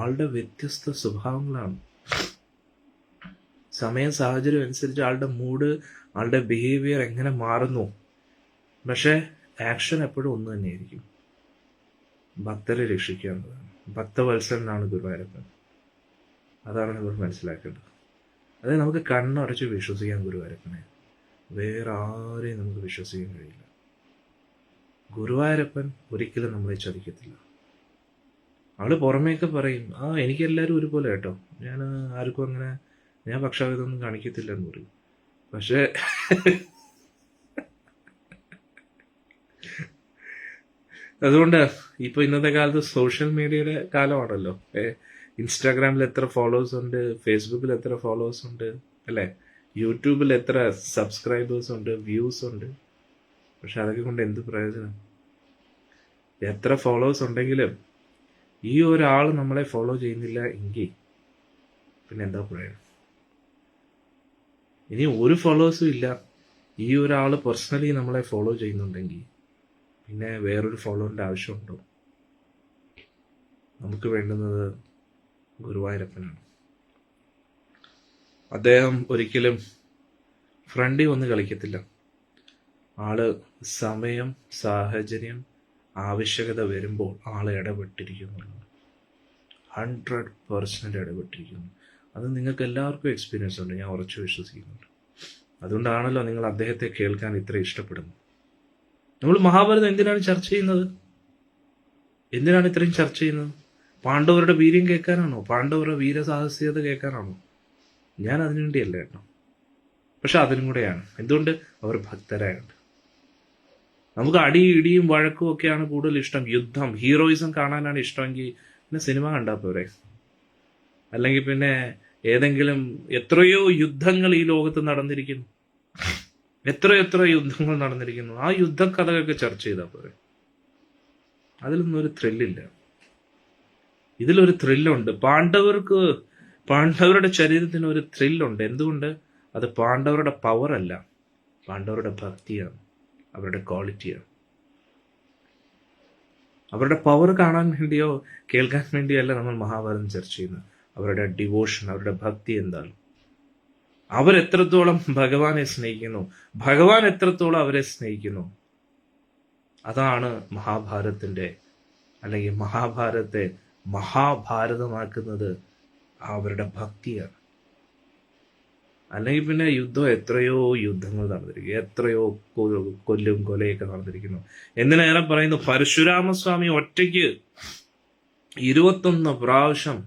Speaker 1: ആളുടെ വ്യത്യസ്ത സ്വഭാവങ്ങളാണ്. സമയ സാഹചര്യം അനുസരിച്ച് ആളുടെ മൂഡ്, ആളുടെ ബിഹേവിയർ എങ്ങനെ മാറുന്നു. പക്ഷെ ആക്ഷൻ എപ്പോഴും ഒന്ന് തന്നെയായിരിക്കും. ഭക്തരെ രക്ഷിക്കുക എന്നതാണ്. ഭക്തവത്സരനാണ് ഗുരുവായൂരപ്പൻ. അതാണ് നമ്മൾ മനസ്സിലാക്കേണ്ടത്. അതായത് നമുക്ക് കണ്ണടച്ച് വിശ്വസിക്കാൻ ഗുരുവായൂരപ്പനെ. വേറെ ആരെയും നമുക്ക് വിശ്വസിക്കാൻ കഴിയില്ല. ഗുരുവായൂരപ്പൻ ഒരിക്കലും നമ്മളെ ചതിക്കത്തില്ല. ആള് പുറമേയൊക്കെ പറയും, എനിക്കെല്ലാവരും ഒരുപോലെ കേട്ടോ, ഞാൻ ആർക്കും അങ്ങനെ ഞാൻ പക്ഷാഭേദമൊന്നും കാണിക്കത്തില്ല എന്ന് പറയും. പക്ഷേ അതുകൊണ്ട് ഇപ്പൊ ഇന്നത്തെ കാലത്ത് സോഷ്യൽ മീഡിയയുടെ കാലമാണല്ലോ. ഇൻസ്റ്റാഗ്രാമിൽ എത്ര ഫോളോവേഴ്സ് ഉണ്ട്, ഫേസ്ബുക്കിൽ എത്ര ഫോളോവേഴ്സ് ഉണ്ട്, അല്ലെ, യൂട്യൂബിൽ എത്ര സബ്സ്ക്രൈബേഴ്സ് ഉണ്ട്, വ്യൂസ് ഉണ്ട്. പക്ഷെ അതൊക്കെ കൊണ്ട് എന്ത് പ്രയോജനം? എത്ര ഫോളോവേഴ്സ് ഉണ്ടെങ്കിലും ഈ ഒരാൾ നമ്മളെ ഫോളോ ചെയ്യുന്നില്ല എങ്കിൽ പിന്നെ എന്താ പ്രയോജനം? ഇനി ഒരു ഫോളോവേഴ്സും ഇല്ല, ഈ ഒരാൾ പേഴ്സണലി നമ്മളെ ഫോളോ ചെയ്യുന്നുണ്ടെങ്കിൽ പിന്നെ വേറൊരു ഫോളോവിൻ്റെ ആവശ്യമുണ്ടോ? നമുക്ക് വേണ്ടുന്നത് ഗുരുവായൂരപ്പനാണ്. അദ്ദേഹം ഒരിക്കലും ഫ്രണ്ടിൽ വന്ന് കളിക്കത്തില്ല. ആള് സമയം, സാഹചര്യം, ആവശ്യകത വരുമ്പോൾ ആള് ഇടപെട്ടിരിക്കുന്നു. 100% ഇടപെട്ടിരിക്കുന്നു. അത് നിങ്ങൾക്ക് എല്ലാവർക്കും എക്സ്പീരിയൻസ് ഉണ്ട്, ഞാൻ ഉറച്ചു വിശ്വസിക്കുന്നുണ്ട്. അതുകൊണ്ടാണല്ലോ നിങ്ങൾ അദ്ദേഹത്തെ കേൾക്കാൻ ഇത്ര ഇഷ്ടപ്പെടുന്നത്. നമ്മൾ മഹാഭാരതം എന്തിനാണ് ചർച്ച ചെയ്യുന്നത്? എന്തിനാണ് ഇത്രയും ചർച്ച ചെയ്യുന്നത്? പാണ്ഡവരുടെ വീര്യം കേൾക്കാനാണോ? പാണ്ഡവരുടെ വീരസാഹസികത കേൾക്കാനാണോ? ഞാൻ അതിനു വേണ്ടിയല്ല കേട്ടോ. പക്ഷെ അതിനും കൂടെയാണ്. എന്തുകൊണ്ട്? അവർ ഭക്തരായുണ്ട്. നമുക്ക് ഇടിയും വഴക്കും ഒക്കെയാണ് കൂടുതൽ ഇഷ്ടം. യുദ്ധം, ഹീറോയിസം കാണാനാണ് ഇഷ്ടമെങ്കിൽ പിന്നെ സിനിമ കണ്ടാൽ പോരെ. അല്ലെങ്കിൽ പിന്നെ ഏതെങ്കിലും എത്രയോ യുദ്ധങ്ങൾ ഈ ലോകത്ത് നടന്നിരിക്കുന്നു. എത്ര യുദ്ധങ്ങൾ നടന്നിരിക്കുന്നു. ആ യുദ്ധക്കഥകളൊക്കെ ചർച്ച ചെയ്താൽ പോരെ. അതിലൊന്നും ഒരു ത്രില്ലില്ല. ഇതിലൊരു ത്രില്ലുണ്ട്. പാണ്ഡവരുടെ ശരീരത്തിന് ഒരു ത്രില്ലുണ്ട്. എന്തുകൊണ്ട്? അത് പാണ്ഡവരുടെ പവർ അല്ല, പാണ്ഡവരുടെ ഭക്തിയാണ്, അവരുടെ ക്വാളിറ്റിയാണ്. അവരുടെ പവർ കാണാൻ വേണ്ടിയോ കേൾക്കാൻ വേണ്ടിയോ അല്ല നമ്മൾ മഹാഭാരതം ചർച്ച ചെയ്യുന്നത്. അവരുടെ ഡിവോഷൻ, അവരുടെ ഭക്തി എന്താണ്, അവരെത്രത്തോളം ഭഗവാനെ സ്നേഹിക്കുന്നു, ഭഗവാൻ എത്രത്തോളം അവരെ സ്നേഹിക്കുന്നു. അതാണ് മഹാഭാരതത്തിന്റെ, അല്ലെങ്കിൽ മഹാഭാരതത്തെ മഹാഭാരതമാക്കുന്നത് അവരുടെ ഭക്തിയാണ്. അല്ലെങ്കിൽ പിന്നെ എത്രയോ യുദ്ധങ്ങൾ നടന്നിരിക്കുന്നു, എത്രയോ കൊലയൊക്കെ നടന്നിരിക്കുന്നു. എന്തിനേറെ പറയുന്നു, പരശുരാമസ്വാമി ഒറ്റയ്ക്ക് 21 പ്രാവശ്യം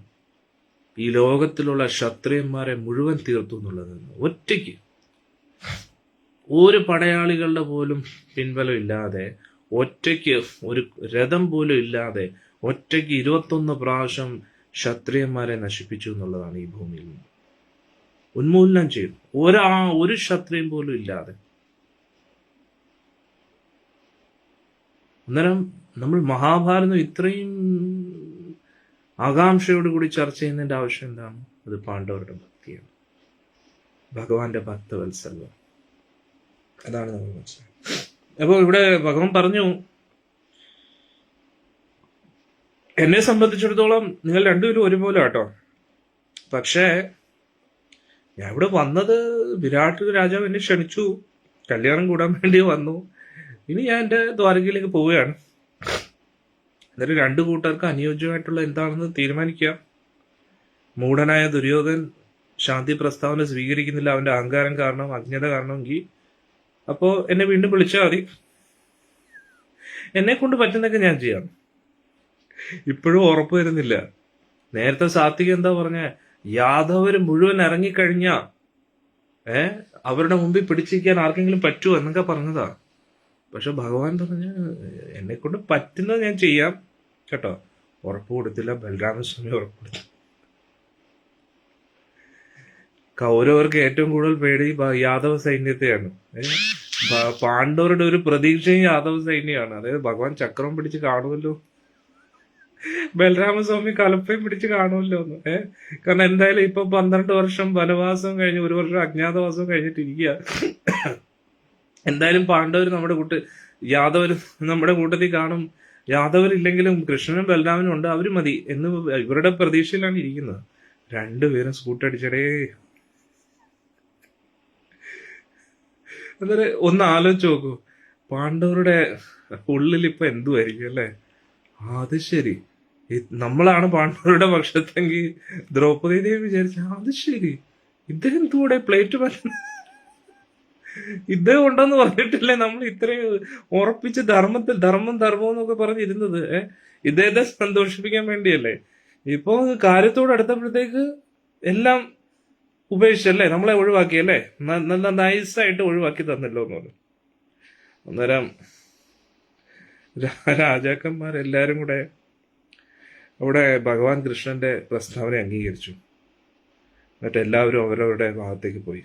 Speaker 1: ഈ ലോകത്തിലുള്ള ക്ഷത്രിയന്മാരെ മുഴുവൻ തീർത്തു എന്നുള്ളത്. ഒറ്റയ്ക്ക്, ഒരു പടയാളികളുടെ പോലും പിൻബലം ഇല്ലാതെ, ഒറ്റയ്ക്ക് ഒരു രഥം പോലും ഇല്ലാതെ ഒറ്റയ്ക്ക് 21 പ്രാവശ്യം ക്ഷത്രിയന്മാരെ നശിപ്പിച്ചു എന്നുള്ളതാണ്. ഈ ഭൂമിയിൽ നിന്ന് ഉന്മൂലനം ചെയ്തു, ഒരു ക്ഷത്രിയം പോലും ഇല്ലാതെ. അന്നേരം നമ്മൾ മഹാഭാരതം ഇത്രയും ആകാംക്ഷയോടുകൂടി ചർച്ച ചെയ്യുന്നതിന്റെ ആവശ്യം എന്താണ്? അത് പാണ്ഡവരുടെ ഭക്തിയാണ്, ഭഗവാന്റെ ഭക്തവത്സല്യം. അതാണ് നമ്മൾ മനസ്സിലാക്കുന്നത്. അപ്പോൾ ഇവിടെ ഭഗവാൻ പറഞ്ഞു, എന്നെ സംബന്ധിച്ചിടത്തോളം നിങ്ങൾ രണ്ടുപേരും ഒരുപോലെ കേട്ടോ. പക്ഷേ ഞാൻ ഇവിടെ വന്നത്, വിരാട് രാജാവ് എന്നെ ക്ഷണിച്ചു, കല്യാണം കൂടാൻ വേണ്ടി വന്നു. ഇനി ഞാൻ എൻ്റെ ദ്വാരകയിലേക്ക് പോവുകയാണ്. എന്നിട്ട് രണ്ടു കൂട്ടർക്ക് അനുയോജ്യമായിട്ടുള്ള എന്താണെന്ന് തീരുമാനിക്കാം. മൂഢനായ ദുര്യോധൻ ശാന്തി പ്രസ്താവന സ്വീകരിക്കുന്നില്ല, അവന്റെ അഹങ്കാരം കാരണം, അജ്ഞത കാരണമെങ്കിൽ അപ്പോ എന്നെ വീണ്ടും വിളിച്ചാൽ മതി. എന്നെ കൊണ്ട് പറ്റുന്നൊക്കെ ഞാൻ ചെയ്യാം. ഇപ്പോഴും ഉറപ്പ് വരുന്നില്ല. നേരത്തെ സാത്വിക എന്താ പറഞ്ഞ, യാദവര് മുഴുവൻ ഇറങ്ങിക്കഴിഞ്ഞ അവരുടെ മുമ്പിൽ പിടിച്ചിരിക്കാൻ ആർക്കെങ്കിലും പറ്റുമോ എന്നൊക്കെ പറഞ്ഞതാ. പക്ഷെ ഭഗവാൻ പറഞ്ഞ, എന്നെ കൊണ്ട് പറ്റുന്നത് ഞാൻ ചെയ്യാം കേട്ടോ. ഉറപ്പ് കൊടുത്തില്ല. ബലരാമസ്വാമി ഉറപ്പ് കൊടുത്തു. കൗരവർക്ക് ഏറ്റവും കൂടുതൽ പേടി യാദവ സൈന്യത്തെയാണ്. പാണ്ഡവരുടെ ഒരു പ്രതീക്ഷയും യാദവ സൈന്യമാണ്. അതായത് ഭഗവാൻ ചക്രം പിടിച്ച് കാണുമല്ലോ ബലരാമസ്വാമി കലപ്പയും പിടിച്ച് കാണുമല്ലോ ഒന്ന്. കാരണം എന്തായാലും ഇപ്പൊ 12 വർഷം വനവാസം കഴിഞ്ഞ് 1 വർഷം അജ്ഞാതവാസം കഴിഞ്ഞിട്ടിരിക്കുക. എന്തായാലും പാണ്ഡവർ നമ്മുടെ യാദവർ നമ്മുടെ കൂട്ടത്തിൽ കാണും. യാദവരില്ലെങ്കിലും കൃഷ്ണനും ബലരാമനും ഉണ്ട്, അവര് മതി എന്ന് ഇവരുടെ പ്രതീക്ഷയിലാണ് ഇരിക്കുന്നത്. രണ്ടുപേരും സ്കൂട്ടടിച്ചടേ. അന്നേരം ഒന്ന് ആലോചിച്ച് നോക്കൂ, പാണ്ഡവരുടെ ഉള്ളിൽ ഇപ്പൊ എന്തുമായിരിക്കും അല്ലേ? അത് ശരി, നമ്മളാണ് പാണ്ഡവരുടെ പക്ഷത്തെങ്കിൽ ദ്രൗപദി ദേവി വിചാരിച്ച അത് ശരി, ഇദ്ദേഹം കൂടെ പ്ലേറ്റ് ഇദ്ദേഹം ഉണ്ടെന്ന് പറഞ്ഞിട്ടില്ലേ നമ്മൾ ഇത്രയും ഉറപ്പിച്ച് ധർമ്മം എന്നൊക്കെ പറഞ്ഞിരുന്നത്. ഇദ്ദേഹത്തെ സന്തോഷിപ്പിക്കാൻ വേണ്ടിയല്ലേ? ഇപ്പൊ കാര്യത്തോട് അടുത്തപ്പോഴത്തേക്ക് എല്ലാം ഉപേക്ഷിച്ചല്ലേ, നമ്മളെ ഒഴിവാക്കിയല്ലേ, നല്ല നൈസായിട്ട് ഒഴിവാക്കി തന്നല്ലോ എന്ന് പറഞ്ഞു. അന്നേരം രാജാക്കന്മാരെല്ലാരും കൂടെ അവിടെ ഭഗവാൻ കൃഷ്ണന്റെ പ്രസ്താവന അംഗീകരിച്ചു. എന്നിട്ട് എല്ലാവരും അവരവരുടെ ഭാഗത്തേക്ക് പോയി.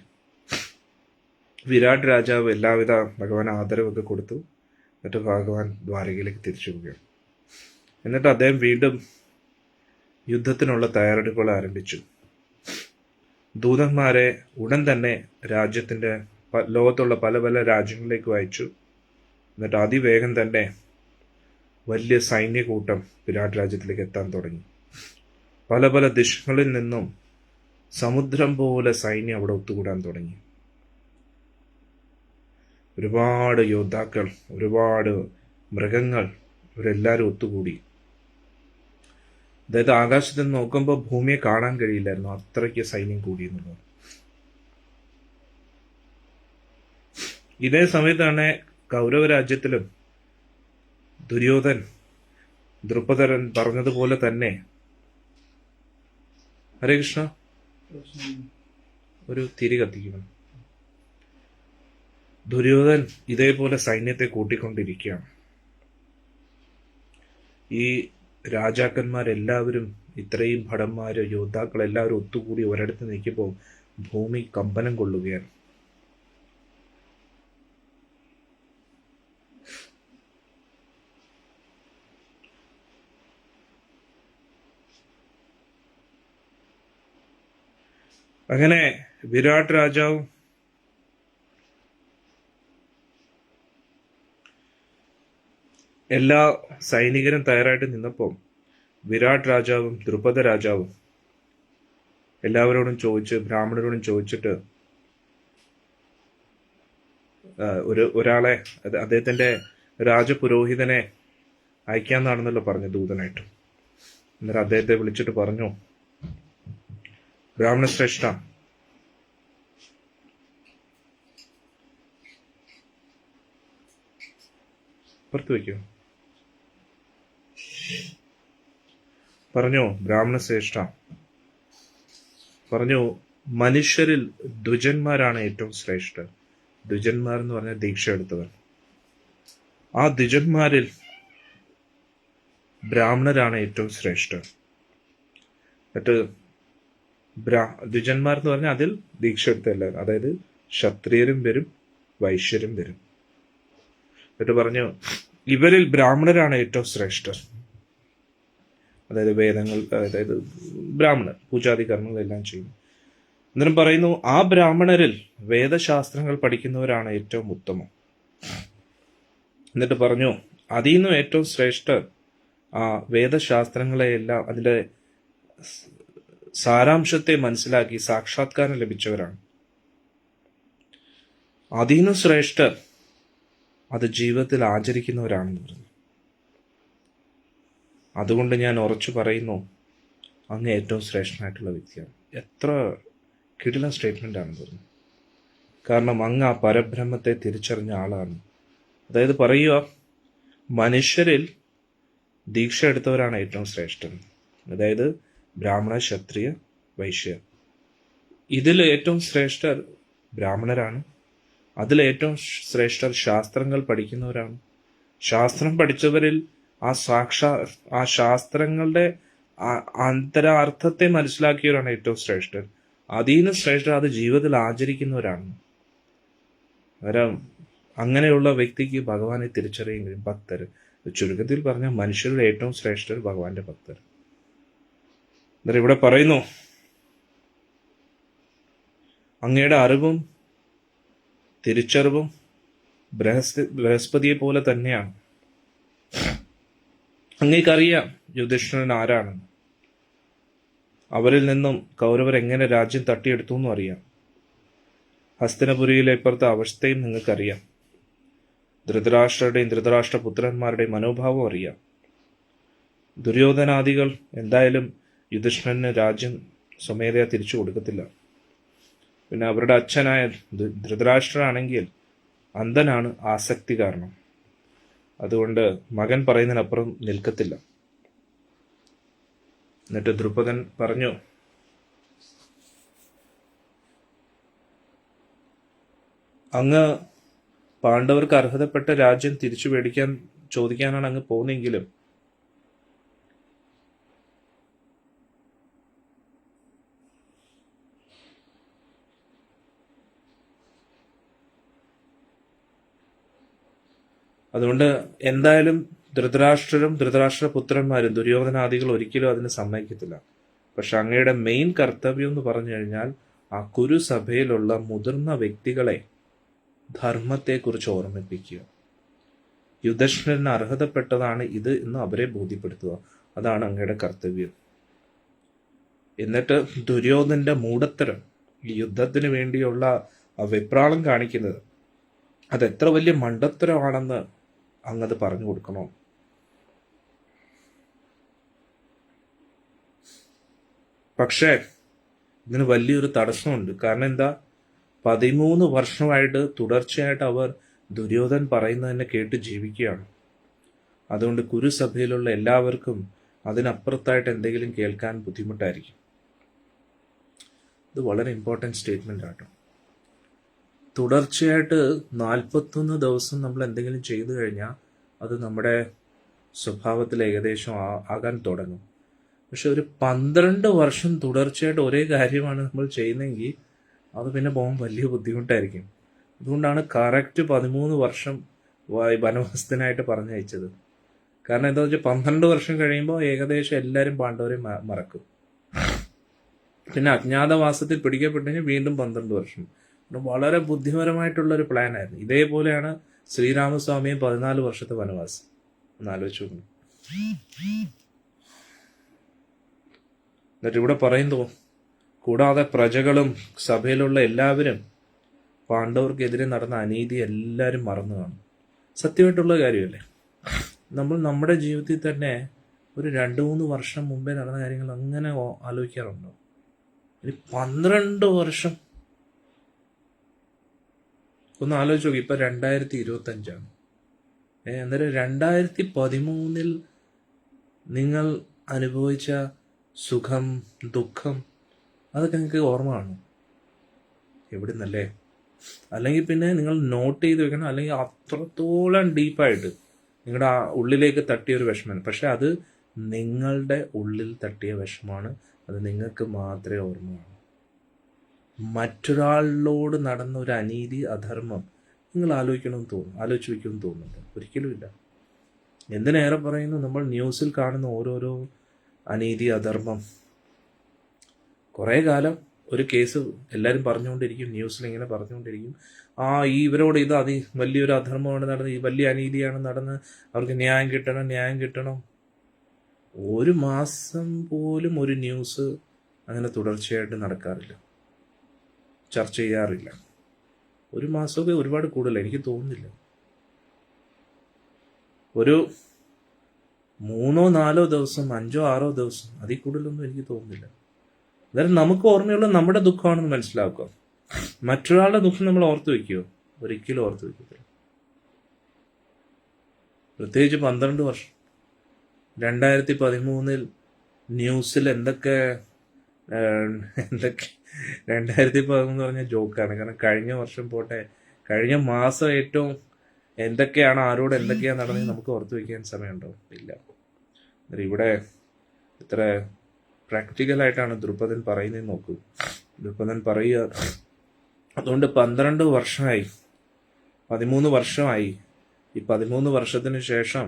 Speaker 1: വിരാട് രാജാവ് എല്ലാവിധ ഭഗവാൻ ആദരവൊക്കെ കൊടുത്തു. എന്നിട്ട് ഭഗവാൻ ദ്വാരകയിലേക്ക് തിരിച്ചു പോവുകയാണ്. എന്നിട്ട് അദ്ദേഹം വീണ്ടും യുദ്ധത്തിനുള്ള തയ്യാറെടുപ്പുകൾ ആരംഭിച്ചു. ദൂതന്മാരെ ഉടൻ തന്നെ ലോകത്തുള്ള പല പല രാജ്യങ്ങളിലേക്ക് അയച്ചു. എന്നിട്ട് അതിവേഗം തന്നെ വലിയ സൈന്യകൂട്ടം വിരാട് രാജ്യത്തിലേക്ക് എത്താൻ തുടങ്ങി. പല പല ദിശകളിൽ നിന്നും സമുദ്രം പോലെ സൈന്യം അവിടെ ഒത്തുകൂടാൻ തുടങ്ങി. ഒരുപാട് യോദ്ധാക്കൾ, ഒരുപാട് മൃഗങ്ങൾ, ഇവരെല്ലാവരും ഒത്തുകൂടി. അതായത് ആകാശത്ത് നിന്ന് നോക്കുമ്പോൾ ഭൂമിയെ കാണാൻ കഴിയില്ലായിരുന്നു, അത്രയ്ക്ക് സൈന്യം കൂടി എന്നുള്ളത്. ഇതേ സമയത്താണ് കൗരവ രാജ്യത്തിലും ദുര്യോധൻ ദ്രുപദൻ പറഞ്ഞതുപോലെ തന്നെ, ഹരേ കൃഷ്ണ, ഒരു തിരി കത്തിക്കണം. ദുര്യോധൻ ഇതേപോലെ സൈന്യത്തെ കൂട്ടിക്കൊണ്ടിരിക്കുകയാണ്. ഈ രാജാക്കന്മാരെല്ലാവരും, ഇത്രയും ഭടന്മാര്, യോദ്ധാക്കൾ എല്ലാവരും ഒത്തുകൂടി ഒരിടത്ത് നിൽക്കുമ്പോൾ ഭൂമി കമ്പനം കൊള്ളുകയാണ്. അങ്ങനെ വിരാട് രാജാവും എല്ലാ സൈനികരും തയ്യാറായിട്ട് നിന്നപ്പോൾ വിരാട് രാജാവും ദ്രുപദ രാജാവും എല്ലാവരോടും ബ്രാഹ്മണരോടും ചോദിച്ചിട്ട് ഒരാളെ, അദ്ദേഹത്തിന്റെ രാജപുരോഹിതനെ അയക്കാന്നാണെന്നല്ലോ പറഞ്ഞു ദൂതനായിട്ട്. അന്നേരം അദ്ദേഹത്തെ വിളിച്ചിട്ട് പറഞ്ഞു, ബ്രാഹ്മണ ശ്രേഷ്ഠ, പുറത്തു വയ്ക്കൂ, പറഞ്ഞു, ബ്രാഹ്മണ ശ്രേഷ്ഠ പറഞ്ഞു, മനുഷ്യരിൽ ദ്വിജന്മാരാണ് ഏറ്റവും ശ്രേഷ്ഠർ. ദ്വിജന്മാർ എന്ന് പറഞ്ഞാൽ ദീക്ഷ എടുത്തവർ. ആ ദ്വിജന്മാരിൽ ബ്രാഹ്മണരാണ് ഏറ്റവും ശ്രേഷ്ഠർ. എന്നിട്ട് ദ്വിജന്മാർ എന്ന് പറഞ്ഞാൽ അതിൽ ദീക്ഷ എടുത്ത എല്ലാവരും, അതായത് ക്ഷത്രിയരും വരും, വൈശ്യരും വരും. എന്നിട്ട് പറഞ്ഞു, ഇവരിൽ ബ്രാഹ്മണരാണ് ഏറ്റവും ശ്രേഷ്ഠർ. അതായത് വേദങ്ങൾ, അതായത് ബ്രാഹ്മണർ പൂജാതി കർമ്മങ്ങളെല്ലാം ചെയ്യും. അന്നേരം പറയുന്നു, ആ ബ്രാഹ്മണരിൽ വേദശാസ്ത്രങ്ങൾ പഠിക്കുന്നവരാണ് ഏറ്റവും ഉത്തമം. എന്നിട്ട് പറഞ്ഞു, അതിൽ നിന്നും ഏറ്റവും ശ്രേഷ്ഠർ ആ വേദശാസ്ത്രങ്ങളെയെല്ലാം അതിന്റെ സാരാംശത്തെ മനസ്സിലാക്കി സാക്ഷാത്കാരം ലഭിച്ചവരാണ്. അതിൽ നിന്നും ശ്രേഷ്ഠർ അത് ജീവിതത്തിൽ ആചരിക്കുന്നവരാണെന്ന് പറഞ്ഞു. അതുകൊണ്ട് ഞാൻ ഉറച്ചു പറയുന്നു, അങ്ങ് ഏറ്റവും ശ്രേഷ്ഠനായിട്ടുള്ള വ്യക്തിയാണ്. എത്ര കിടിലൻ സ്റ്റേറ്റ്മെന്റ് ആണെന്ന് പറഞ്ഞു. കാരണം അങ്ങ് ആ പരബ്രഹ്മത്തെ തിരിച്ചറിഞ്ഞ ആളാണ്. അതായത് പറയുക, മനുഷ്യരിൽ ദീക്ഷ എടുത്തവരാണ് ഏറ്റവും ശ്രേഷ്ഠൻ. അതായത് ബ്രാഹ്മണ, ക്ഷത്രിയ, വൈശ്യ. ഇതിൽ ഏറ്റവും ശ്രേഷ്ഠർ ബ്രാഹ്മണരാണ്. അതിലേറ്റവും ശ്രേഷ്ഠർ ശാസ്ത്രങ്ങൾ പഠിക്കുന്നവരാണ്. ശാസ്ത്രം പഠിച്ചവരിൽ ആ ശാസ്ത്രങ്ങളുടെ അന്തരാർത്ഥത്തെ മനസ്സിലാക്കിയവരാണ് ഏറ്റവും ശ്രേഷ്ഠർ. അതിന് ശ്രേഷ്ഠർ അത് ജീവിതത്തിൽ ആചരിക്കുന്നവരാണ്. അന്നേരം അങ്ങനെയുള്ള വ്യക്തിക്ക് ഭഗവാനെ തിരിച്ചറിയും. ഭക്തർ ചുരുക്കത്തിൽ പറഞ്ഞാൽ മനുഷ്യരുടെ ഏറ്റവും ശ്രേഷ്ഠർ ഭഗവാന്റെ ഭക്തർ. എന്നിട്ട് ഇവിടെ പറയുന്നു, അങ്ങയുടെ അറിവും തിരിച്ചറിവും ബൃഹസ്പതിയെ പോലെ തന്നെയാണ്. അങ്ങേക്കറിയാം യുധിഷ്ഠിരൻ ആരാണെന്ന്. അവരിൽ നിന്നും കൗരവർ എങ്ങനെ രാജ്യം തട്ടിയെടുത്തു എന്നും അറിയാം. ഹസ്തിനപുരിയിലെ ഇപ്പുറത്തെ അവസ്ഥയും നിങ്ങൾക്കറിയാം. ധൃതരാഷ്ട്രരുടെയും ധൃതരാഷ്ട്രപുത്രന്മാരുടെയും മനോഭാവം അറിയാം. ദുര്യോധനാദികൾ എന്തായാലും യുധിഷ്ഠിരന് രാജ്യം സ്വമേധയാ തിരിച്ചു കൊടുക്കത്തില്ല. പിന്നെ അവരുടെ അച്ഛനായ ധൃതരാഷ്ട്രനാണെങ്കിൽ അന്ധനാണ്, ആസക്തി കാരണം. അതുകൊണ്ട് മകൻ പറയുന്നതിനപ്പുറം നിൽക്കത്തില്ല. എന്നിട്ട് ദ്രുപദൻ പറഞ്ഞു, അങ്ങ് പാണ്ഡവർക്ക് അർഹതപ്പെട്ട രാജ്യം തിരിച്ചു മേടിക്കാൻ ചോദിക്കാനാണ് അങ്ങ് പോകുന്നെങ്കിലും അതുകൊണ്ട് എന്തായാലും ധൃതരാഷ്ട്രരും ധൃതരാഷ്ട്രപുത്രന്മാരും ദുര്യോധനാദികൾ ഒരിക്കലും അതിന് സമ്മതിക്കത്തില്ല. പക്ഷെ അങ്ങയുടെ മെയിൻ കർത്തവ്യം എന്ന് പറഞ്ഞു കഴിഞ്ഞാൽ ആ കുരുസഭയിലുള്ള മുതിർന്ന വ്യക്തികളെ ധർമ്മത്തെക്കുറിച്ച് ഓർമ്മിപ്പിക്കുക. യുധിഷ്ഠിരന് അർഹതപ്പെട്ടതാണ് ഇത് എന്ന് അവരെ ബോധ്യപ്പെടുത്തുക. അതാണ് അങ്ങയുടെ കർത്തവ്യം. എന്നിട്ട് ദുര്യോധന്റെ മൂഢത്തരം, ഈ യുദ്ധത്തിന് വേണ്ടിയുള്ള വെപ്രാളം കാണിക്കുന്നത് അത് എത്ര വലിയ മണ്ടത്തരമാണെന്ന് അങ്ങത് പറഞ്ഞു കൊടുക്കണോ. പക്ഷേ ഇതിന് വലിയൊരു തടസ്സമുണ്ട്. കാരണം എന്താ, 13 വർഷമായിട്ട് തുടർച്ചയായിട്ട് അവർ ദുര്യോധൻ പറയുന്നതിനെ കേട്ട് ജീവിക്കുകയാണ്. അതുകൊണ്ട് കുരുസഭയിലുള്ള എല്ലാവർക്കും അതിനപ്പുറത്തായിട്ട് എന്തെങ്കിലും കേൾക്കാൻ ബുദ്ധിമുട്ടായിരിക്കും. ഇത് വളരെ ഇമ്പോർട്ടൻറ്റ് സ്റ്റേറ്റ്മെൻ്റ് ആട്ടോ. തുടർച്ചയായിട്ട് 41 ദിവസം നമ്മൾ എന്തെങ്കിലും ചെയ്തു കഴിഞ്ഞാൽ അത് നമ്മുടെ സ്വഭാവത്തിൽ ഏകദേശം ആകാൻ തുടങ്ങും. പക്ഷെ ഒരു 12 വർഷം തുടർച്ചയായിട്ട് ഒരേ കാര്യമാണ് നമ്മൾ ചെയ്യുന്നതെങ്കിൽ അത് പിന്നെ പോകാൻ വലിയ ബുദ്ധിമുട്ടായിരിക്കും. അതുകൊണ്ടാണ് കറക്റ്റ് 13 വർഷം വനവാസത്തിനായിട്ട് പറഞ്ഞയച്ചത്. കാരണം എന്താ വെച്ചാൽ 12 വർഷം കഴിയുമ്പോൾ ഏകദേശം എല്ലാവരും പാണ്ഡവരെ മറക്കും. പിന്നെ അജ്ഞാതവാസത്തിൽ പിടിക്കപ്പെട്ടെങ്കിൽ വീണ്ടും 12 വർഷം. വളരെ ബുദ്ധിപരമായിട്ടുള്ളൊരു പ്ലാൻ ആയിരുന്നു. ഇതേപോലെയാണ് ശ്രീരാമസ്വാമിയും 14 വർഷത്തെ വനവാസം. ഒന്ന് ആലോചിച്ചു നോക്കണം. എന്നിട്ട് ഇവിടെ പറയുന്നു, കൂടാതെ പ്രജകളും സഭയിലുള്ള എല്ലാവരും പാണ്ഡവർക്കെതിരെ നടന്ന അനീതി എല്ലാവരും മറന്നു കാണും. സത്യമായിട്ടുള്ള കാര്യമല്ലേ. നമ്മൾ നമ്മുടെ ജീവിതത്തിൽ തന്നെ ഒരു 2-3 വർഷം മുമ്പേ നടന്ന കാര്യങ്ങൾ അങ്ങനെ ആലോചിക്കാറുണ്ടോ? ഒരു 12 വർഷം ഒന്ന് ആലോചിച്ച് നോക്കി. ഇപ്പം 2025 അന്നേരം 2013 നിങ്ങൾ അനുഭവിച്ച സുഖം, ദുഃഖം അതൊക്കെ നിങ്ങൾക്ക് ഓർമ്മ കാണും. എവിടെ നിന്നല്ലേ? അല്ലെങ്കിൽ പിന്നെ നിങ്ങൾ നോട്ട് ചെയ്ത് വെക്കണം. അല്ലെങ്കിൽ അത്രത്തോളം ഡീപ്പായിട്ട് നിങ്ങളുടെ ആ ഉള്ളിലേക്ക് തട്ടിയ ഒരു വിഷമമാണ്. പക്ഷെ അത് നിങ്ങളുടെ ഉള്ളിൽ തട്ടിയ വിഷമാണ്. അത് നിങ്ങൾക്ക് മാത്രമേ ഓർമ്മ കാണൂ. മറ്റൊരാളിനോട് നടന്ന ഒരു അനീതി, അധർമ്മം നിങ്ങൾ ആലോചിച്ചു വയ്ക്കുമെന്ന് തോന്നുന്നുണ്ട്? ഒരിക്കലും ഇല്ല. എന്തിനേറെ പറയുന്നു, നമ്മൾ ന്യൂസിൽ കാണുന്ന ഓരോരോ അനീതി, അധർമ്മം. കുറേ കാലം ഒരു കേസ് എല്ലാവരും പറഞ്ഞുകൊണ്ടിരിക്കും, ന്യൂസിൽ ഇങ്ങനെ പറഞ്ഞുകൊണ്ടിരിക്കും, ഇവരോട് ഇത് വലിയൊരു അധർമ്മമാണ് നടന്നത്, ഈ വലിയ അനീതിയാണ് നടന്നത്, അവർക്ക് ന്യായം കിട്ടണം. ഒരു മാസം പോലും ഒരു ന്യൂസ് അങ്ങനെ തുടർച്ചയായിട്ട് നടക്കാറില്ല, ചർച്ച ചെയ്യാറില്ല. ഒരു മാസമൊക്കെ ഒരുപാട് കൂടുതൽ, എനിക്ക് തോന്നുന്നില്ല. ഒരു 3-4 ദിവസം, 5-6 ദിവസം, അതിൽ കൂടുതലൊന്നും എനിക്ക് തോന്നുന്നില്ല. അതായത് നമുക്ക് ഓർമ്മയുള്ള നമ്മുടെ ദുഃഖമാണെന്ന് മനസ്സിലാക്കുക. മറ്റൊരാളുടെ ദുഃഖം നമ്മൾ ഓർത്തു വയ്ക്കുമോ? ഒരിക്കലും ഓർത്തു വയ്ക്കത്തില്ല. പ്രത്യേകിച്ച് 12 വർഷം. 2013 ന്യൂസിൽ എന്തൊക്കെ 2013 പറഞ്ഞ ജോക്കാണ്. കാരണം കഴിഞ്ഞ വർഷം പോട്ടെ, കഴിഞ്ഞ മാസം ഏറ്റവും എന്തൊക്കെയാണ്, ആരോട് എന്തൊക്കെയാണ് നടന്നത് നമുക്ക് ഓർത്തു വയ്ക്കാൻ സമയമുണ്ടോ? ഇല്ല. ഇവിടെ ഇത്ര പ്രാക്ടിക്കലായിട്ടാണ് ദ്രുപദൻ പറയുന്നത്. നോക്കൂ, ദ്രുപദൻ പറയുക, അതുകൊണ്ട് 12 വർഷമായി, 13 വർഷമായി. ഈ 13 വർഷത്തിന് ശേഷം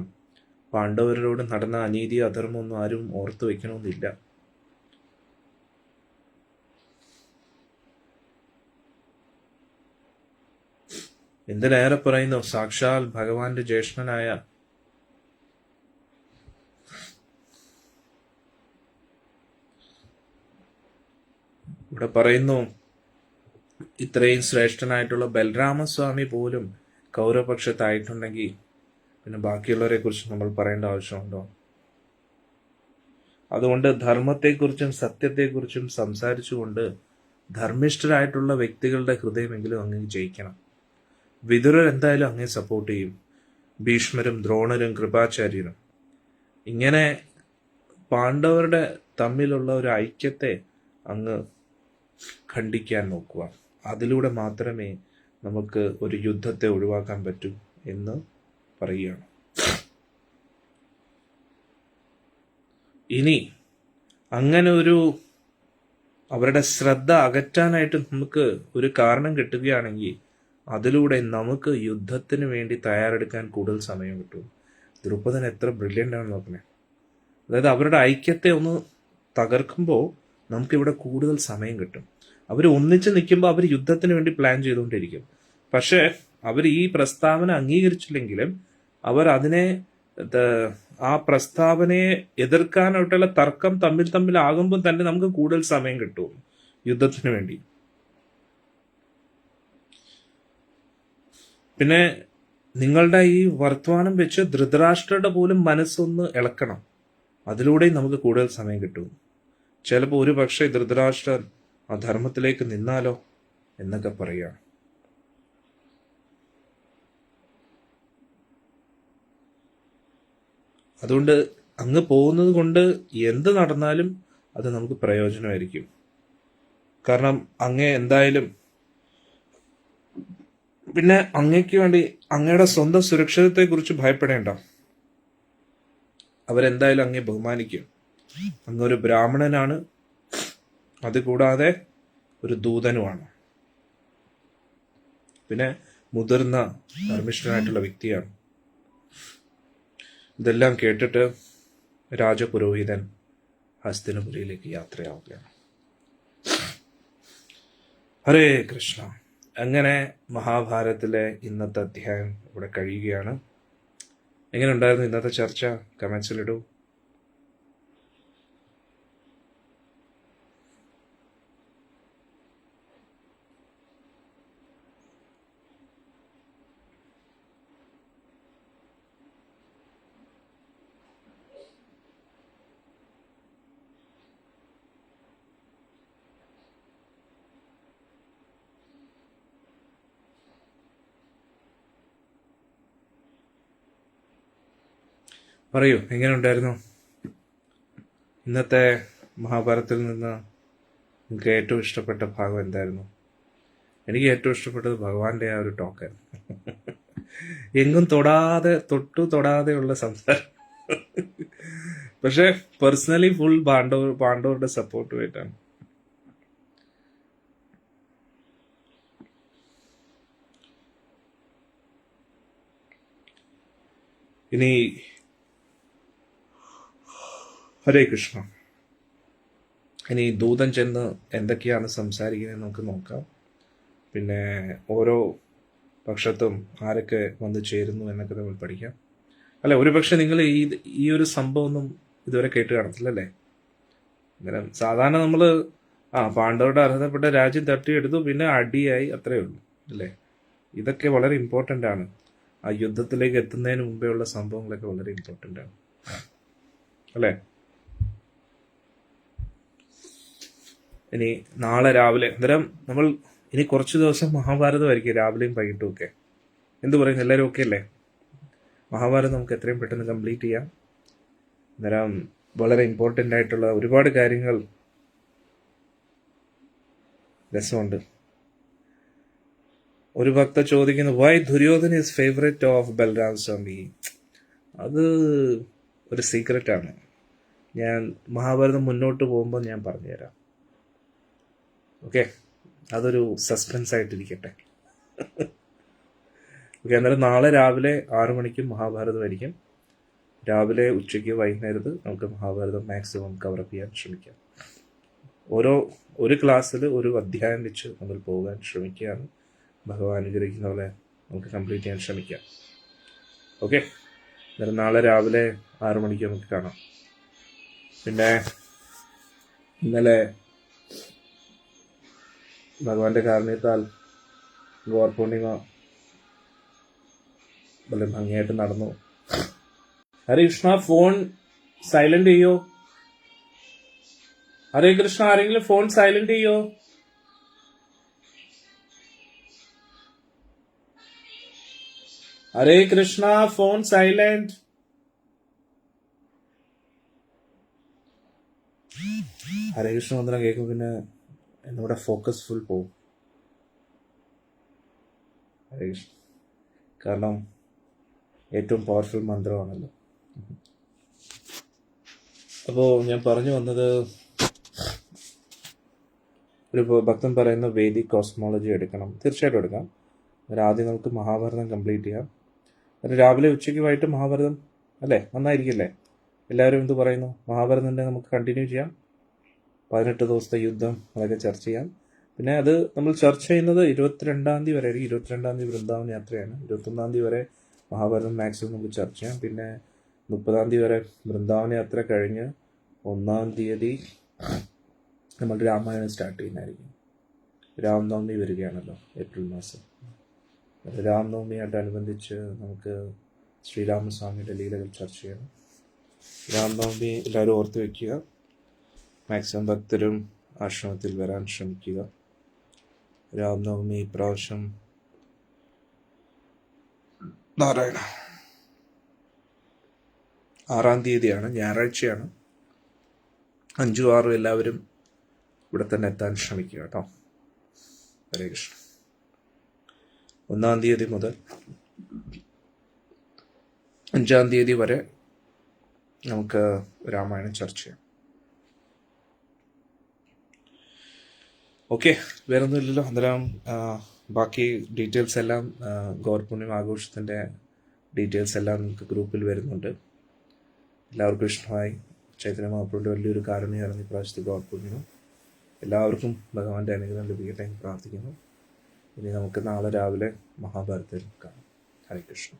Speaker 1: പാണ്ഡവരോട് നടന്ന അനീതി അധർമ്മമൊന്നും ആരും ഓർത്തു വെക്കണമെന്നില്ല. എന്തിനേറെ പറയുന്നു, സാക്ഷാൽ ഭഗവാന്റെ ജ്യേഷ്ഠനായ ഇവിടെ പറയുന്നു, ഇത്രയും ശ്രേഷ്ഠനായിട്ടുള്ള ബലരാമസ്വാമി പോലും കൗരവപക്ഷത്തായിട്ടുണ്ടെങ്കിൽ പിന്നെ ബാക്കിയുള്ളവരെ കുറിച്ച് നമ്മൾ പറയേണ്ട ആവശ്യമുണ്ടോ? അതുകൊണ്ട് ധർമ്മത്തെക്കുറിച്ചും സത്യത്തെക്കുറിച്ചും സംസാരിച്ചുകൊണ്ട് ധർമ്മിഷ്ഠരായിട്ടുള്ള വ്യക്തികളുടെ ഹൃദയമെങ്കിലും അങ്ങ് ജയിക്കണം. വിതുരർ എന്തായാലും അങ്ങേ സപ്പോർട്ട് ചെയ്യും, ഭീഷ്മരും ദ്രോണരും കൃപാചാര്യരും. ഇങ്ങനെ പാണ്ഡവരുടെ തമ്മിലുള്ള ഒരു ഐക്യത്തെ അങ്ങ് ഖണ്ഡിക്കാൻ നോക്കുക. അതിലൂടെ മാത്രമേ നമുക്ക് ഒരു യുദ്ധത്തെ ഒഴിവാക്കാൻ പറ്റൂ എന്ന് പറയുകയാണ്. ഇനി അങ്ങനെ ഒരു അവരുടെ ശ്രദ്ധ അകറ്റാനായിട്ട് നമുക്ക് ഒരു കാരണം കിട്ടുകയാണെങ്കിൽ അതിലൂടെ നമുക്ക് യുദ്ധത്തിന് വേണ്ടി തയ്യാറെടുക്കാൻ കൂടുതൽ സമയം കിട്ടും. ദ്രുപദൻ എത്ര ബ്രില്യൻ്റ് ആണെന്ന് നോക്കണേ. അതായത് അവരുടെ ഐക്യത്തെ ഒന്ന് തകർക്കുമ്പോൾ നമുക്കിവിടെ കൂടുതൽ സമയം കിട്ടും. അവർ ഒന്നിച്ച് നിൽക്കുമ്പോൾ അവർ യുദ്ധത്തിന് വേണ്ടി പ്ലാൻ ചെയ്തുകൊണ്ടിരിക്കും. പക്ഷേ അവർ ഈ പ്രസ്താവന അംഗീകരിച്ചില്ലെങ്കിലും അവർ അതിനെ ആ പ്രസ്താവനയെ എതിർക്കാനായിട്ടുള്ള തർക്കം തമ്മിലാകുമ്പോൾ തന്നെ നമുക്ക് കൂടുതൽ സമയം കിട്ടും യുദ്ധത്തിന് വേണ്ടി. പിന്നെ നിങ്ങളുടെ ഈ വർത്തമാനം വെച്ച് ധൃതരാഷ്ട്രയുടെ പോലും മനസ്സൊന്ന് ഇളക്കണം. അതിലൂടെ നമുക്ക് കൂടുതൽ സമയം കിട്ടും. ചിലപ്പോൾ ഒരു പക്ഷേ ധൃതരാഷ്ട്രൻ ആ ധർമ്മത്തിലേക്ക് നിന്നാലോ എന്നൊക്കെ പറയുകയാണ്. അതുകൊണ്ട് അങ്ങ് പോകുന്നത് കൊണ്ട് എന്ത് നടന്നാലും അത് നമുക്ക് പ്രയോജനമായിരിക്കും. കാരണം അങ്ങേ എന്തായാലും പിന്നെ അങ്ങയ്ക്ക് വേണ്ടി അങ്ങയുടെ സ്വന്തം സുരക്ഷിതത്തെ കുറിച്ച് ഭയപ്പെടേണ്ട. അവരെന്തായാലും അങ്ങേ ബഹുമാനിക്കും. അങ്ങൊരു ബ്രാഹ്മണനാണ്, അതുകൂടാതെ ഒരു ദൂതനുമാണ്, പിന്നെ മുതിർന്ന ധർമ്മിഷ്ഠനായിട്ടുള്ള വ്യക്തിയാണ്. ഇതെല്ലാം കേട്ടിട്ട് രാജപുരോഹിതൻ ഹസ്തിനപുരിയിലേക്ക് യാത്രയാവുകയാണ്. ഹരേ കൃഷ്ണ. അങ്ങനെ മഹാഭാരതത്തിലെ ഇന്നത്തെ അധ്യായം ഇവിടെ കഴിയുകയാണ്. എങ്ങനെ ഉണ്ടായിരുന്നു ഇന്നത്തെ ചർച്ച? കമന്റ്സിലിടൂ. പറയൂ, എങ്ങനെ ഉണ്ടായിരുന്നു ഇന്നത്തെ മഹാഭാരതത്തിൽ നിന്ന്? നിങ്ങൾക്ക് ഏറ്റവും ഇഷ്ടപ്പെട്ട ഭാഗം എന്തായിരുന്നു? എനിക്ക് ഏറ്റവും ഇഷ്ടപ്പെട്ടത് ഭഗവാന്റെ ആ ഒരു ടോക്കൻ. എങ്ങും തൊടാതെയുള്ള സംസാരം. പക്ഷെ പേഴ്സണലി ഫുൾ പാണ്ഡവരുടെ സപ്പോർട്ടുമായിട്ടാണ്. ഇനി ഹരേ കൃഷ്ണ. ഇനി ദൂതൻ ചെന്ന് എന്തൊക്കെയാണ് സംസാരിക്കുന്നത് നമുക്ക് നോക്കാം. പിന്നെ ഓരോ പക്ഷത്തും ആരൊക്കെ വന്നു ചേരുന്നു എന്നൊക്കെ നമ്മൾ പഠിക്കാം. അല്ല, ഒരുപക്ഷെ നിങ്ങൾ ഈ ഒരു സംഭവം ഒന്നും ഇതുവരെ കേട്ട് കാണത്തില്ലല്ലേ? അന്നേരം സാധാരണ നമ്മൾ പാണ്ഡവരുടെ അർഹതപ്പെട്ട രാജ്യം തട്ടിയെടുത്തു, പിന്നെ അടിയായി, അത്രയേ ഉള്ളൂ അല്ലേ? ഇതൊക്കെ വളരെ ഇമ്പോർട്ടൻ്റ് ആണ്. ആ യുദ്ധത്തിലേക്ക് എത്തുന്നതിന് മുമ്പേ ഉള്ള സംഭവങ്ങളൊക്കെ വളരെ ഇമ്പോർട്ടൻ്റ് ആണ് അല്ലേ? ഇനി നാളെ രാവിലെ അന്നേരം നമ്മൾ ഇനി കുറച്ച് ദിവസം മഹാഭാരതമായിരിക്കും, രാവിലെയും വൈകിട്ടും ഒക്കെ. എന്ത് പറയുന്നു, എല്ലാവരും ഓക്കെ അല്ലേ? മഹാഭാരതം നമുക്ക് എത്രയും പെട്ടെന്ന് കംപ്ലീറ്റ് ചെയ്യാം. അന്നേരം വളരെ ഇമ്പോർട്ടൻ്റ് ആയിട്ടുള്ള ഒരുപാട് കാര്യങ്ങൾ രസമുണ്ട്. ഒരു ഭക്ത ചോദിക്കുന്നു, why Duryodhana is favourite of Balram Swami? അത് ഒരു സീക്രട്ടാണ്. ഞാൻ മഹാഭാരതം മുന്നോട്ട് പോകുമ്പോൾ ഞാൻ പറഞ്ഞുതരാം. ഓക്കെ, അതൊരു സസ്പെൻസ് ആയിട്ടിരിക്കട്ടെ. ഓക്കെ, അന്നേരം നാളെ രാവിലെ 6 മണിക്ക് മഹാഭാരതമായിരിക്കും. രാവിലെ, ഉച്ചയ്ക്ക്, വൈകുന്നേരത്ത് നമുക്ക് മഹാഭാരതം മാക്സിമം കവറപ്പ് ചെയ്യാൻ ശ്രമിക്കാം. ഒരു ക്ലാസ്സിൽ ഒരു അധ്യായം വെച്ച് നമ്മൾ പോകാൻ ശ്രമിക്കുകയാണ്. ഭഗവാൻ അനുഗ്രഹിക്കുന്ന പോലെ നമുക്ക് കംപ്ലീറ്റ് ചെയ്യാൻ ശ്രമിക്കാം. ഓക്കെ, അന്നേരം നാളെ രാവിലെ 6 മണിക്ക് നമുക്ക് കാണാം. പിന്നെ ഇന്നലെ ഭഗവാന്റെ കാരുണ്യത്താൽ ഗോർ പൂർണിമ വളരെ ഭംഗിയായിട്ട് നടന്നു. ഹരേ കൃഷ്ണ, ഫോൺ സൈലന്റ് ചെയ്യോ? ഹരേ കൃഷ്ണ, ആരെങ്കിലും ഫോൺ സൈലന്റ് ചെയ്യോ? ഹരേ കൃഷ്ണ, ഫോൺ സൈലന്റ്. ഹരേ കൃഷ്ണ മന്ത്രം കേൾക്കും, പിന്നെ എന്നോട് ഫോക്കസ് ഫുൾ പോവും. ഹരേ കൃഷ്ണ, കാരണം ഏറ്റവും പവർഫുൾ മന്ത്രമാണല്ലോ. അപ്പോൾ ഞാൻ പറഞ്ഞു വന്നത്, ഒരു ഭക്തൻ പറയുന്ന വേദിക് കോസ്മോളജി എടുക്കണം. തീർച്ചയായിട്ടും എടുക്കാം. ആദ്യം നമുക്ക് മഹാഭാരതം കംപ്ലീറ്റ് ചെയ്യാം. രാവിലെ, ഉച്ചയ്ക്ക്, വൈകിട്ട് മഹാഭാരതം അല്ലേ? നന്നായിരിക്കില്ലേ? എല്ലാവരും എന്ത് പറയുന്നു? മഹാഭാരതം തന്നെ നമുക്ക് കണ്ടിന്യൂ ചെയ്യാം. 18 ദിവസത്തെ യുദ്ധം അതൊക്കെ ചർച്ച ചെയ്യാം. പിന്നെ അത് നമ്മൾ ചർച്ച ചെയ്യുന്നത് 22-ാം തീയതി വരെ ആയിരിക്കും. 22-ാം തീയതി വൃന്ദാവൻ യാത്രയാണ്. 21-ാം തീയതി വരെ മഹാഭാരതം മാക്സിമം നമുക്ക് ചർച്ച ചെയ്യാം. പിന്നെ 30-ാം തീയതി വരെ വൃന്ദാവൻ യാത്ര കഴിഞ്ഞ് 1-ാം തീയതി നമ്മൾ രാമായണം സ്റ്റാർട്ട് ചെയ്യുന്നതായിരിക്കും. രാമനവമി വരികയാണല്ലോ, ഏപ്രിൽ മാസം. രാമനവമിയായിട്ടനുബന്ധിച്ച് നമുക്ക് ശ്രീരാമസ്വാമിയുടെ ലീലകൾ ചർച്ച ചെയ്യണം. രാമനവമി എല്ലാവരും ഓർത്ത് വയ്ക്കുക. മാക്സിമം ഭക്തരും ആശ്രമത്തിൽ വരാൻ ശ്രമിക്കുക. രാമനവമി ഇപ്രാവശ്യം നാരായണ 6-ാം തീയതിയാണ്, ഞായറാഴ്ചയാണ്. 5, 6 എല്ലാവരും ഇവിടെ തന്നെ എത്താൻ ശ്രമിക്കുക കേട്ടോ. ഹരേ കൃഷ്ണ. 1-ാം തീയതി മുതൽ 5-ാം തീയതി വരെ നമുക്ക് രാമായണം ചർച്ച ചെയ്യാം. ഓക്കെ, വേറൊന്നും ഇല്ലല്ലോ. അന്നേരം ബാക്കി ഡീറ്റെയിൽസ് എല്ലാം, ഗോർ പൂർണിമ ആഘോഷത്തിൻ്റെ ഡീറ്റെയിൽസ് എല്ലാം നമുക്ക് ഗ്രൂപ്പിൽ വരുന്നുണ്ട്. എല്ലാവർക്കും ഇഷ്ടമായി. ചൈതന്യ മഹാപ്രഭുവിൻ്റെ വലിയൊരു കാരുണ്യമായിരുന്നു ഇപ്രാവശ്യത്തെ ഗോർ പൂർണിമ. എല്ലാവർക്കും ഭഗവാന്റെ അനുഗ്രഹം ലഭിക്കട്ടെ എന്ന് പ്രാർത്ഥിക്കുന്നു. ഇനി നമുക്ക് നാളെ രാവിലെ മഹാഭാരതത്തിൽ കാണാം. ഹരേ കൃഷ്ണ.